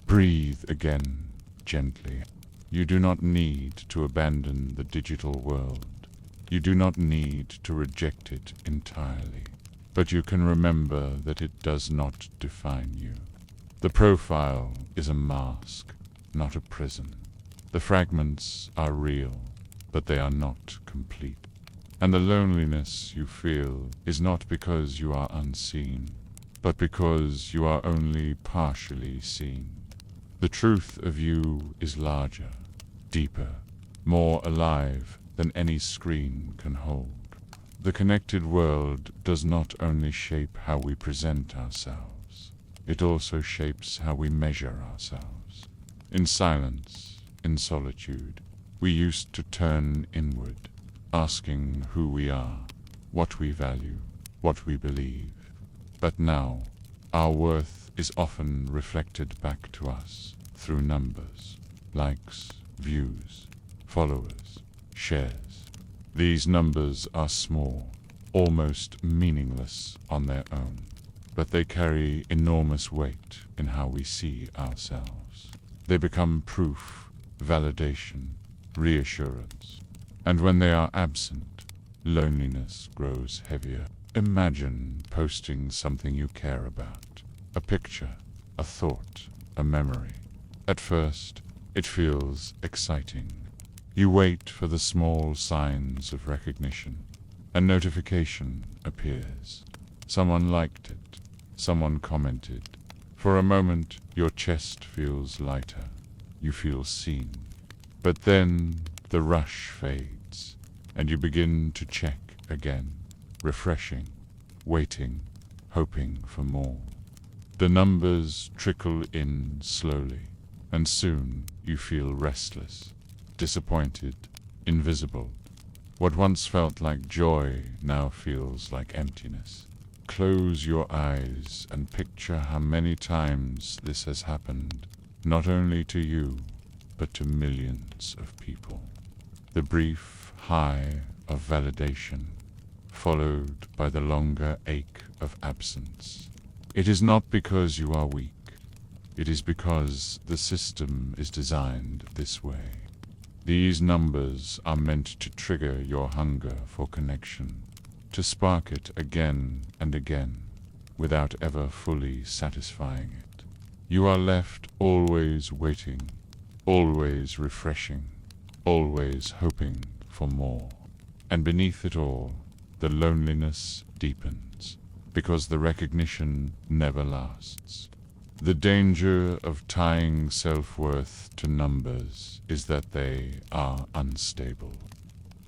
Breathe again, gently. You do not need to abandon the digital world. You do not need to reject it entirely. But you can remember that it does not define you. The profile is a mask, not a prison. The fragments are real, but they are not complete. And the loneliness you feel is not because you are unseen, but because you are only partially seen. The truth of you is larger, deeper, more alive than any screen can hold. The connected world does not only shape how we present ourselves, it also shapes how we measure ourselves. In silence, in solitude, we used to turn inward, asking who we are, what we value, what we believe. But now, our worth is often reflected back to us through numbers, likes, views, followers, shares. These numbers are small, almost meaningless on their own, but they carry enormous weight in how we see ourselves. They become proof, validation, reassurance, and when they are absent, loneliness grows heavier. Imagine posting something you care about, a picture, a thought, a memory. At first, it feels exciting. You wait for the small signs of recognition. A notification appears. Someone liked it. Someone commented. For a moment, your chest feels lighter. You feel seen. But then the rush fades, and you begin to check again, refreshing, waiting, hoping for more. The numbers trickle in slowly, and soon you feel restless, disappointed, invisible. What once felt like joy now feels like emptiness. Close your eyes and picture how many times this has happened, not only to you, but to millions of people. The brief high of validation, followed by the longer ache of absence. It is not because you are weak. It is because the system is designed this way. These numbers are meant to trigger your hunger for connection, to spark it again and again, without ever fully satisfying it. You are left always waiting, always refreshing, always hoping for more. And beneath it all, the loneliness deepens, because the recognition never lasts. The danger of tying self-worth to numbers is that they are unstable.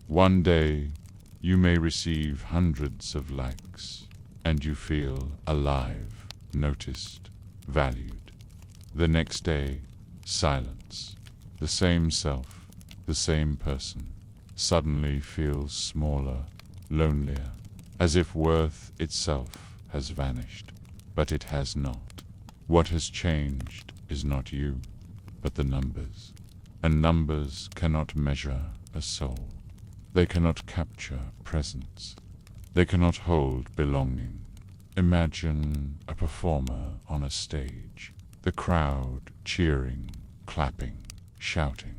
One day, you may receive hundreds of likes, and you feel alive, noticed, valued. The next day, silence. The same self, the same person, suddenly feels smaller, lonelier, as if worth itself has vanished. But it has not. What has changed is not you, but the numbers. And numbers cannot measure a soul. They cannot capture presence. They cannot hold belonging. Imagine a performer on a stage, the crowd cheering, clapping, shouting.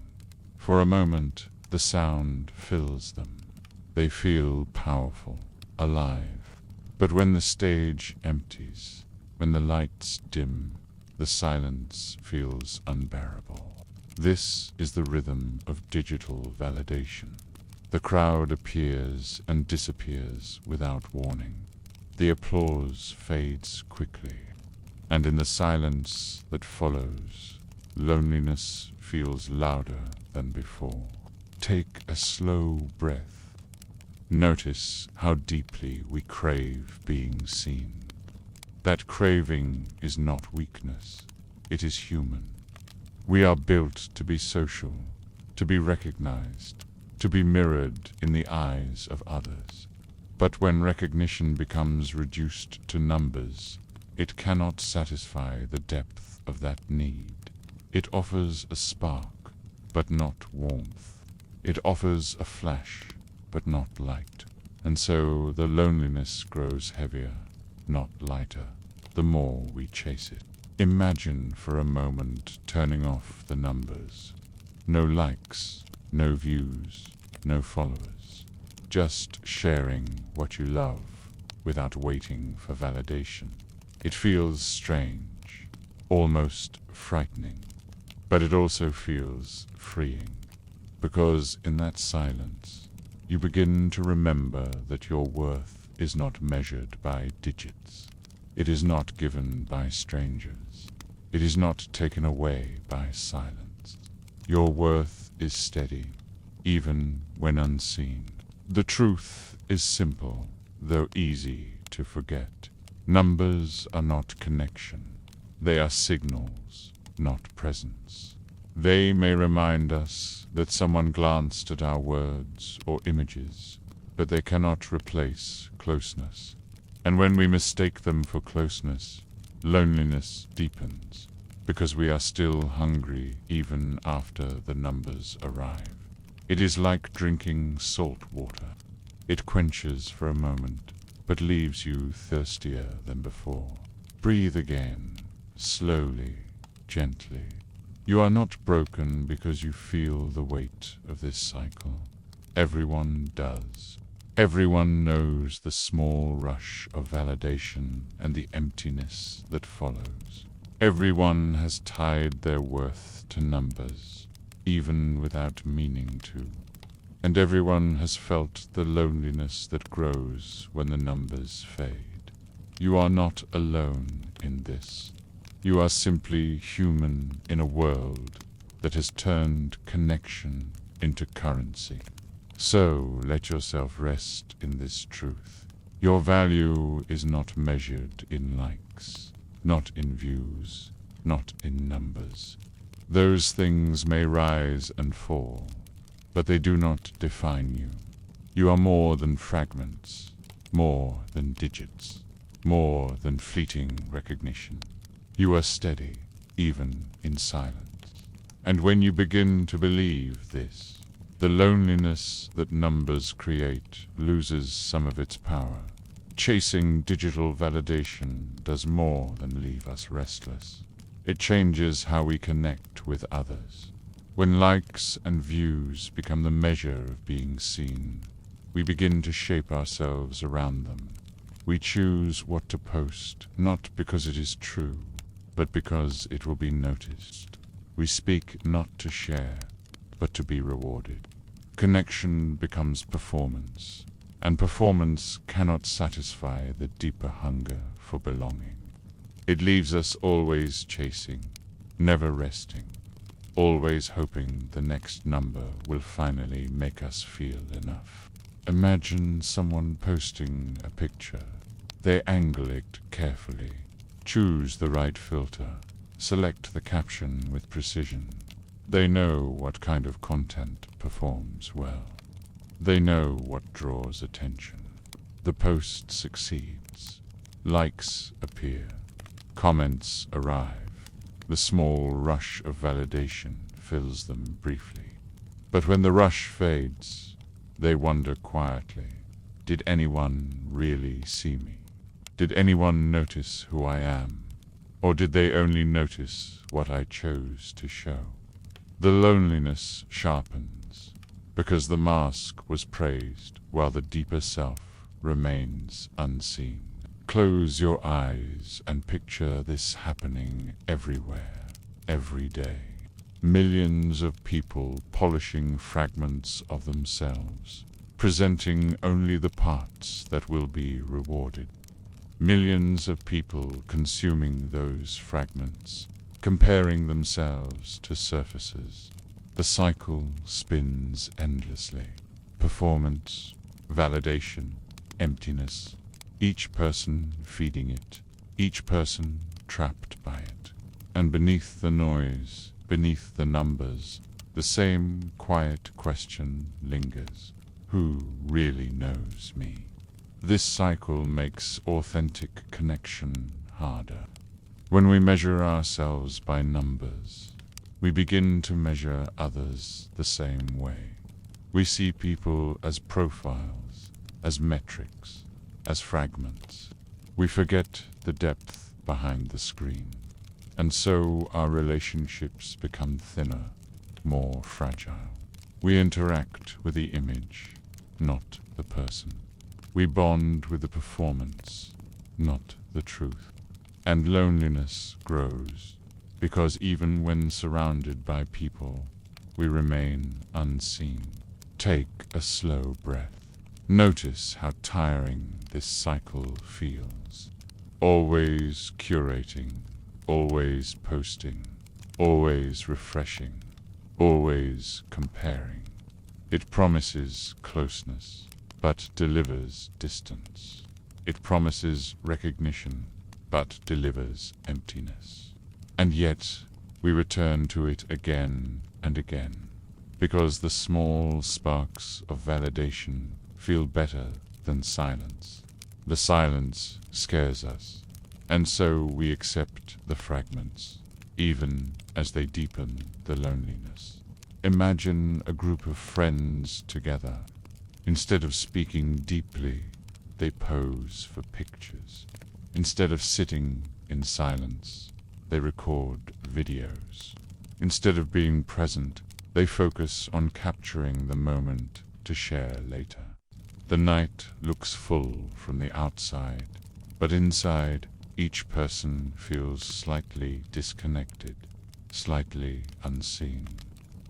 For a moment, the sound fills them. They feel powerful, alive. But when the stage empties, when the lights dim, the silence feels unbearable. This is the rhythm of digital validation. The crowd appears and disappears without warning. The applause fades quickly, and in the silence that follows, loneliness feels louder than before. Take a slow breath. Notice how deeply we crave being seen. That craving is not weakness, it is human. We are built to be social, to be recognized, to be mirrored in the eyes of others. But when recognition becomes reduced to numbers, it cannot satisfy the depth of that need. It offers a spark, but not warmth. It offers a flash, but not light. And so the loneliness grows heavier, not lighter, the more we chase it. Imagine for a moment turning off the numbers. No likes, no views, no followers. Just sharing what you love without waiting for validation. It feels strange, almost frightening, but it also feels freeing, because in that silence, you begin to remember that your worth is not measured by digits. It is not given by strangers. It is not taken away by silence. Your worth is steady, even when unseen. The truth is simple, though easy to forget. Numbers are not connection. They are signals, not presence. They may remind us that someone glanced at our words or images, but they cannot replace closeness. And when we mistake them for closeness, loneliness deepens, because we are still hungry even after the numbers arrive. It is like drinking salt water. It quenches for a moment, but leaves you thirstier than before. Breathe again, slowly, gently. You are not broken because you feel the weight of this cycle. Everyone does. Everyone knows the small rush of validation and the emptiness that follows. Everyone has tied their worth to numbers, even without meaning to. And everyone has felt the loneliness that grows when the numbers fade. You are not alone in this. You are simply human in a world that has turned connection into currency. So let yourself rest in this truth. Your value is not measured in likes, not in views, not in numbers. Those things may rise and fall, but they do not define you. You are more than fragments, more than digits, more than fleeting recognition. You are steady, even in silence. And when you begin to believe this, the loneliness that numbers create loses some of its power. Chasing digital validation does more than leave us restless. It changes how we connect with others. When likes and views become the measure of being seen, we begin to shape ourselves around them. We choose what to post, not because it is true, but because it will be noticed. We speak not to share, but to be rewarded. Connection becomes performance, and performance cannot satisfy the deeper hunger for belonging. It leaves us always chasing, never resting, always hoping the next number will finally make us feel enough. Imagine someone posting a picture. They angle it carefully, choose the right filter, select the caption with precision. They know what kind of content performs well. They know what draws attention. The post succeeds. Likes appear. Comments arrive. The small rush of validation fills them briefly. But when the rush fades, they wonder quietly, did anyone really see me? Did anyone notice who I am? Or did they only notice what I chose to show? The loneliness sharpens, because the mask was praised while the deeper self remains unseen. Close your eyes and picture this happening everywhere, every day. Millions of people polishing fragments of themselves, presenting only the parts that will be rewarded. Millions of people consuming those fragments, comparing themselves to surfaces. The cycle spins endlessly. Performance, validation, emptiness. Each person feeding it, each person trapped by it. And beneath the noise, beneath the numbers, the same quiet question lingers. Who really knows me? This cycle makes authentic connection harder. When we measure ourselves by numbers, we begin to measure others the same way. We see people as profiles, as metrics, as fragments. We forget the depth behind the screen, and so our relationships become thinner, more fragile. We interact with the image, not the person. We bond with the performance, not the truth. And loneliness grows, because even when surrounded by people, we remain unseen. Take a slow breath. Notice how tiring this cycle feels. Always curating, always posting, always refreshing, always comparing. It promises closeness, but delivers distance. It promises recognition, but delivers emptiness. And yet, we return to it again and again, because the small sparks of validation feel better than silence. The silence scares us, and so we accept the fragments, even as they deepen the loneliness. Imagine a group of friends together. Instead of speaking deeply, they pose for pictures. Instead of sitting in silence, they record videos. Instead of being present, they focus on capturing the moment to share later. The night looks full from the outside, but inside, each person feels slightly disconnected, slightly unseen.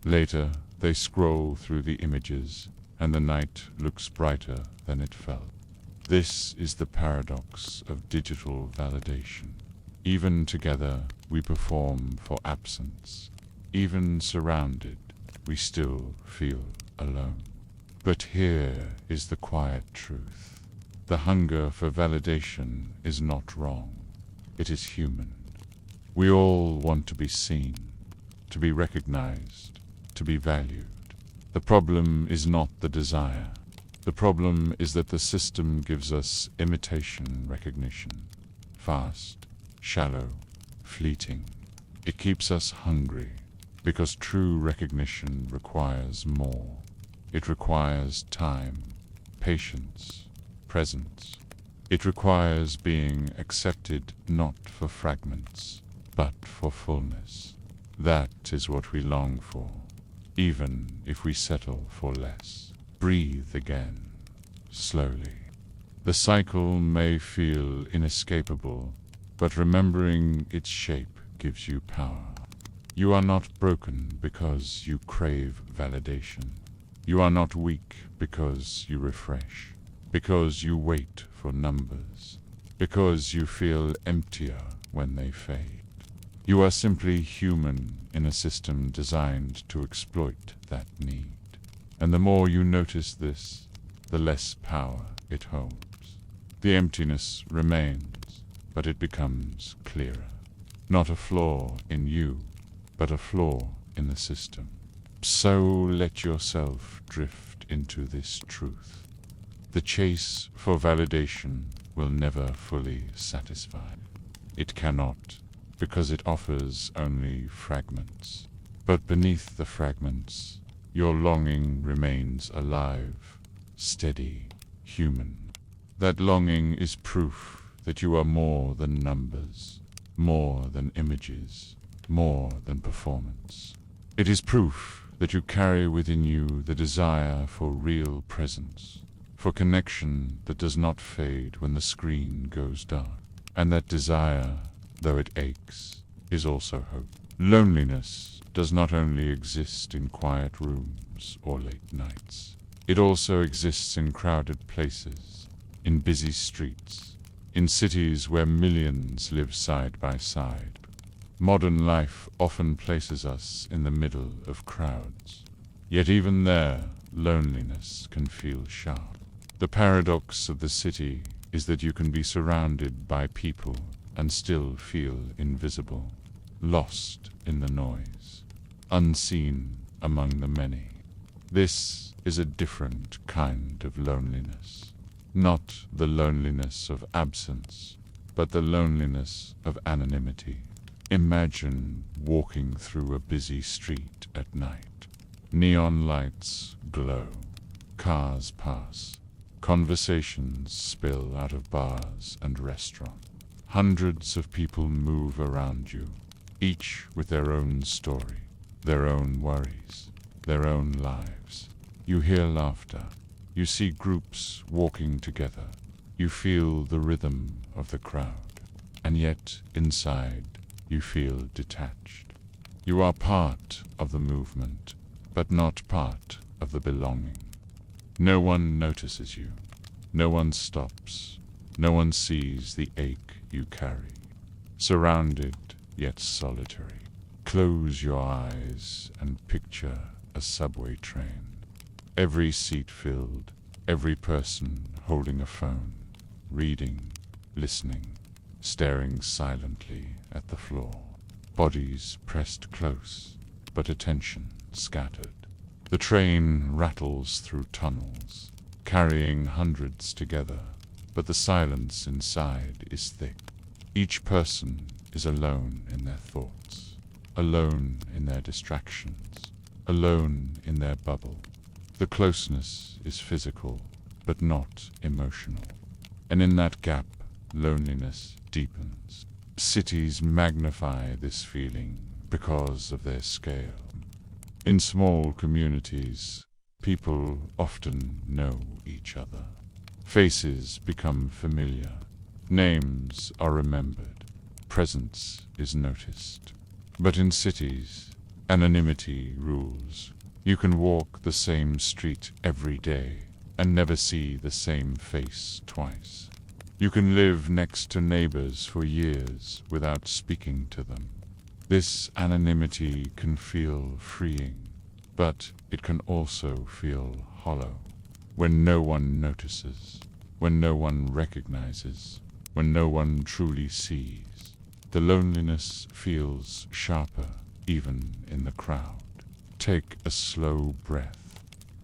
Later, they scroll through the images, and the night looks brighter than it felt. This is the paradox of digital validation. Even together, we perform for absence. Even surrounded, we still feel alone. But here is the quiet truth. The hunger for validation is not wrong. It is human. We all want to be seen, to be recognized, to be valued. The problem is not the desire. The problem is that the system gives us imitation recognition. Fast, shallow, fleeting. It keeps us hungry, because true recognition requires more. It requires time, patience, presence. It requires being accepted not for fragments, but for fullness. That is what we long for, even if we settle for less. Breathe again, slowly. The cycle may feel inescapable, but remembering its shape gives you power. You are not broken because you crave validation. You are not weak because you refresh, because you wait for numbers, because you feel emptier when they fade. You are simply human in a system designed to exploit that need. And the more you notice this, the less power it holds. The emptiness remains, but it becomes clearer. Not a flaw in you, but a flaw in the system. So let yourself drift into this truth. The chase for validation will never fully satisfy. It cannot, because it offers only fragments. But beneath the fragments, your longing remains alive, steady, human. That longing is proof that you are more than numbers, more than images, more than performance. It is proof that you carry within you the desire for real presence, for connection that does not fade when the screen goes dark. And that desire, though it aches, is also hope. Loneliness does not only exist in quiet rooms or late nights. It also exists in crowded places, in busy streets, in cities where millions live side by side. Modern life often places us in the middle of crowds. Yet even there, loneliness can feel sharp. The paradox of the city is that you can be surrounded by people and still feel invisible, lost in the noise, unseen among the many. This is a different kind of loneliness. Not the loneliness of absence, but the loneliness of anonymity. Imagine walking through a busy street at night. Neon lights glow. Cars pass. Conversations spill out of bars and restaurants. Hundreds of people move around you, each with their own story, their own worries, their own lives. You hear laughter. You see groups walking together. You feel the rhythm of the crowd. And yet, inside, you feel detached. You are part of the movement, but not part of the belonging. No one notices you. No one stops. No one sees the ache you carry. Surrounded, yet solitary. Close your eyes and picture a subway train. Every seat filled, every person holding a phone, reading, listening, staring silently at the floor. Bodies pressed close, but attention scattered. The train rattles through tunnels, carrying hundreds together, but the silence inside is thick. Each person is alone in their thoughts, alone in their distractions, alone in their bubble. The closeness is physical, but not emotional. And in that gap, loneliness deepens. Cities magnify this feeling because of their scale. In small communities, people often know each other. Faces become familiar. Names are remembered. Presence is noticed. But in cities, anonymity rules. You can walk the same street every day and never see the same face twice. You can live next to neighbors for years without speaking to them. This anonymity can feel freeing, but it can also feel hollow. When no one notices, when no one recognizes, when no one truly sees, the loneliness feels sharper even in the crowd. Take a slow breath.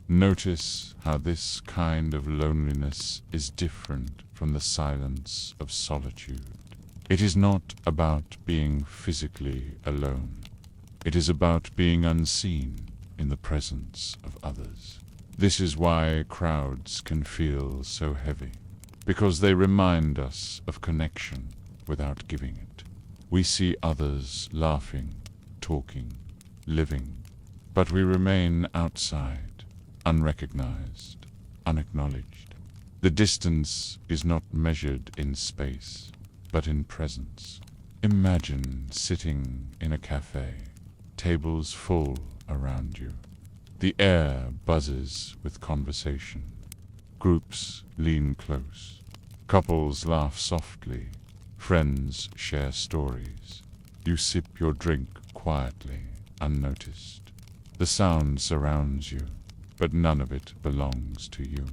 Notice how this kind of loneliness is different from the silence of solitude. It is not about being physically alone. It is about being unseen in the presence of others. This is why crowds can feel so heavy, because they remind us of connection without giving it. We see others laughing, talking, living, but we remain outside, unrecognized, unacknowledged. The distance is not measured in space, but in presence. Imagine sitting in a cafe, tables full around you. The air buzzes with conversation. Groups lean close. Couples laugh softly. Friends share stories. You sip your drink quietly, unnoticed. The sound surrounds you, but none of it belongs to you.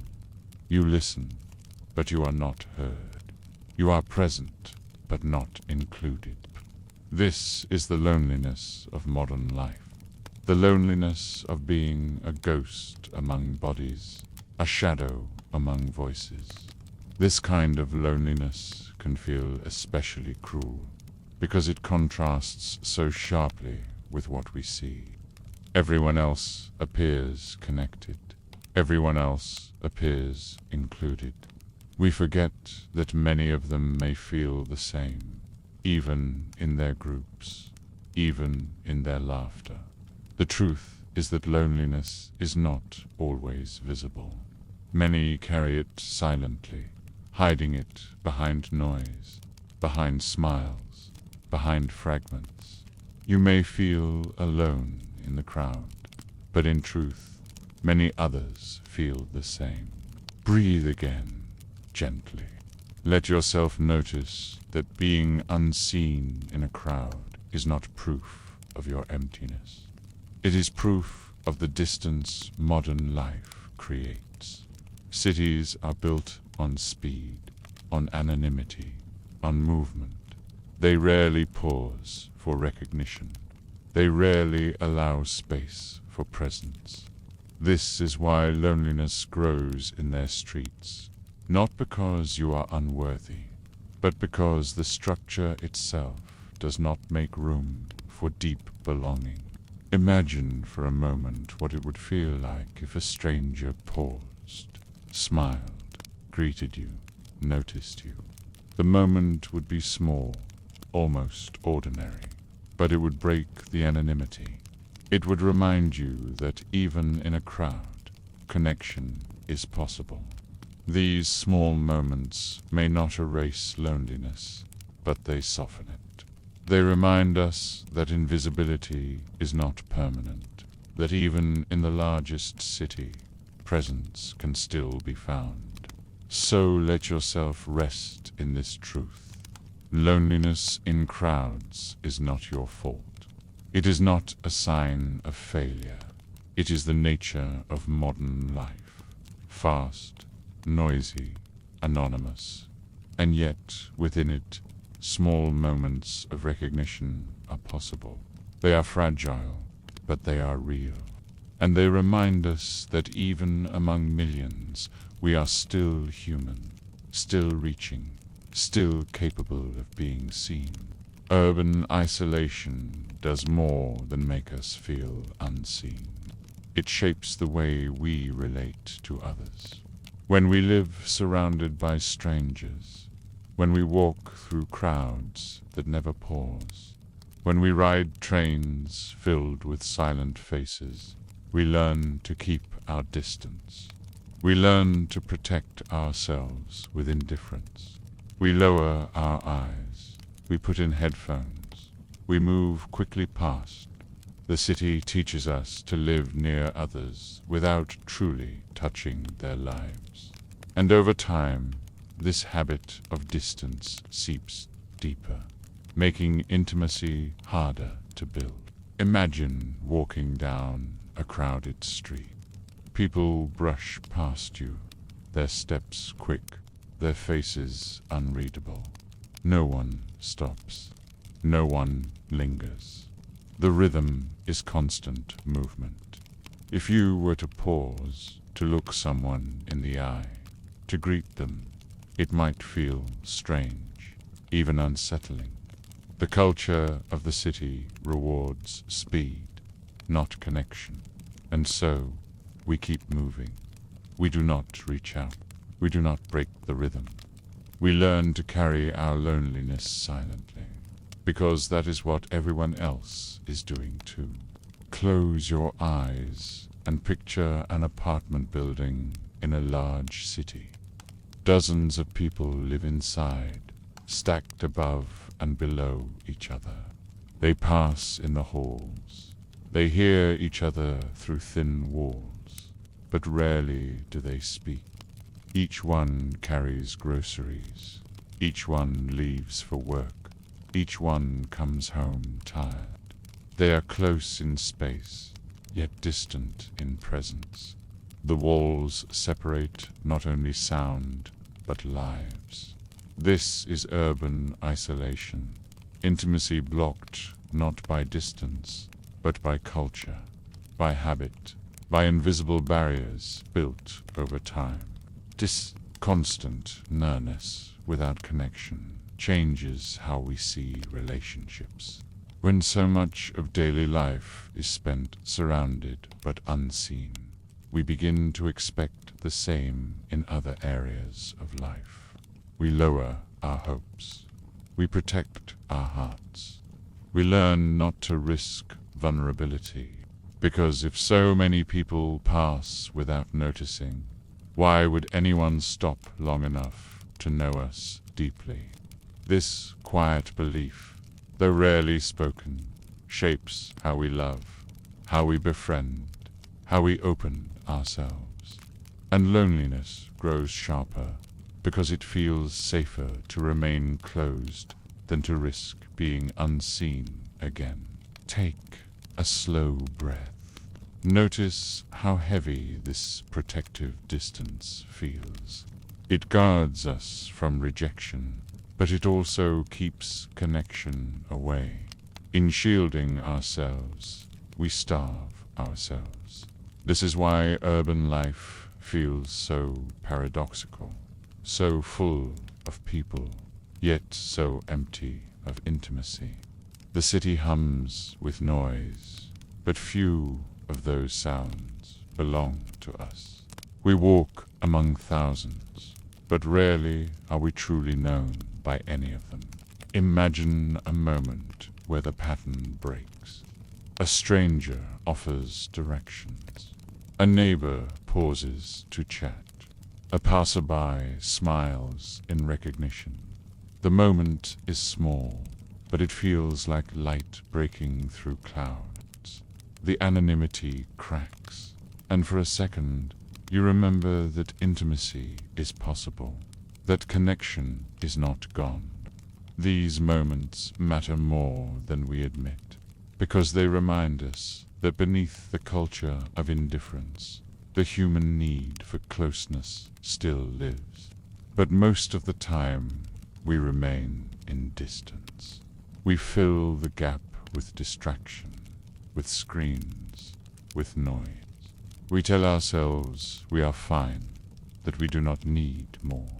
You listen, but you are not heard. You are present, but not included. This is the loneliness of modern life. The loneliness of being a ghost among bodies, a shadow among voices. This kind of loneliness can feel especially cruel, because it contrasts so sharply with what we see. Everyone else appears connected. Everyone else appears included. We forget that many of them may feel the same, even in their groups, even in their laughter. The truth is that loneliness is not always visible. Many carry it silently, hiding it behind noise, behind smiles, behind fragments. You may feel alone in the crowd, but in truth, many others feel the same. Breathe again, gently. Let yourself notice that being unseen in a crowd is not proof of your emptiness. It is proof of the distance modern life creates. Cities are built on speed, on anonymity, on movement. They rarely pause for recognition. They rarely allow space for presence. This is why loneliness grows in their streets, not because you are unworthy, but because the structure itself does not make room for deep belonging. Imagine for a moment what it would feel like if a stranger paused, smiled, greeted you, noticed you. The moment would be small, almost ordinary, but it would break the anonymity. It would remind you that even in a crowd, connection is possible. These small moments may not erase loneliness, but they soften it. They remind us that invisibility is not permanent, that even in the largest city, presence can still be found. So let yourself rest in this truth. Loneliness in crowds is not your fault. It is not a sign of failure. It is the nature of modern life. Fast, noisy, anonymous, and yet within it, small moments of recognition are possible. They are fragile, but they are real. And they remind us that even among millions, we are still human, still reaching, still capable of being seen. Urban isolation does more than make us feel unseen. It shapes the way we relate to others. When we live surrounded by strangers, when we walk through crowds that never pause, when we ride trains filled with silent faces, we learn to keep our distance. We learn to protect ourselves with indifference. We lower our eyes. We put in headphones. We move quickly past. The city teaches us to live near others without truly touching their lives. And over time, this habit of distance seeps deeper, making intimacy harder to build. Imagine walking down a crowded street. People brush past you, their steps quick, their faces unreadable. No one stops. No one lingers. The rhythm is constant movement. If you were to pause, to look someone in the eye, to greet them, it might feel strange, even unsettling. The culture of the city rewards speed, not connection, and so we keep moving. We do not reach out. We do not break the rhythm. We learn to carry our loneliness silently, because that is what everyone else is doing too. Close your eyes and picture an apartment building in a large city. Dozens of people live inside, stacked above and below each other. They pass in the halls. They hear each other through thin walls, but rarely do they speak. Each one carries groceries. Each one leaves for work. Each one comes home tired. They are close in space, yet distant in presence. The walls separate not only sound, but lives. This is urban isolation, intimacy blocked not by distance, but by culture, by habit, by invisible barriers built over time. This constant nearness without connection changes how we see relationships. When so much of daily life is spent surrounded but unseen, we begin to expect the same in other areas of life. We lower our hopes. We protect our hearts. We learn not to risk vulnerability, because if so many people pass without noticing, why would anyone stop long enough to know us deeply? This quiet belief, though rarely spoken, shapes how we love, how we befriend, how we open ourselves. And loneliness grows sharper because it feels safer to remain closed than to risk being unseen again. Take a slow breath. Notice how heavy this protective distance feels. It guards us from rejection, but it also keeps connection away. In shielding ourselves, we starve ourselves. This is why urban life feels so paradoxical, so full of people, yet so empty of intimacy. The city hums with noise, but few of those sounds belong to us. We walk among thousands, but rarely are we truly known by any of them. Imagine a moment where the pattern breaks. A stranger offers directions. A neighbor pauses to chat. A passerby smiles in recognition. The moment is small, but it feels like light breaking through clouds. The anonymity cracks, and for a second you remember that intimacy is possible, that connection is not gone. These moments matter more than we admit, because they remind us that beneath the culture of indifference, the human need for closeness still lives. But most of the time, we remain in distance. We fill the gap with distraction, with screens, with noise. We tell ourselves we are fine, that we do not need more,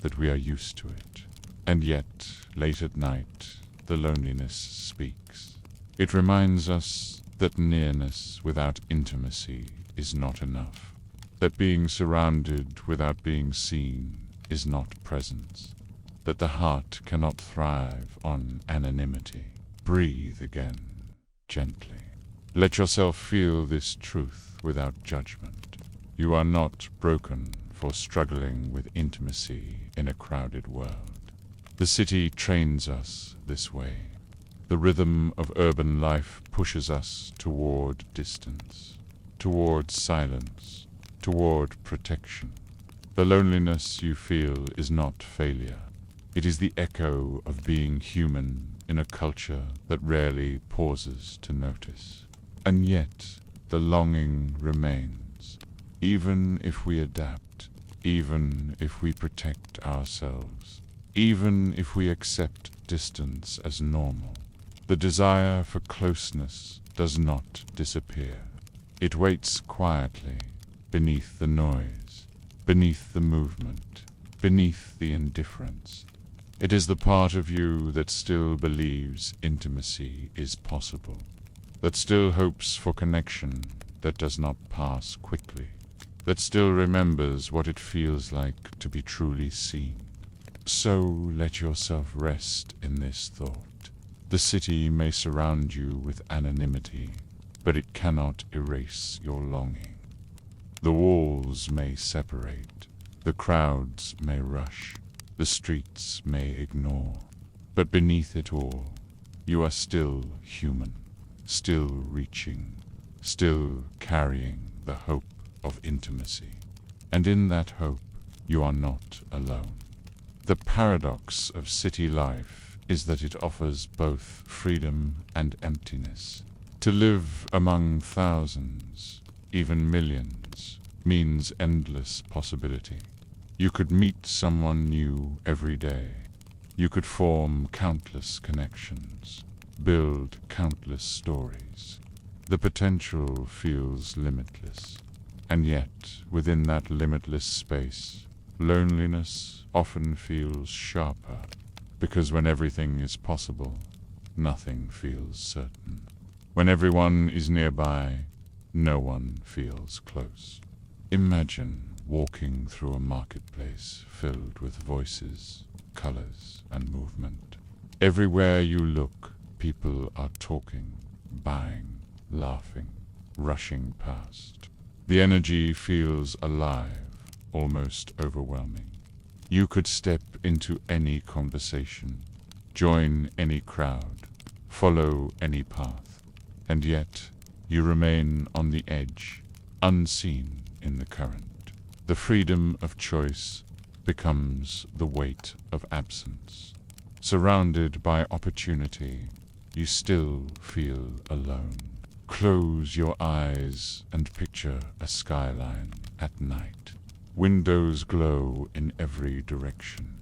that we are used to it. And yet, late at night, the loneliness speaks. It reminds us that nearness without intimacy is not enough, that being surrounded without being seen is not presence, that the heart cannot thrive on anonymity. Breathe again, gently. Let yourself feel this truth without judgment. You are not broken for struggling with intimacy in a crowded world. The city trains us this way. The rhythm of urban life pushes us toward distance, toward silence, toward protection. The loneliness you feel is not failure. It is the echo of being human in a culture that rarely pauses to notice. And yet, the longing remains, even if we adapt, even if we protect ourselves, even if we accept distance as normal. The desire for closeness does not disappear. It waits quietly, beneath the noise, beneath the movement, beneath the indifference. It is the part of you that still believes intimacy is possible, that still hopes for connection that does not pass quickly, that still remembers what it feels like to be truly seen. So let yourself rest in this thought. The city may surround you with anonymity, but it cannot erase your longing. The walls may separate, the crowds may rush, the streets may ignore, but beneath it all, you are still human, still reaching, still carrying the hope of intimacy. And in that hope, you are not alone. The paradox of city life is that it offers both freedom and emptiness. To live among thousands, even millions, means endless possibility. You could meet someone new every day. You could form countless connections, build countless stories. The potential feels limitless. And yet, within that limitless space, loneliness often feels sharper, because when everything is possible, nothing feels certain. When everyone is nearby, no one feels close. Imagine walking through a marketplace filled with voices, colors, and movement. Everywhere you look, people are talking, buying, laughing, rushing past. The energy feels alive, almost overwhelming. You could step into any conversation, join any crowd, follow any path, and yet you remain on the edge, unseen in the current. The freedom of choice becomes the weight of absence. Surrounded by opportunity, you still feel alone. Close your eyes and picture a skyline at night. Windows glow in every direction,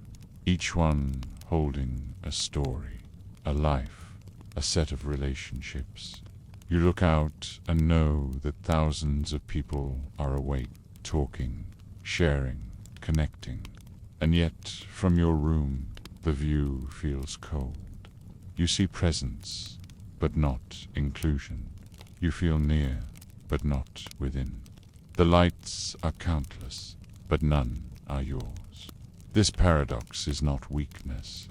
each one holding a story, a life, a set of relationships. You look out and know that thousands of people are awake, talking, sharing, connecting, and yet from your room the view feels cold. You see presence, but not inclusion. You feel near, but not within. The lights are countless, but none are yours. This paradox is not weakness.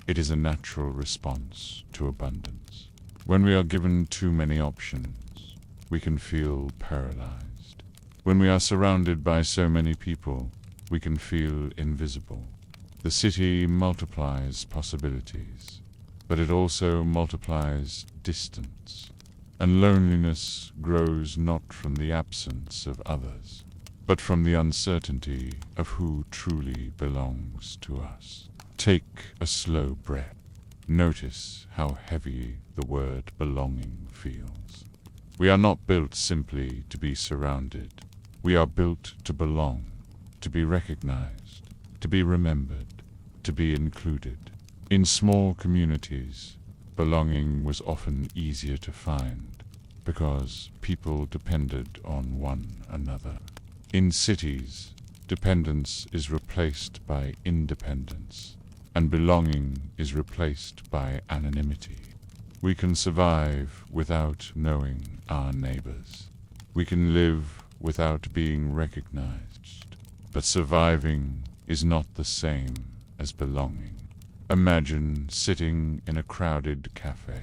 It is a natural response to abundance. When we are given too many options, we can feel paralyzed. When we are surrounded by so many people, we can feel invisible. The city multiplies possibilities, but it also multiplies distance. And loneliness grows not from the absence of others, but from the uncertainty of who truly belongs to us. Take a slow breath. Notice how heavy the word belonging feels. We are not built simply to be surrounded. We are built to belong, to be recognized, to be remembered, to be included. In small communities, belonging was often easier to find because people depended on one another. In cities, dependence is replaced by independence, and belonging is replaced by anonymity. We can survive without knowing our neighbors. We can live without being recognized, but surviving is not the same as belonging. Imagine sitting in a crowded cafe,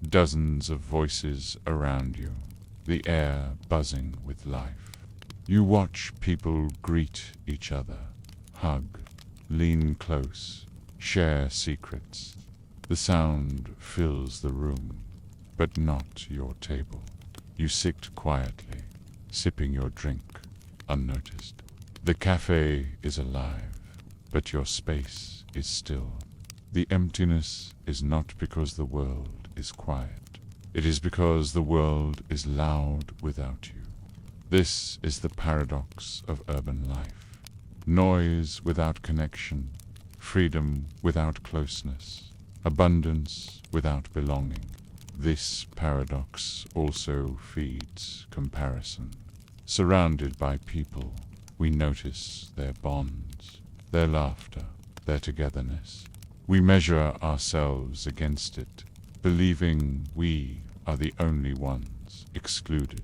dozens of voices around you, the air buzzing with life. You watch people greet each other, hug, lean close, share secrets. The sound fills the room, but not your table. You sit quietly, sipping your drink, unnoticed. The cafe is alive, but your space is still. The emptiness is not because the world is quiet. It is because the world is loud without you. This is the paradox of urban life. Noise without connection, freedom without closeness, abundance without belonging. This paradox also feeds comparison. Surrounded by people, we notice their bonds, their laughter, their togetherness. We measure ourselves against it, believing we are the only ones excluded.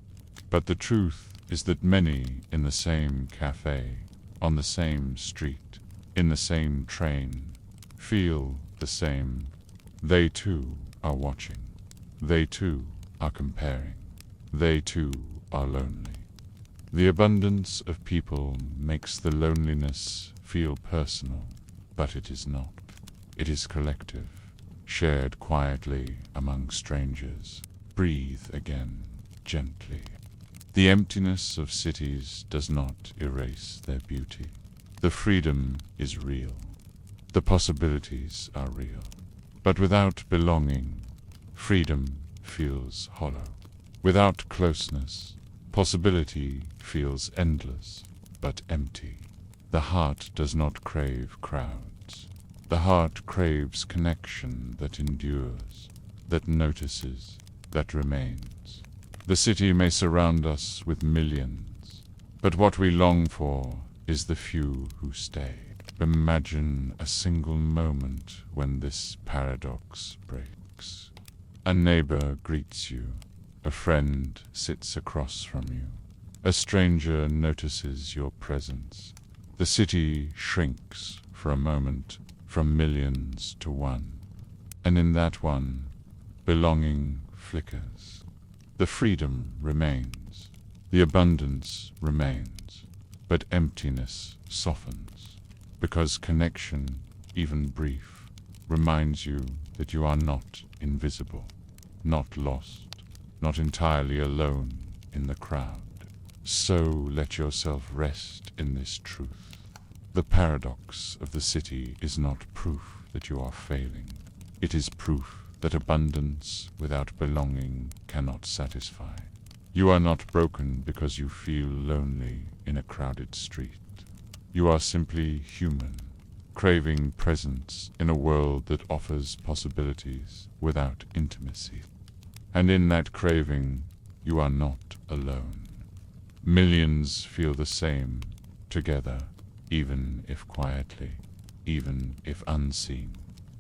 But the truth is that many in the same cafe, on the same street, in the same train, feel the same. They too are watching. They too are comparing. They too are lonely. The abundance of people makes the loneliness feel personal, but it is not. It is collective, shared quietly among strangers. Breathe again, gently. The emptiness of cities does not erase their beauty. The freedom is real. The possibilities are real. But without belonging, freedom feels hollow. Without closeness, possibility feels endless, but empty. The heart does not crave crowds. The heart craves connection that endures, that notices, that remains. The city may surround us with millions, but what we long for is the few who stay. Imagine a single moment when this paradox breaks. A neighbor greets you. A friend sits across from you. A stranger notices your presence. The city shrinks for a moment from millions to one. And in that one, belonging flickers. The freedom remains. The abundance remains. But emptiness softens. Because connection, even brief, reminds you that you are not invisible, not lost, not entirely alone in the crowd. So let yourself rest in this truth. The paradox of the city is not proof that you are failing. It is proof that abundance without belonging cannot satisfy. You are not broken because you feel lonely in a crowded street. You are simply human, craving presence in a world that offers possibilities without intimacy. And in that craving, you are not alone. Millions feel the same, together, even if quietly, even if unseen.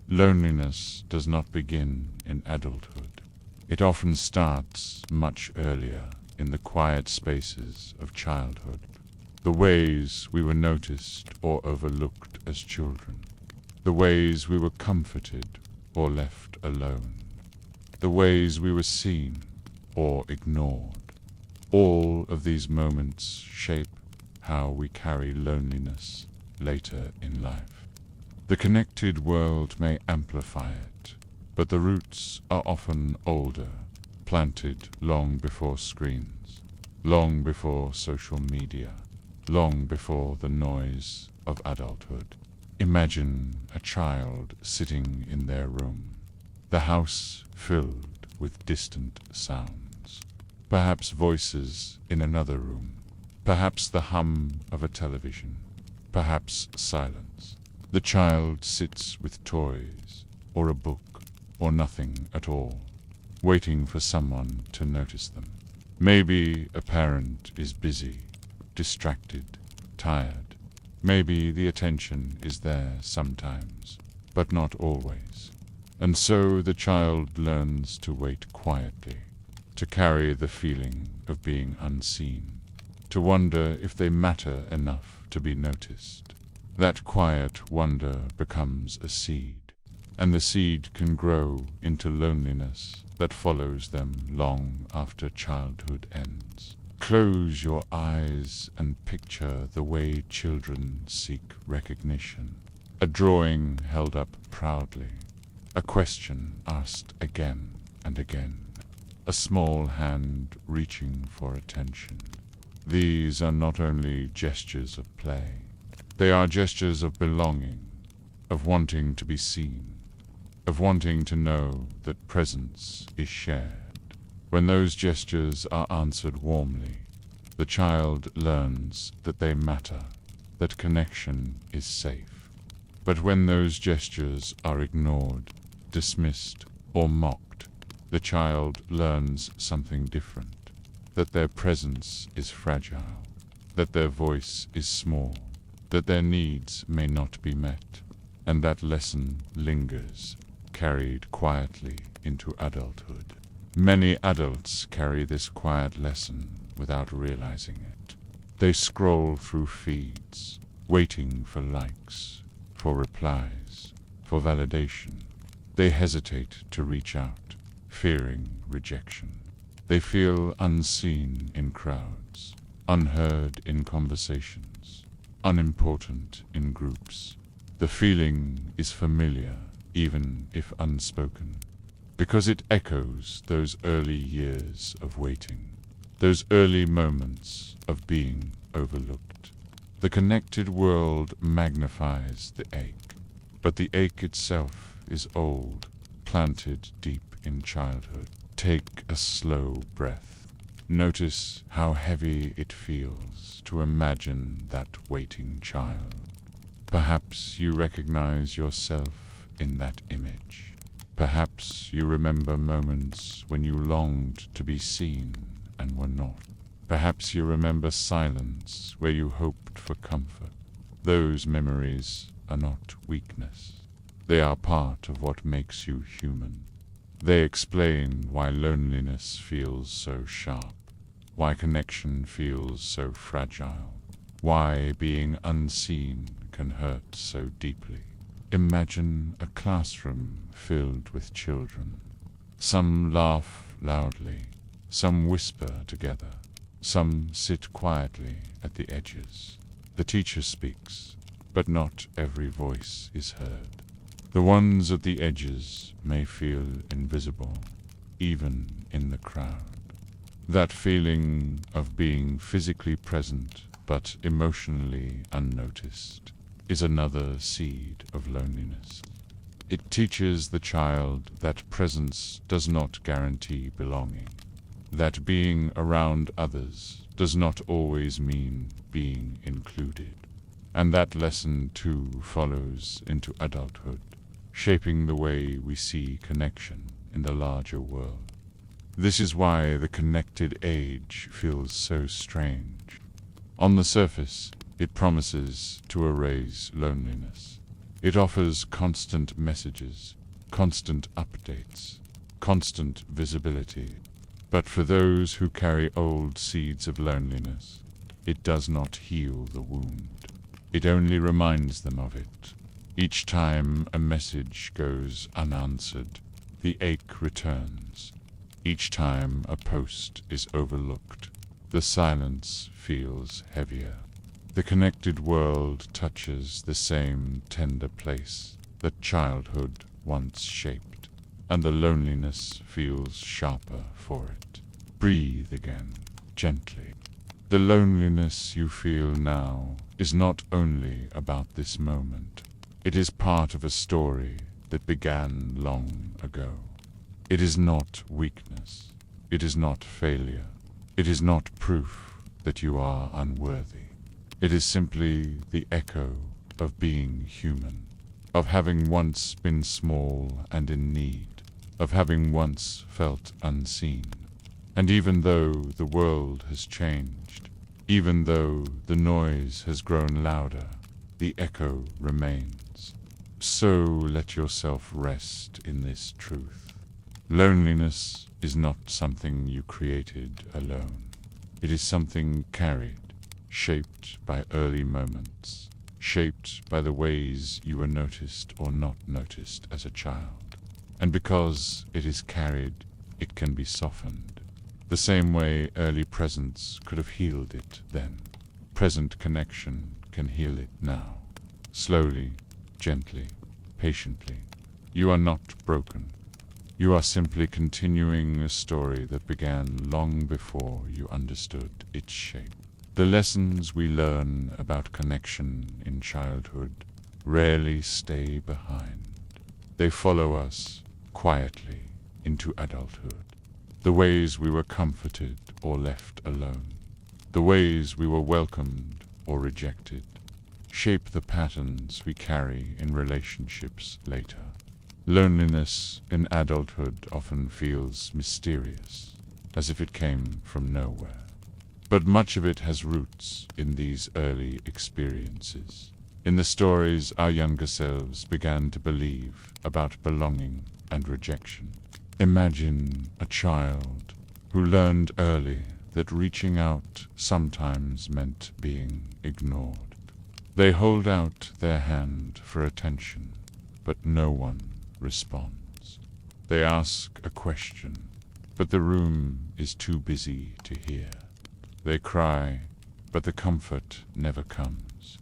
Loneliness does not begin in adulthood. It often starts much earlier in the quiet spaces of childhood. The ways we were noticed or overlooked as children. The ways we were comforted or left alone. The ways we were seen or ignored. All of these moments shape how we carry loneliness later in life. The connected world may amplify it, but the roots are often older, planted long before screens, long before social media, long before the noise of adulthood. Imagine a child sitting in their room, the house filled with distant sounds, perhaps voices in another room, perhaps the hum of a television, perhaps silence. The child sits with toys, or a book, or nothing at all, waiting for someone to notice them. Maybe a parent is busy, distracted, tired. Maybe the attention is there sometimes, but not always. And so the child learns to wait quietly, to carry the feeling of being unseen, to wonder if they matter enough to be noticed. That quiet wonder becomes a seed, and the seed can grow into loneliness that follows them long after childhood ends. Close your eyes and picture the way children seek recognition. A drawing held up proudly. A question asked again and again. A small hand reaching for attention. These are not only gestures of play. They are gestures of belonging, of wanting to be seen, of wanting to know that presence is shared. When those gestures are answered warmly, the child learns that they matter, that connection is safe. But when those gestures are ignored, dismissed, or mocked, the child learns something different, that their presence is fragile, that their voice is small, that their needs may not be met, and that lesson lingers, carried quietly into adulthood. Many adults carry this quiet lesson without realizing it. They scroll through feeds, waiting for likes, for replies, for validation. They hesitate to reach out, fearing rejection. They feel unseen in crowds, unheard in conversations, unimportant in groups. The feeling is familiar, even if unspoken, because it echoes those early years of waiting, those early moments of being overlooked. The connected world magnifies the ache, but the ache itself is old, planted deep in childhood. Take a slow breath. Notice how heavy it feels to imagine that waiting child. Perhaps you recognize yourself in that image. Perhaps you remember moments when you longed to be seen and were not. Perhaps you remember silence where you hoped for comfort. Those memories are not weakness. They are part of what makes you human. They explain why loneliness feels so sharp, why connection feels so fragile, why being unseen can hurt so deeply. Imagine a classroom filled with children. Some laugh loudly, some whisper together, some sit quietly at the edges. The teacher speaks, but not every voice is heard. The ones at the edges may feel invisible, even in the crowd. That feeling of being physically present but emotionally unnoticed is another seed of loneliness. It teaches the child that presence does not guarantee belonging, that being around others does not always mean being included. And that lesson too follows into adulthood, shaping the way we see connection in the larger world. This is why the connected age feels so strange. On the surface, it promises to erase loneliness. It offers constant messages, constant updates, constant visibility. But for those who carry old seeds of loneliness, it does not heal the wound. It only reminds them of it. Each time a message goes unanswered, the ache returns. Each time a post is overlooked, the silence feels heavier. The connected world touches the same tender place that childhood once shaped, and the loneliness feels sharper for it. Breathe again, gently. The loneliness you feel now is not only about this moment. It is part of a story that began long ago. It is not weakness. It is not failure. It is not proof that you are unworthy. It is simply the echo of being human, of having once been small and in need, of having once felt unseen. And even though the world has changed, even though the noise has grown louder, the echo remains. So let yourself rest in this truth. Loneliness is not something you created alone. It is something carried, shaped by early moments, shaped by the ways you were noticed or not noticed as a child. And because it is carried, it can be softened. The same way early presence could have healed it then, present connection can heal it now. Slowly, gently, patiently. You are not broken. You are simply continuing a story that began long before you understood its shape. The lessons we learn about connection in childhood rarely stay behind. They follow us quietly into adulthood. The ways we were comforted or left alone, the ways we were welcomed or rejected, shape the patterns we carry in relationships later. Loneliness in adulthood often feels mysterious, as if it came from nowhere. But much of it has roots in these early experiences. In the stories our younger selves began to believe about belonging and rejection. Imagine a child who learned early that reaching out sometimes meant being ignored. They hold out their hand for attention, but no one responds. They ask a question, but the room is too busy to hear. They cry, but the comfort never comes.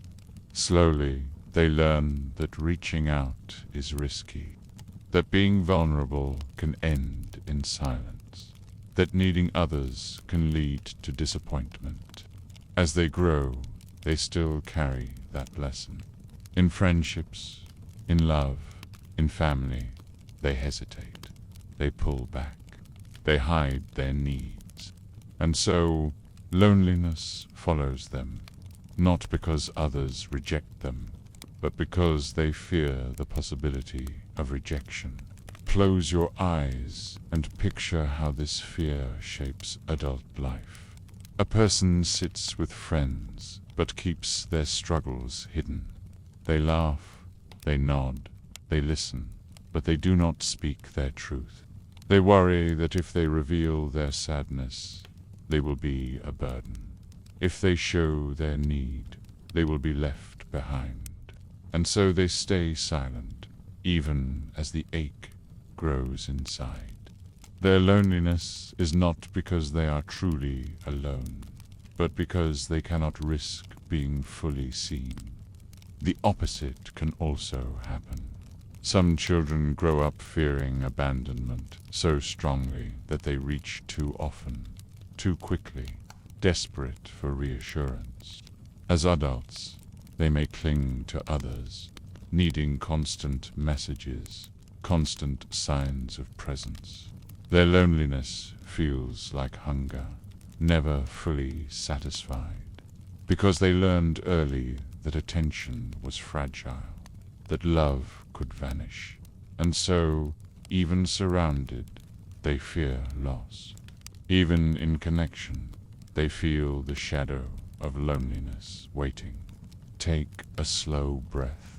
Slowly, they learn that reaching out is risky, that being vulnerable can end in silence, that needing others can lead to disappointment. As they grow, they still carry that lesson. In friendships, in love, in family, they hesitate. They pull back. They hide their needs. And so, loneliness follows them, not because others reject them, but because they fear the possibility of rejection. Close your eyes and picture how this fear shapes adult life. A person sits with friends, but keeps their struggles hidden. They laugh, they nod, they listen, but they do not speak their truth. They worry that if they reveal their sadness, they will be a burden. If they show their need, they will be left behind. And so they stay silent, even as the ache grows inside. Their loneliness is not because they are truly alone, but because they cannot risk being fully seen. The opposite can also happen. Some children grow up fearing abandonment so strongly that they reach too often, too quickly, desperate for reassurance. As adults, they may cling to others, needing constant messages, constant signs of presence. Their loneliness feels like hunger, never fully satisfied, because they learned early that attention was fragile, that love could vanish, and so, even surrounded, they fear loss. Even in connection, they feel the shadow of loneliness waiting. Take a slow breath.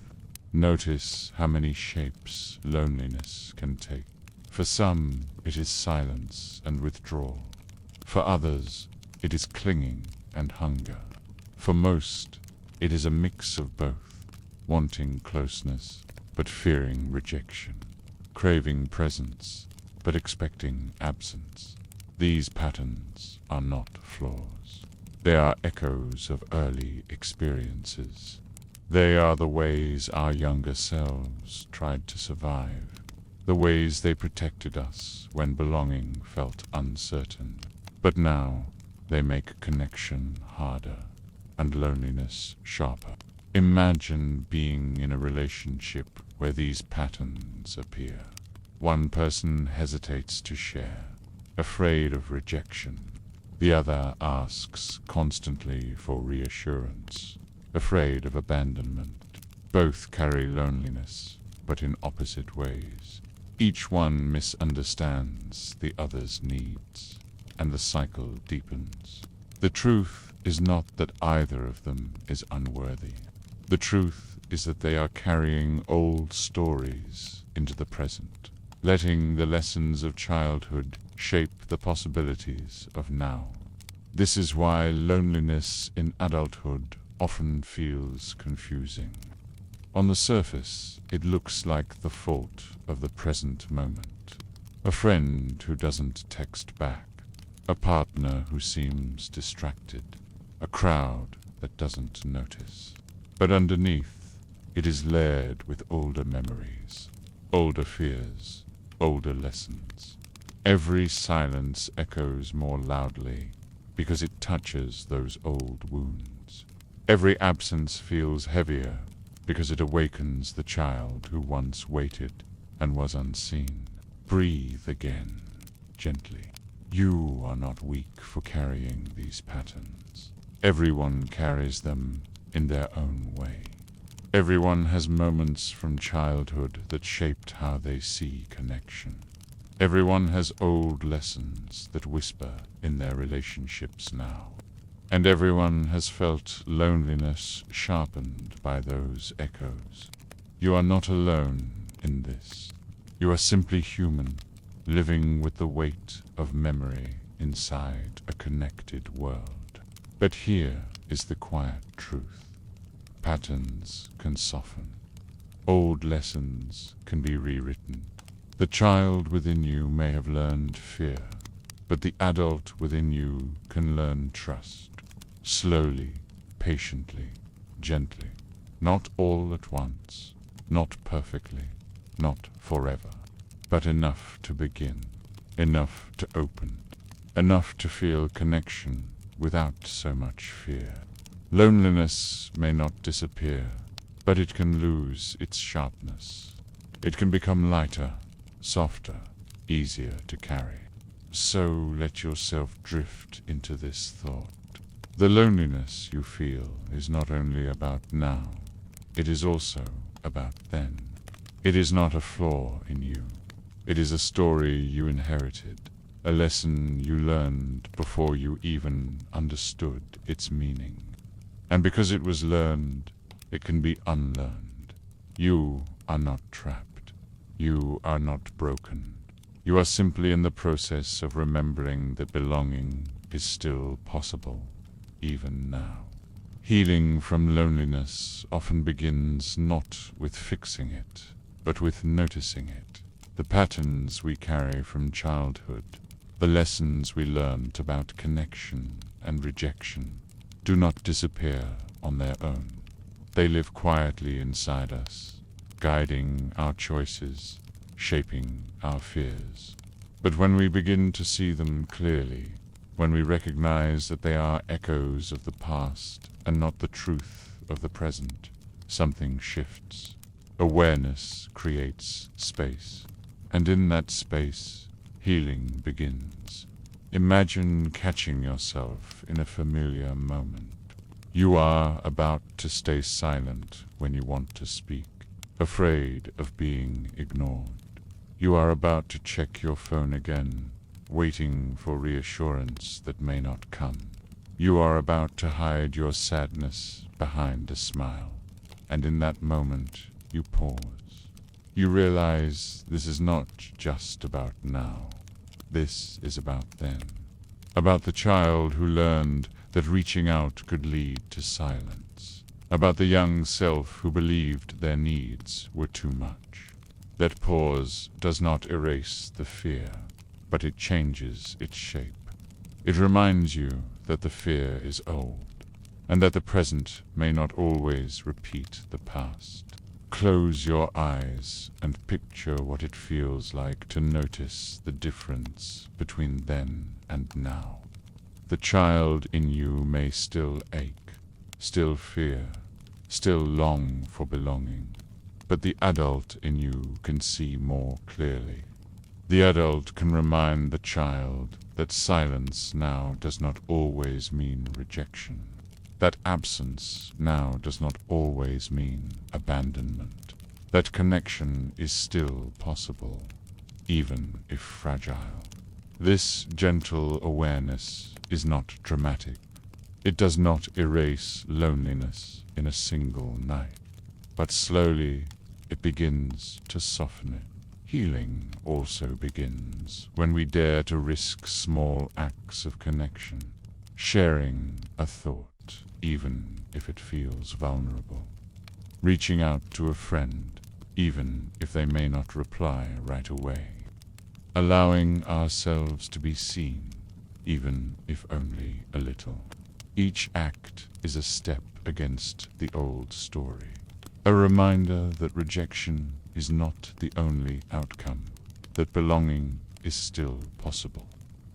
Notice how many shapes loneliness can take. For some, it is silence and withdrawal. For others, it is clinging and hunger. For most, it is a mix of both, wanting closeness, but fearing rejection, craving presence, but expecting absence. These patterns are not flaws. They are echoes of early experiences. They are the ways our younger selves tried to survive, the ways they protected us when belonging felt uncertain. But now they make connection harder and loneliness sharper. Imagine being in a relationship where these patterns appear. One person hesitates to share, afraid of rejection. The other asks constantly for reassurance, afraid of abandonment. Both carry loneliness, but in opposite ways. Each one misunderstands the other's needs, and the cycle deepens. The truth is not that either of them is unworthy. The truth is that they are carrying old stories into the present, letting the lessons of childhood shape the possibilities of now. This is why loneliness in adulthood often feels confusing. On the surface, it looks like the fault of the present moment. A friend who doesn't text back, a partner who seems distracted, a crowd that doesn't notice. But underneath, it is layered with older memories, older fears, older lessons. Every silence echoes more loudly because it touches those old wounds. Every absence feels heavier because it awakens the child who once waited and was unseen. Breathe again, gently. You are not weak for carrying these patterns. Everyone carries them in their own way. Everyone has moments from childhood that shaped how they see connection. Everyone has old lessons that whisper in their relationships now. And everyone has felt loneliness sharpened by those echoes. You are not alone in this. You are simply human, living with the weight of memory inside a connected world. But here is the quiet truth. Patterns can soften. Old lessons can be rewritten. The child within you may have learned fear, but the adult within you can learn trust. Slowly, patiently, gently. Not all at once, not perfectly, not forever, but enough to begin, enough to open, enough to feel connection without so much fear. Loneliness may not disappear, but it can lose its sharpness. It can become lighter, softer, easier to carry. So let yourself drift into this thought. The loneliness you feel is not only about now, it is also about then. It is not a flaw in you. It is a story you inherited, a lesson you learned before you even understood its meaning. And because it was learned, it can be unlearned. You are not trapped. You are not broken. You are simply in the process of remembering that belonging is still possible, even now. Healing from loneliness often begins not with fixing it, but with noticing it. The patterns we carry from childhood, the lessons we learned about connection and rejection, do not disappear on their own. They live quietly inside us, guiding our choices, shaping our fears. But when we begin to see them clearly, when we recognize that they are echoes of the past and not the truth of the present, something shifts. Awareness creates space, and in that space, healing begins. Imagine catching yourself in a familiar moment. You are about to stay silent when you want to speak, afraid of being ignored. You are about to check your phone again, waiting for reassurance that may not come. You are about to hide your sadness behind a smile, and in that moment you pause. You realize this is not just about now. This is about then. About the child who learned that reaching out could lead to silence. About the young self who believed their needs were too much. That pause does not erase the fear, but it changes its shape. It reminds you that the fear is old, and that the present may not always repeat the past. Close your eyes and picture what it feels like to notice the difference between then and now. The child in you may still ache, still fear, still long for belonging, but the adult in you can see more clearly. The adult can remind the child that silence now does not always mean rejection. That absence now does not always mean abandonment. That connection is still possible, even if fragile. This gentle awareness is not dramatic. It does not erase loneliness in a single night, but slowly it begins to soften it. Healing also begins when we dare to risk small acts of connection, sharing a thought, even if it feels vulnerable. Reaching out to a friend, even if they may not reply right away. Allowing ourselves to be seen, even if only a little. Each act is a step against the old story. A reminder that rejection is not the only outcome, that belonging is still possible.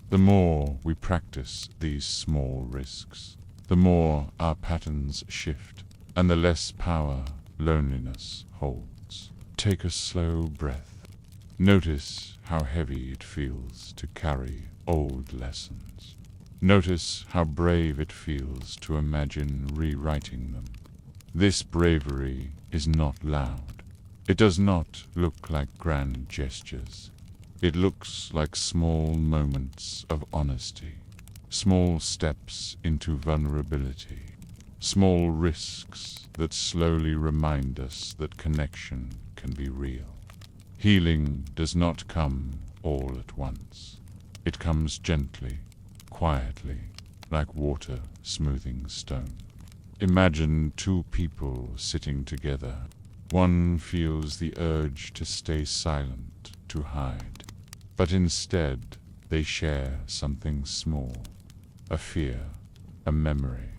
The more we practice these small risks, the more our patterns shift, and the less power loneliness holds. Take a slow breath. Notice how heavy it feels to carry old lessons. Notice how brave it feels to imagine rewriting them. This bravery is not loud. It does not look like grand gestures. It looks like small moments of honesty, small steps into vulnerability, small risks that slowly remind us that connection can be real. Healing does not come all at once. It comes gently, quietly, like water smoothing stone. Imagine two people sitting together. One feels the urge to stay silent, to hide, but instead they share something small, a fear, a memory,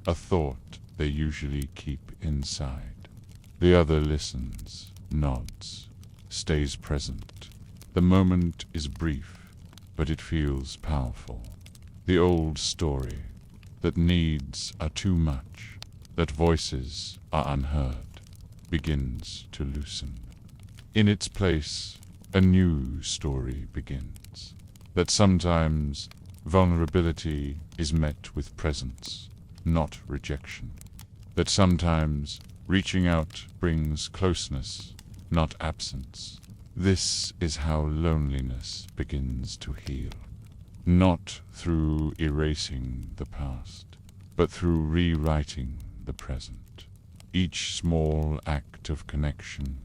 a thought they usually keep inside. The other listens, nods, stays present. The moment is brief, but it feels powerful. The old story, that needs are too much, that voices are unheard, begins to loosen. In its place, a new story begins, that sometimes vulnerability is met with presence, not rejection, that sometimes reaching out brings closeness, not absence. This is how loneliness begins to heal. Not through erasing the past, but through rewriting the present. Each small act of connection,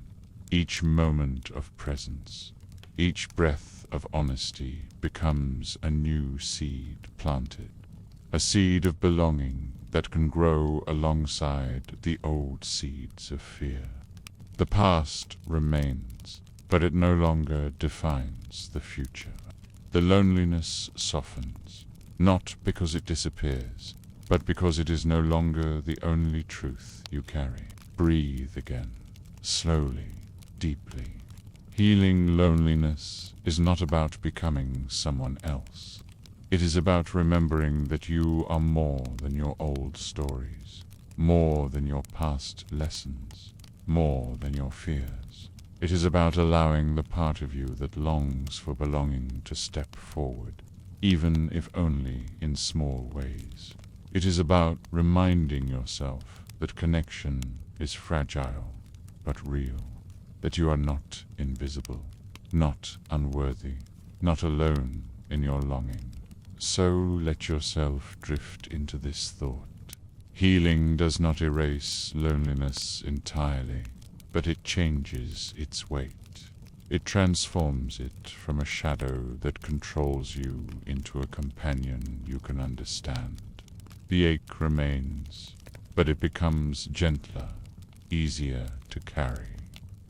each moment of presence, each breath of honesty becomes a new seed planted, a seed of belonging that can grow alongside the old seeds of fear. The past remains, but it no longer defines the future. The loneliness softens, not because it disappears, but because it is no longer the only truth you carry. Breathe again, slowly, deeply. Healing loneliness is not about becoming someone else. It is about remembering that you are more than your old stories, more than your past lessons, more than your fears. It is about allowing the part of you that longs for belonging to step forward, even if only in small ways. It is about reminding yourself that connection is fragile but real, that you are not invisible, not unworthy, not alone in your longing. So let yourself drift into this thought. Healing does not erase loneliness entirely, but it changes its weight. It transforms it from a shadow that controls you into a companion you can understand. The ache remains, but it becomes gentler, easier to carry.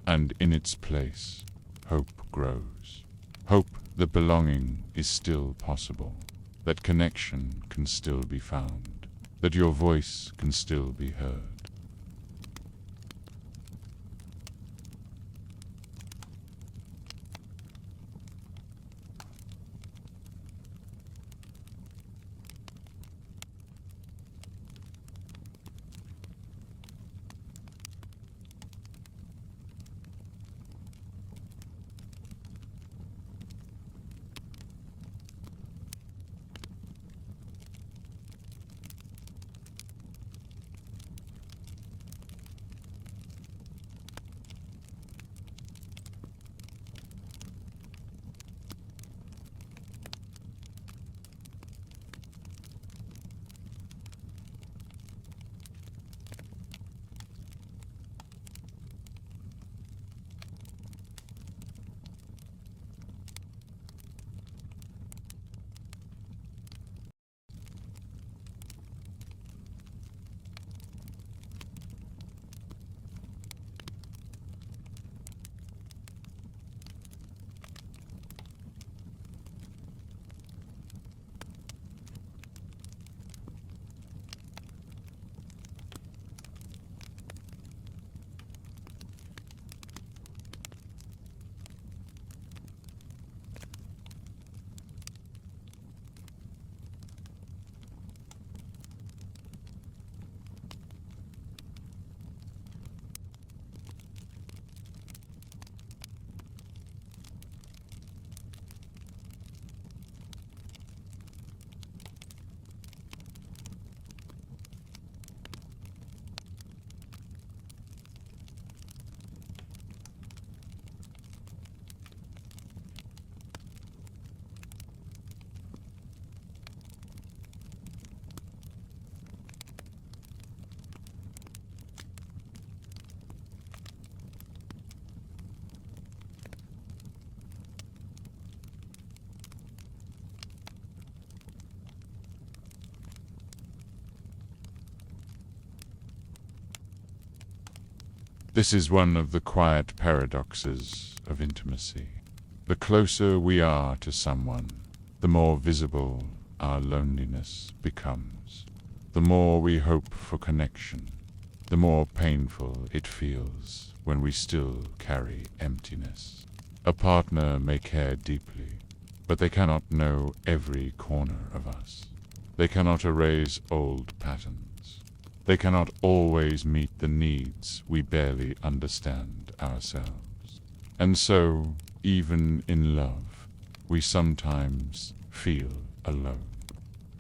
And in its place, hope grows. Hope that belonging is still possible, that connection can still be found, that your voice can still be heard. This is one of the quiet paradoxes of intimacy. The closer we are to someone, the more visible our loneliness becomes. The more we hope for connection, the more painful it feels when we still carry emptiness. A partner may care deeply, but they cannot know every corner of us. They cannot erase old patterns. They cannot always meet the needs we barely understand ourselves. And so, even in love, we sometimes feel alone.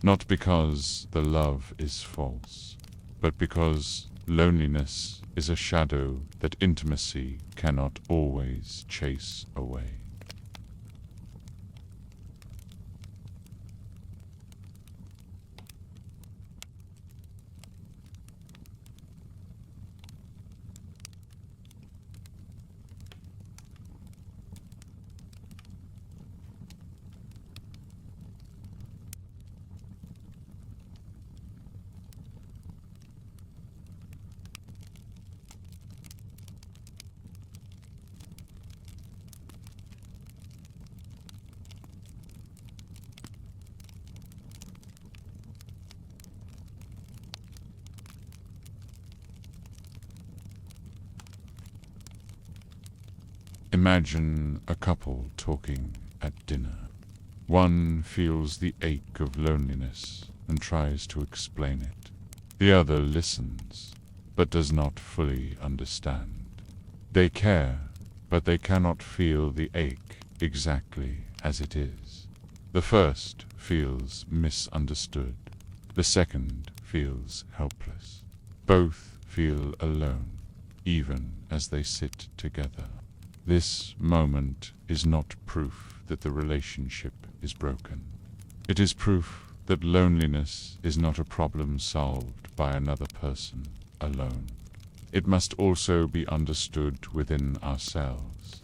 Not because the love is false, but because loneliness is a shadow that intimacy cannot always chase away. Imagine a couple talking at dinner. One feels the ache of loneliness and tries to explain it. The other listens, but does not fully understand. They care, but they cannot feel the ache exactly as it is. The first feels misunderstood. The second feels helpless. Both feel alone, even as they sit together. This moment is not proof that the relationship is broken. It is proof that loneliness is not a problem solved by another person alone. It must also be understood within ourselves.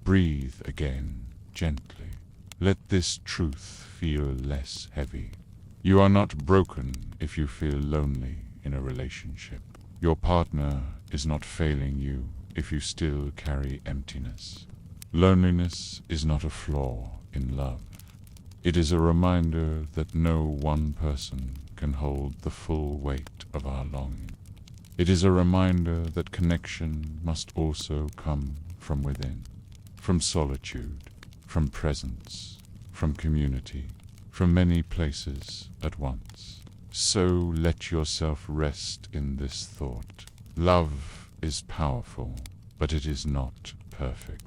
Breathe again, gently. Let this truth feel less heavy. You are not broken if you feel lonely in a relationship. Your partner is not failing you if you still carry emptiness. Loneliness is not a flaw in love. It is a reminder that no one person can hold the full weight of our longing. It is a reminder that connection must also come from within. From solitude, from presence, from community, from many places at once. So let yourself rest in this thought. Love is powerful, but it is not perfect.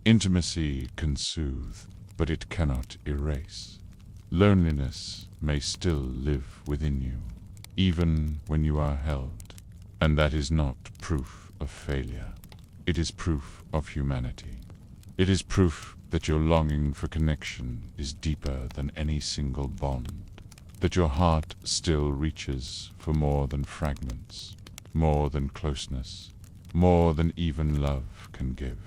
Intimacy can soothe, but it cannot erase. Loneliness may still live within you, even when you are held, and that is not proof of failure. It is proof of humanity. It is proof that your longing for connection is deeper than any single bond, that your heart still reaches for more than fragments, more than closeness, more than even love can give.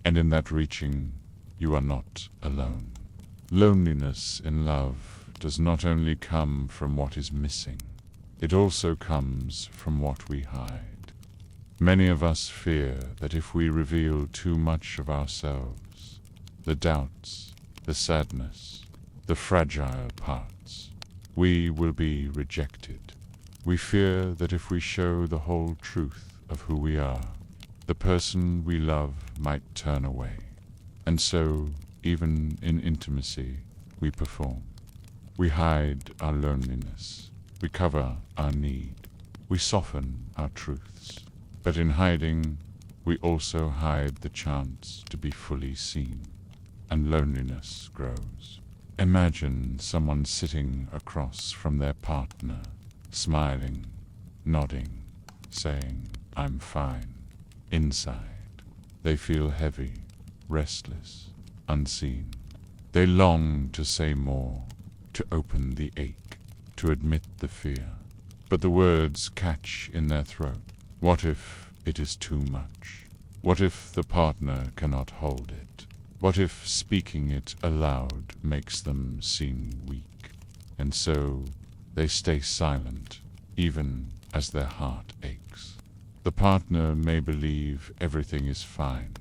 And in that reaching, you are not alone. Loneliness in love does not only come from what is missing, it also comes from what we hide. Many of us fear that if we reveal too much of ourselves, the doubts, the sadness, the fragile parts, we will be rejected. We fear that if we show the whole truth of who we are, the person we love might turn away. And so, even in intimacy, we perform. We hide our loneliness. We cover our need. We soften our truths. But in hiding, we also hide the chance to be fully seen, and loneliness grows. Imagine someone sitting across from their partner, smiling, nodding, saying, "I'm fine." Inside, they feel heavy, restless, unseen. They long to say more, to open the ache, to admit the fear. But the words catch in their throat. What if it is too much? What if the partner cannot hold it? What if speaking it aloud makes them seem weak? And so they stay silent, even as their heart aches. The partner may believe everything is fine,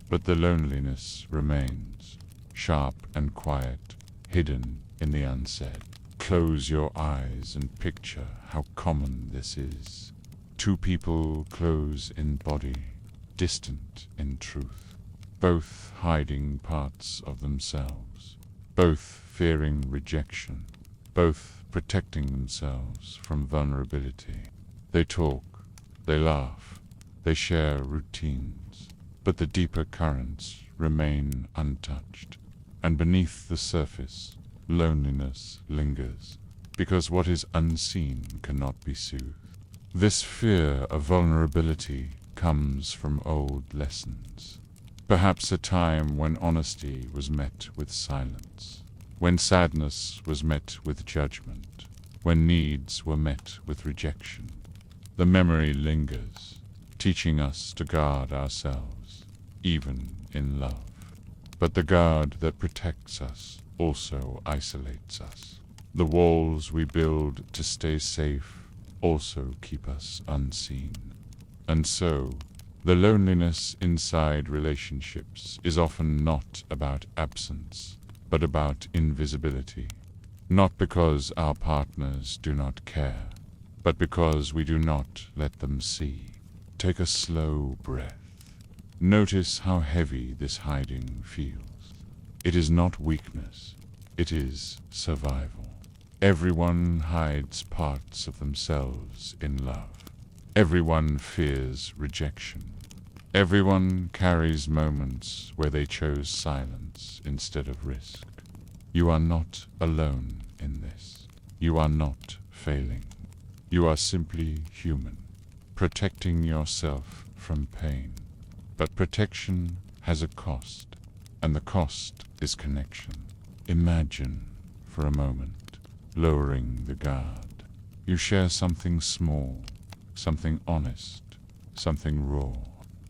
but the loneliness remains, sharp and quiet, hidden in the unsaid. Close your eyes and picture how common this is. Two people close in body, distant in truth, both hiding parts of themselves, both fearing rejection, both protecting themselves from vulnerability. They talk, they laugh, they share routines, but the deeper currents remain untouched. And beneath the surface, loneliness lingers, because what is unseen cannot be soothed. This fear of vulnerability comes from old lessons. Perhaps a time when honesty was met with silence, when sadness was met with judgment, when needs were met with rejection. The memory lingers, teaching us to guard ourselves, even in love. But the guard that protects us also isolates us. The walls we build to stay safe also keep us unseen. And so, the loneliness inside relationships is often not about absence, but about invisibility. Not because our partners do not care, but because we do not let them see. Take a slow breath. Notice how heavy this hiding feels. It is not weakness, it is survival. Everyone hides parts of themselves in love. Everyone fears rejection. Everyone carries moments where they chose silence instead of risk. You are not alone in this. You are not failing. You are simply human, protecting yourself from pain. But protection has a cost, and the cost is connection. Imagine, for a moment, lowering the guard. You share something small, something honest, something raw,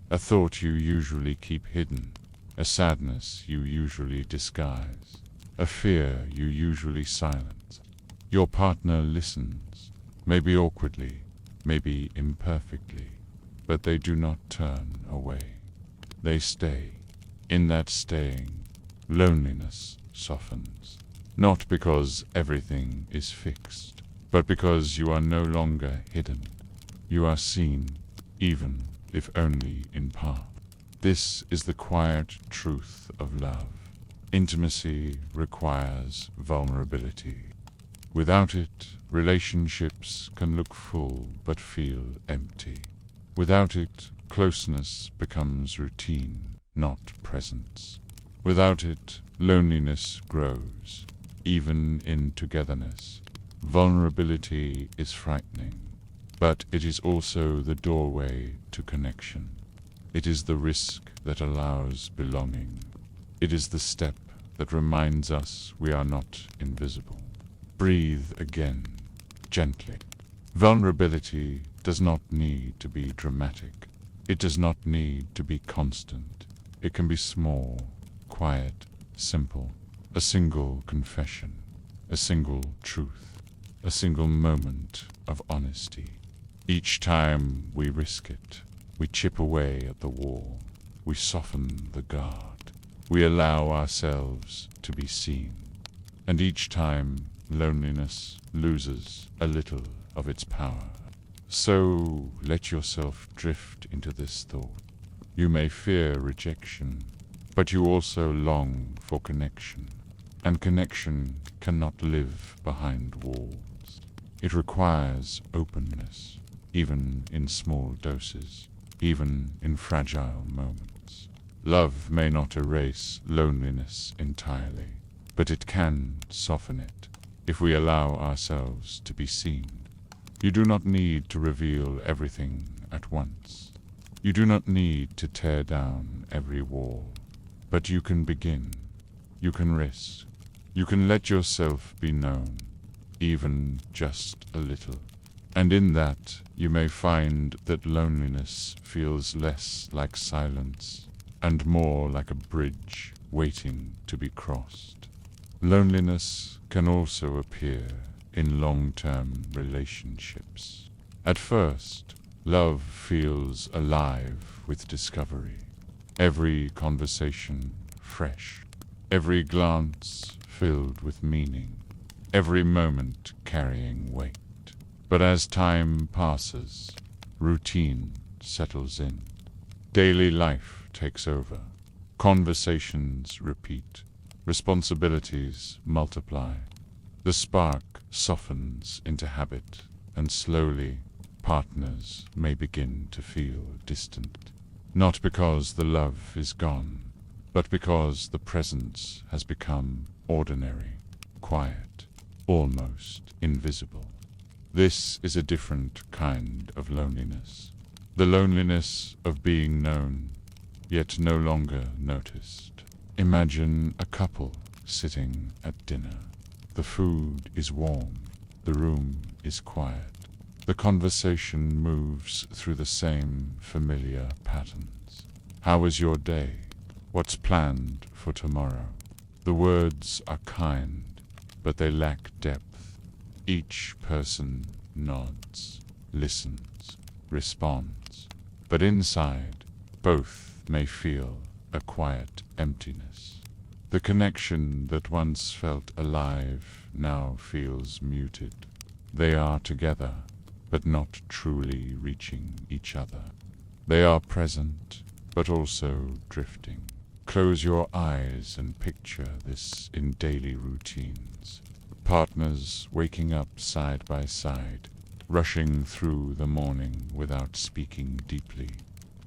a thought you usually keep hidden, a sadness you usually disguise, a fear you usually silence. Your partner listens, maybe awkwardly, maybe imperfectly, but they do not turn away. They stay. In that staying, loneliness softens. Not because everything is fixed, but because you are no longer hidden. You are seen, even if only in part. This is the quiet truth of love. Intimacy requires vulnerability. Without it, relationships can look full but feel empty. Without it, closeness becomes routine, not presence. Without it, loneliness grows, even in togetherness. Vulnerability is frightening, but it is also the doorway to connection. It is the risk that allows belonging. It is the step that reminds us we are not invisible. Breathe again, gently. Vulnerability does not need to be dramatic. It does not need to be constant. It can be small, quiet, simple. A single confession, a single truth, a single moment of honesty. Each time we risk it, we chip away at the wall. We soften the guard. We allow ourselves to be seen. And each time, loneliness loses a little of its power. So let yourself drift into this thought. You may fear rejection, but you also long for connection. And connection cannot live behind walls. It requires openness, even in small doses, even in fragile moments. Love may not erase loneliness entirely, but it can soften it if we allow ourselves to be seen. You do not need to reveal everything at once. You do not need to tear down every wall. But you can begin. You can risk. You can let yourself be known, even just a little. And in that, you may find that loneliness feels less like silence and more like a bridge waiting to be crossed. Loneliness can also appear in long-term relationships. At first, love feels alive with discovery. Every conversation fresh, every glance filled with meaning, every moment carrying weight. But as time passes, routine settles in. Daily life takes over. Conversations repeat. Responsibilities multiply. The spark softens into habit, and slowly partners may begin to feel distant. Not because the love is gone, but because the presence has become ordinary, quiet, almost invisible. This is a different kind of loneliness. The loneliness of being known, yet no longer noticed. Imagine a couple sitting at dinner. The food is warm, the room is quiet. The conversation moves through the same familiar patterns. How was your day? What's planned for tomorrow? The words are kind, but they lack depth. Each person nods, listens, responds, but inside, both may feel a quiet emptiness. The connection that once felt alive now feels muted. They are together, but not truly reaching each other. They are present, but also drifting. Close your eyes and picture this in daily routines. Partners waking up side by side, rushing through the morning without speaking deeply,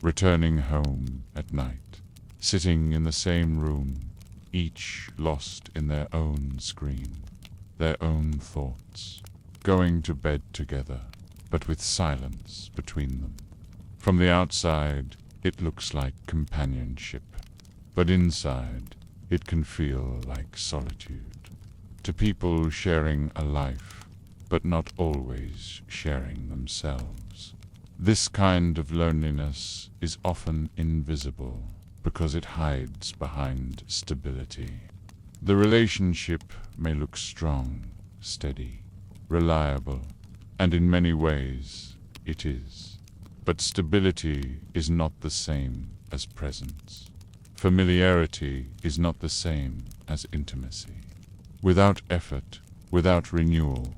returning home at night, sitting in the same room, each lost in their own screen, their own thoughts, going to bed together, but with silence between them. From the outside, it looks like companionship, but inside, it can feel like solitude. To people sharing a life, but not always sharing themselves. This kind of loneliness is often invisible because it hides behind stability. The relationship may look strong, steady, reliable, and in many ways it is. But stability is not the same as presence. Familiarity is not the same as intimacy. Without effort, without renewal,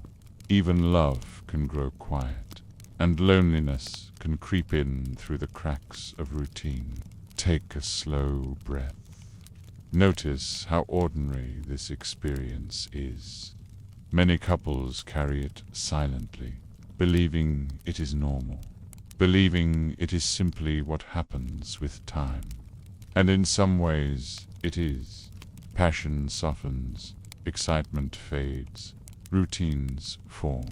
even love can grow quiet, and loneliness can creep in through the cracks of routine. Take a slow breath. Notice how ordinary this experience is. Many couples carry it silently, believing it is normal, believing it is simply what happens with time. And in some ways, it is. Passion softens, excitement fades, routines form.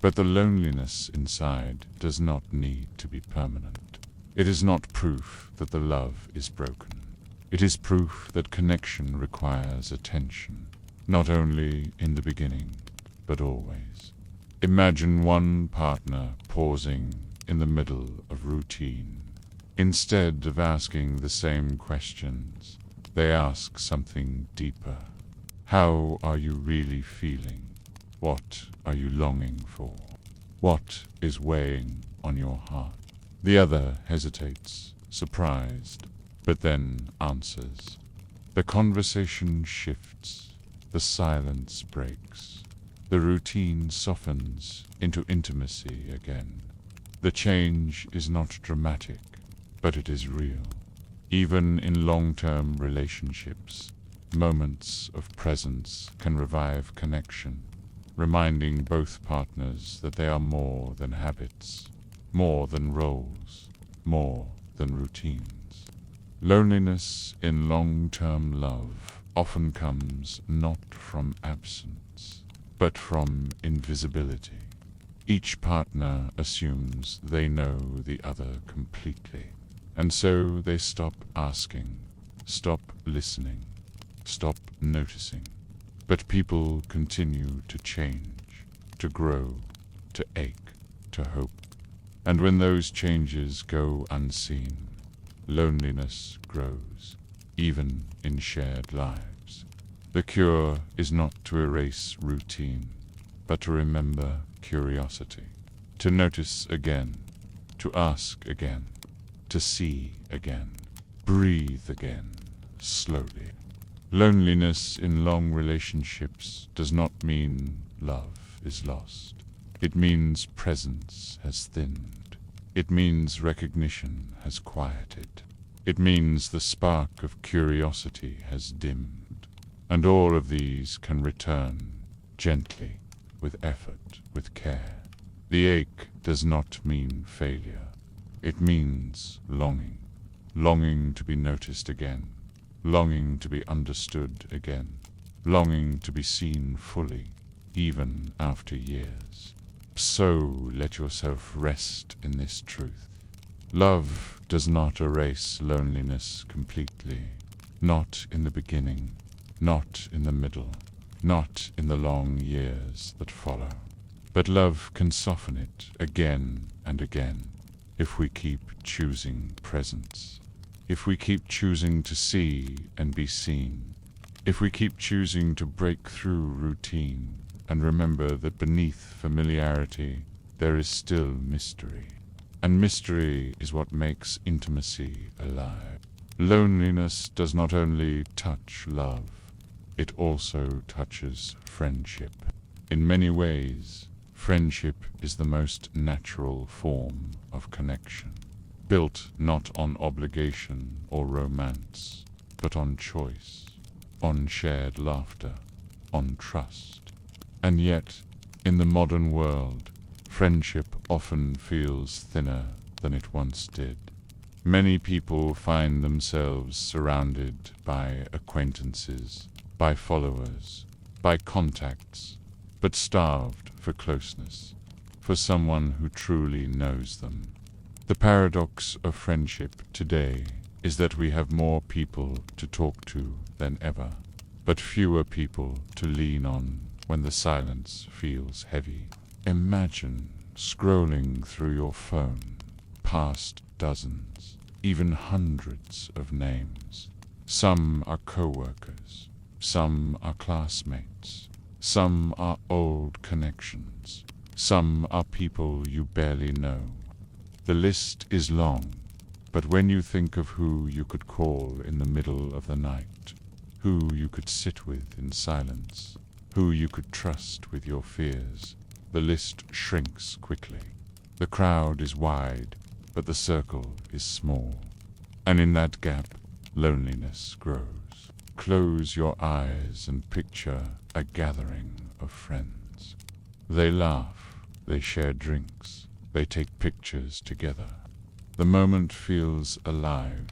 But the loneliness inside does not need to be permanent. It is not proof that the love is broken. It is proof that connection requires attention, not only in the beginning, but always. Imagine one partner pausing in the middle of routine. Instead of asking the same questions, they ask something deeper. How are you really feeling? What are you longing for? What is weighing on your heart? The other hesitates, surprised, but then answers. The conversation shifts. The silence breaks. The routine softens into intimacy again. The change is not dramatic, but it is real. Even in long-term relationships, moments of presence can revive connection, reminding both partners that they are more than habits, more than roles, more than routines. Loneliness in long-term love often comes not from absence, but from invisibility. Each partner assumes they know the other completely, and so they stop asking, stop listening, stop noticing. But people continue to change, to grow, to ache, to hope. And when those changes go unseen, loneliness grows, even in shared lives. The cure is not to erase routine, but to remember curiosity, to notice again, to ask again, to see again, breathe again, slowly. Loneliness in long relationships does not mean love is lost. It means presence has thinned. It means recognition has quieted. It means the spark of curiosity has dimmed. And all of these can return gently, with effort, with care. The ache does not mean failure. It means longing. Longing to be noticed again. Longing to be understood again. Longing to be seen fully, even after years. So let yourself rest in this truth. Love does not erase loneliness completely. Not in the beginning, not in the middle, not in the long years that follow. But love can soften it again and again if we keep choosing presence. If we keep choosing to see and be seen. If we keep choosing to break through routine and remember that beneath familiarity there is still mystery. And mystery is what makes intimacy alive. Loneliness does not only touch love, it also touches friendship. In many ways, friendship is the most natural form of connection, built not on obligation or romance, but on choice, on shared laughter, on trust. And yet, in the modern world, friendship often feels thinner than it once did. Many people find themselves surrounded by acquaintances, by followers, by contacts, but starved for closeness, for someone who truly knows them. The paradox of friendship today is that we have more people to talk to than ever, but fewer people to lean on when the silence feels heavy. Imagine scrolling through your phone past dozens, even hundreds of names. Some are co-workers, some are classmates, some are old connections, some are people you barely know. The list is long, but when you think of who you could call in the middle of the night, who you could sit with in silence, who you could trust with your fears, the list shrinks quickly. The crowd is wide, but the circle is small. And in that gap, loneliness grows. Close your eyes and picture a gathering of friends. They laugh, they share drinks, they take pictures together. The moment feels alive,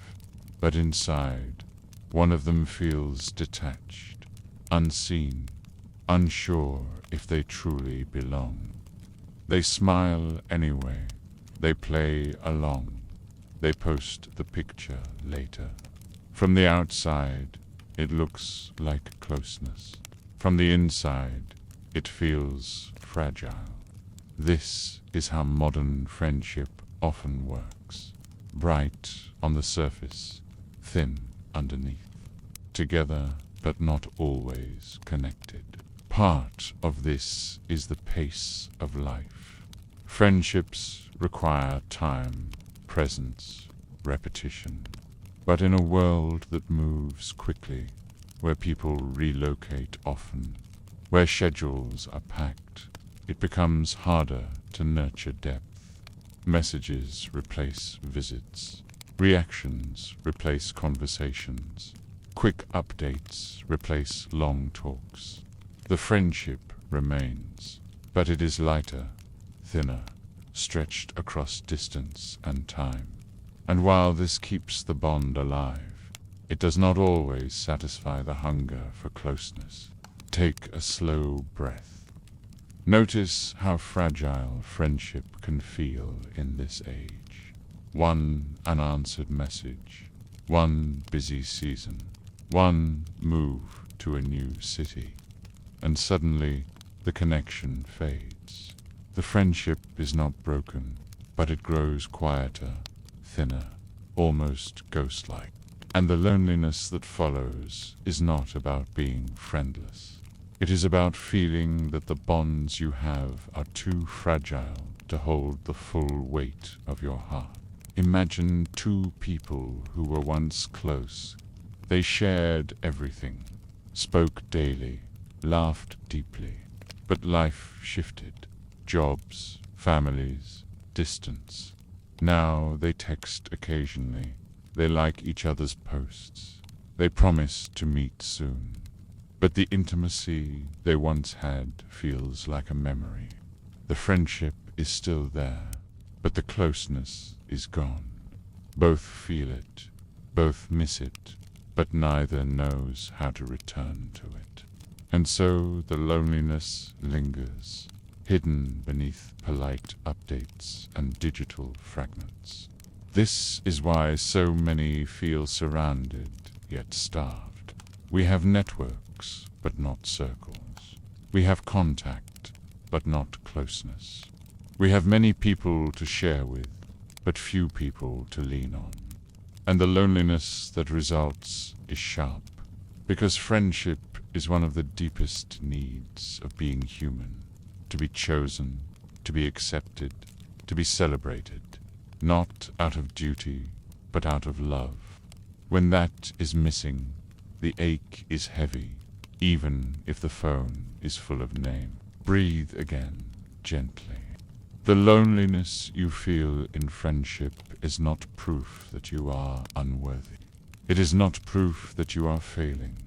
but inside, one of them feels detached, unseen, unsure if they truly belong. They smile anyway, they play along, they post the picture later. From the outside, it looks like closeness. From the inside, it feels fragile. This is how modern friendship often works. Bright on the surface, thin underneath. Together, but not always connected. Part of this is the pace of life. Friendships require time, presence, repetition. But in a world that moves quickly, where people relocate often, where schedules are packed, it becomes harder to nurture depth. Messages replace visits. Reactions replace conversations. Quick updates replace long talks. The friendship remains, but it is lighter, thinner, stretched across distance and time. And while this keeps the bond alive, it does not always satisfy the hunger for closeness. Take a slow breath. Notice how fragile friendship can feel in this age. One unanswered message, one busy season, one move to a new city, and suddenly the connection fades. The friendship is not broken, but it grows quieter, thinner, almost ghost-like. And the loneliness that follows is not about being friendless. It is about feeling that the bonds you have are too fragile to hold the full weight of your heart. Imagine two people who were once close. They shared everything, spoke daily, laughed deeply. But life shifted. Jobs, families, distance. Now they text occasionally. They like each other's posts. They promise to meet soon. But the intimacy they once had feels like a memory. The friendship is still there, but the closeness is gone. Both feel it, both miss it, but neither knows how to return to it. And so the loneliness lingers, hidden beneath polite updates and digital fragments. This is why so many feel surrounded, yet starved. We have networks, but not circles. We have contact, but not closeness. We have many people to share with, but few people to lean on. And the loneliness that results is sharp, because friendship is one of the deepest needs of being human. To be chosen, to be accepted, to be celebrated. Not out of duty, but out of love. When that is missing, the ache is heavy, even if the phone is full of name. Breathe again, gently. The loneliness you feel in friendship is not proof that you are unworthy. It is not proof that you are failing.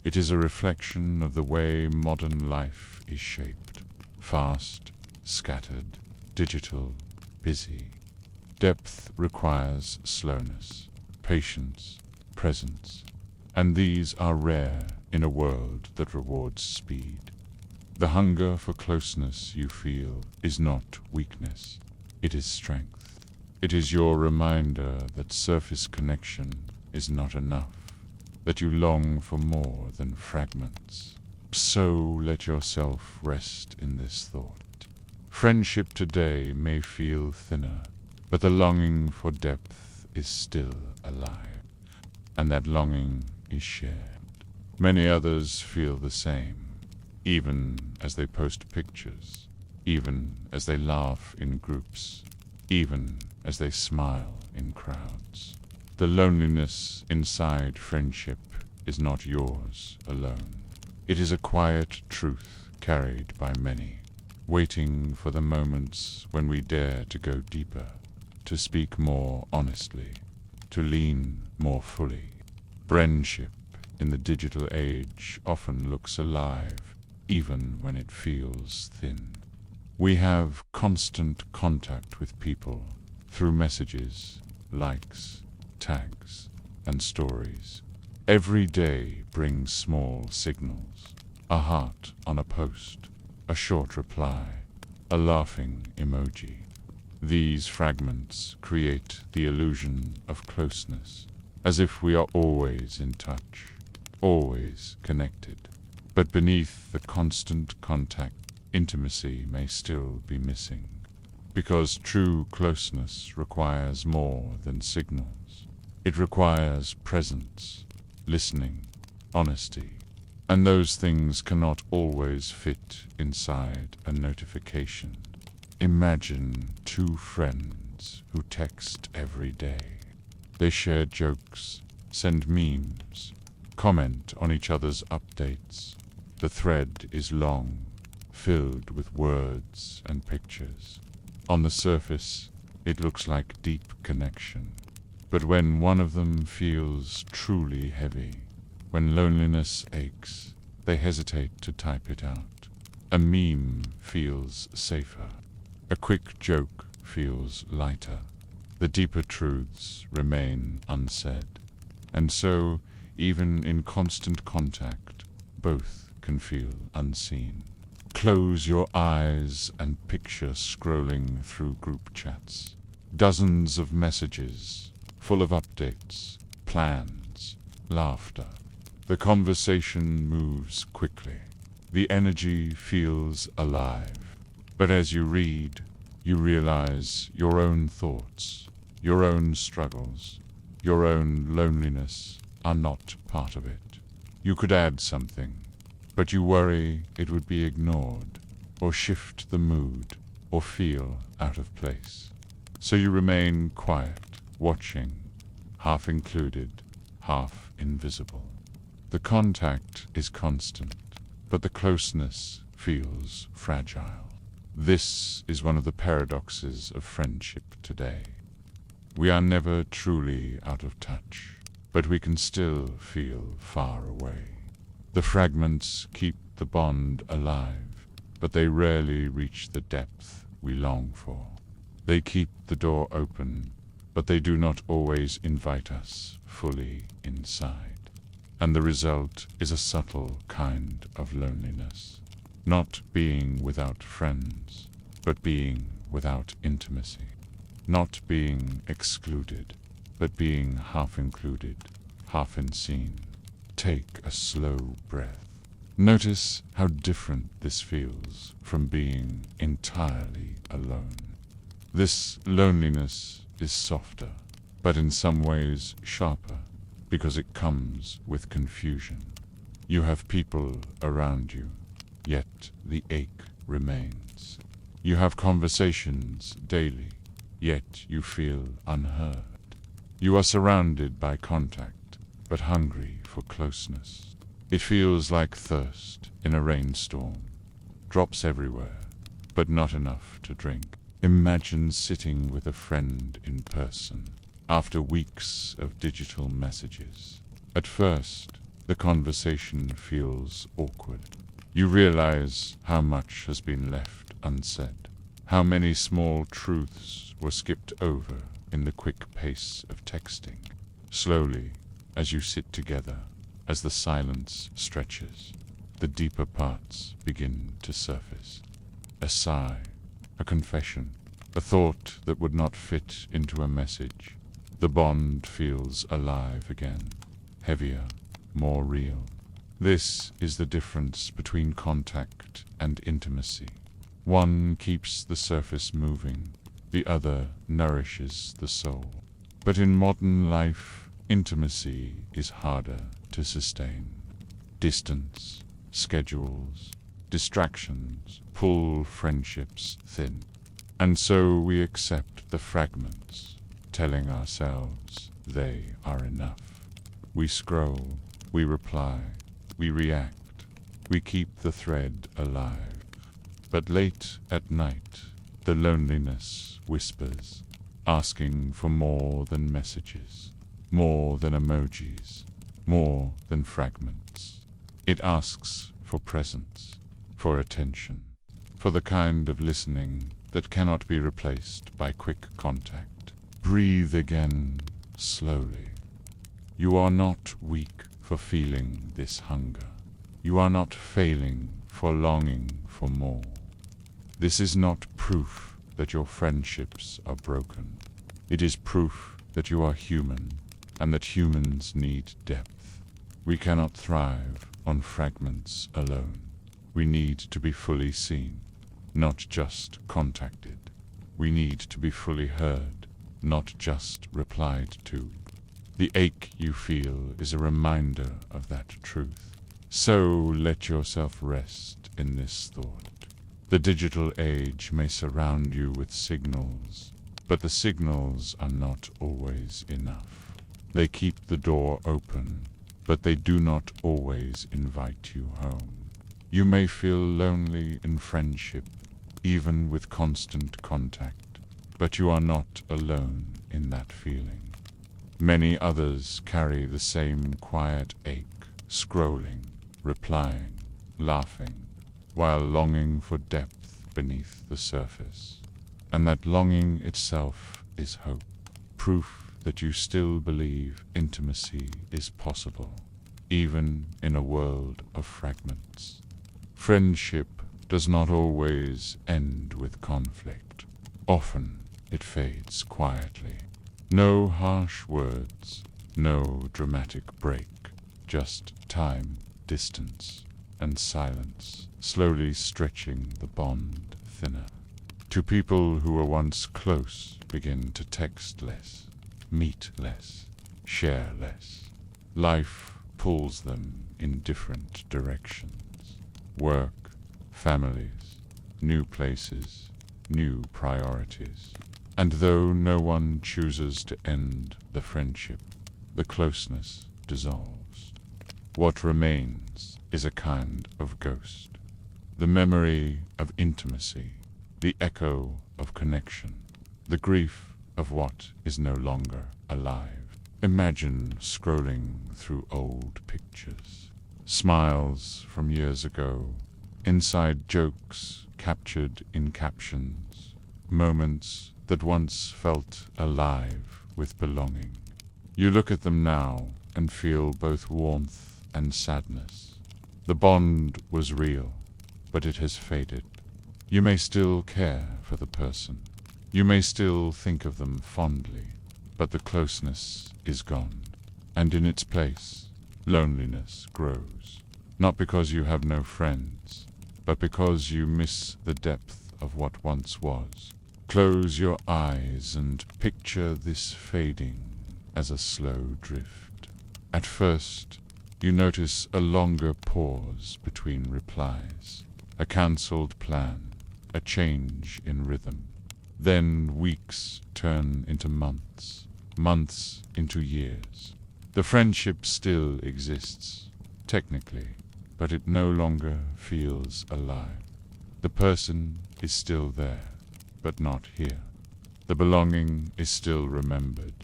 It is a reflection of the way modern life is shaped. Fast, scattered, digital, busy. Depth requires slowness, patience, presence, and these are rare in a world that rewards speed. The hunger for closeness you feel is not weakness, it is strength. It is your reminder that surface connection is not enough, that you long for more than fragments. So let yourself rest in this thought. Friendship today may feel thinner, but the longing for depth is still alive, and that longing is shared. Many others feel the same, even as they post pictures, even as they laugh in groups, even as they smile in crowds. The loneliness inside friendship is not yours alone. It is a quiet truth carried by many, waiting for the moments when we dare to go deeper, to speak more honestly, to lean more fully. Friendship in the digital age often looks alive, even when it feels thin. We have constant contact with people through messages, likes, tags, and stories. Every day brings small signals, a heart on a post, a short reply, a laughing emoji. These fragments create the illusion of closeness, as if we are always in touch, always connected. But beneath the constant contact, intimacy may still be missing, because true closeness requires more than signals. It requires presence, listening, honesty, and those things cannot always fit inside a notification. Imagine two friends who text every day. They share jokes, send memes, comment on each other's updates. The thread is long, filled with words and pictures. On the surface, it looks like deep connection. But when one of them feels truly heavy, when loneliness aches, they hesitate to type it out. A meme feels safer. A quick joke feels lighter. The deeper truths remain unsaid. And so, even in constant contact, both can feel unseen. Close your eyes and picture scrolling through group chats. Dozens of messages, full of updates, plans, laughter. The conversation moves quickly. The energy feels alive. But as you read, you realize your own thoughts, your own struggles, your own loneliness are not part of it. You could add something, but you worry it would be ignored, or shift the mood, or feel out of place. So you remain quiet, watching, half included, half invisible. The contact is constant, but the closeness feels fragile. This is one of the paradoxes of friendship today. We are never truly out of touch, but we can still feel far away. The fragments keep the bond alive, but they rarely reach the depth we long for. They keep the door open, but they do not always invite us fully inside. And the result is a subtle kind of loneliness. Not being without friends, but being without intimacy. Not being excluded, but being half included, half unseen. Take a slow breath. Notice how different this feels from being entirely alone. This loneliness is softer, but in some ways sharper, because it comes with confusion. You have people around you, yet the ache remains. You have conversations daily, yet you feel unheard. You are surrounded by contact, but hungry for closeness. It feels like thirst in a rainstorm. Drops everywhere, but not enough to drink. Imagine sitting with a friend in person after weeks of digital messages. At first, the conversation feels awkward. You realize how much has been left unsaid, how many small truths were skipped over in the quick pace of texting. Slowly, as you sit together, as the silence stretches, the deeper parts begin to surface. A sigh, a confession, a thought that would not fit into a message. The bond feels alive again, heavier, more real. This is the difference between contact and intimacy. One keeps the surface moving, the other nourishes the soul. But in modern life, intimacy is harder to sustain. Distance, schedules, distractions pull friendships thin. And so we accept the fragments, telling ourselves they are enough. We scroll, we reply, we react, we keep the thread alive. But late at night, the loneliness whispers, asking for more than messages, more than emojis, more than fragments. It asks for presence, for attention, for the kind of listening that cannot be replaced by quick contact. Breathe again, slowly. You are not weak for feeling this hunger. You are not failing for longing for more. This is not proof that your friendships are broken. It is proof that you are human, and that humans need depth. We cannot thrive on fragments alone. We need to be fully seen, not just contacted. We need to be fully heard, not just replied to. The ache you feel is a reminder of that truth. So let yourself rest in this thought. The digital age may surround you with signals, but the signals are not always enough. They keep the door open, but they do not always invite you home. You may feel lonely in friendship, even with constant contact, but you are not alone in that feeling. Many others carry the same quiet ache, scrolling, replying, laughing, while longing for depth beneath the surface. And that longing itself is hope, proof that you still believe intimacy is possible, even in a world of fragments. Friendship does not always end with conflict. Often it fades quietly. No harsh words, no dramatic break, just time, distance, and silence, slowly stretching the bond thinner. Two people who were once close begin to text less, meet less, share less. Life pulls them in different directions. Work, families, new places, new priorities. And though no one chooses to end the friendship, the closeness dissolves. What remains is a kind of ghost, the memory of intimacy, the echo of connection, the grief of what is no longer alive. Imagine scrolling through old pictures, smiles from years ago, inside jokes captured in captions, moments that once felt alive with belonging. You look at them now and feel both warmth and sadness. The bond was real, but it has faded. You may still care for the person. You may still think of them fondly, but the closeness is gone, and in its place, loneliness grows. Not because you have no friends, but because you miss the depth of what once was. Close your eyes and picture this fading as a slow drift. At first, you notice a longer pause between replies, a cancelled plan, a change in rhythm. Then weeks turn into months, months into years. The friendship still exists, technically, but it no longer feels alive. The person is still there, but not here. The belonging is still remembered,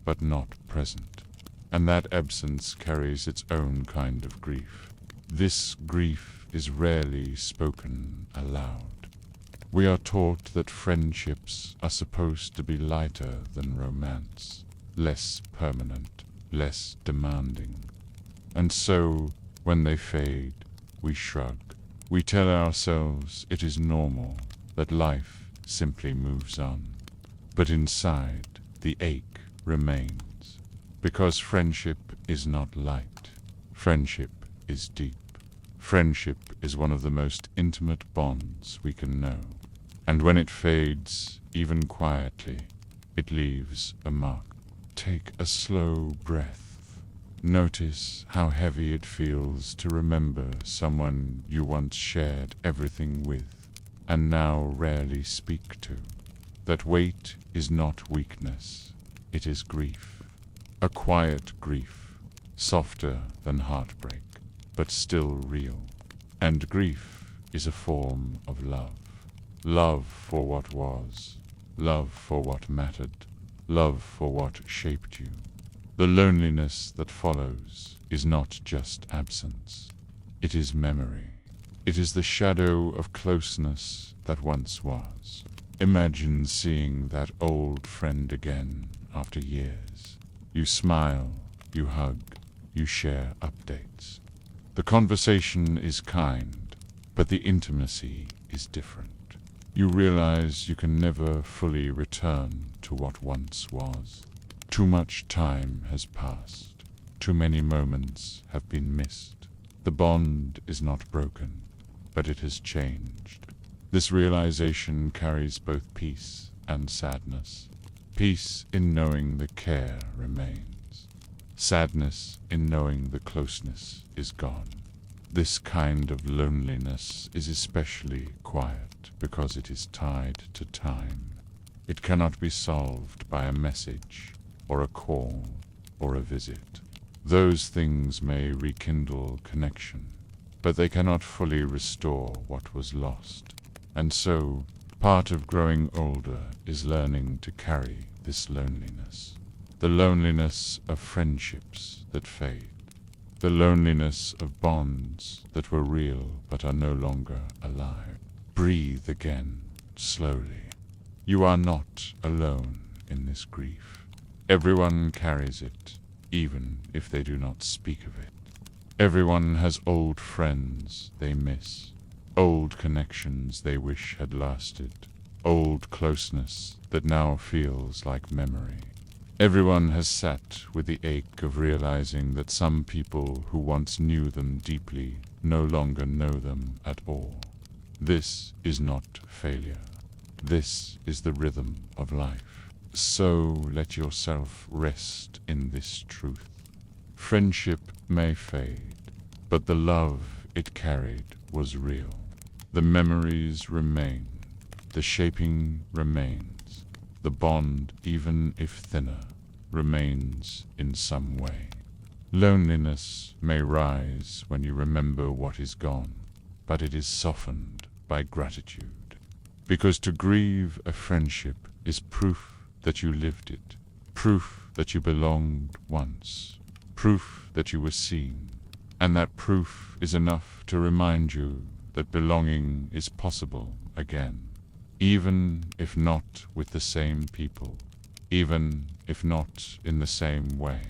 but not present. And that absence carries its own kind of grief. This grief is rarely spoken aloud. We are taught that friendships are supposed to be lighter than romance, less permanent, less demanding. And so, when they fade, we shrug. We tell ourselves it is normal, that life simply moves on. But inside, the ache remains. Because friendship is not light. Friendship is deep. Friendship is one of the most intimate bonds we can know. And when it fades, even quietly, it leaves a mark. Take a slow breath. Notice how heavy it feels to remember someone you once shared everything with, and now rarely speak to. That weight is not weakness, it is grief. A quiet grief, softer than heartbreak, but still real. And grief is a form of love. Love for what was, love for what mattered, love for what shaped you. The loneliness that follows is not just absence, it is memory. It is the shadow of closeness that once was. Imagine seeing that old friend again after years. You smile, you hug, you share updates. The conversation is kind, but the intimacy is different. You realize you can never fully return to what once was. Too much time has passed. Too many moments have been missed. The bond is not broken, but it has changed. This realization carries both peace and sadness. Peace in knowing the care remains. Sadness in knowing the closeness is gone. This kind of loneliness is especially quiet because it is tied to time. It cannot be solved by a message, or a call, or a visit. Those things may rekindle connection, but they cannot fully restore what was lost. And so, part of growing older is learning to carry this loneliness. The loneliness of friendships that fade. The loneliness of bonds that were real but are no longer alive. Breathe again, slowly. You are not alone in this grief. Everyone carries it, even if they do not speak of it. Everyone has old friends they miss, Old connections they wish had lasted, old closeness that now feels like memory. Everyone has sat with the ache of realizing that some people who once knew them deeply no longer know them at all. This is not failure. This is the rhythm of life. So let yourself rest in this truth. Friendship may fade, but the love it carried was real. The memories remain, the shaping remains, the bond, even if thinner, remains in some way. Loneliness may rise when you remember what is gone, but it is softened by gratitude. Because to grieve a friendship is proof that you lived it, proof that you belonged once, proof that you were seen, and that proof is enough to remind you that belonging is possible again, even if not with the same people, even if not in the same way.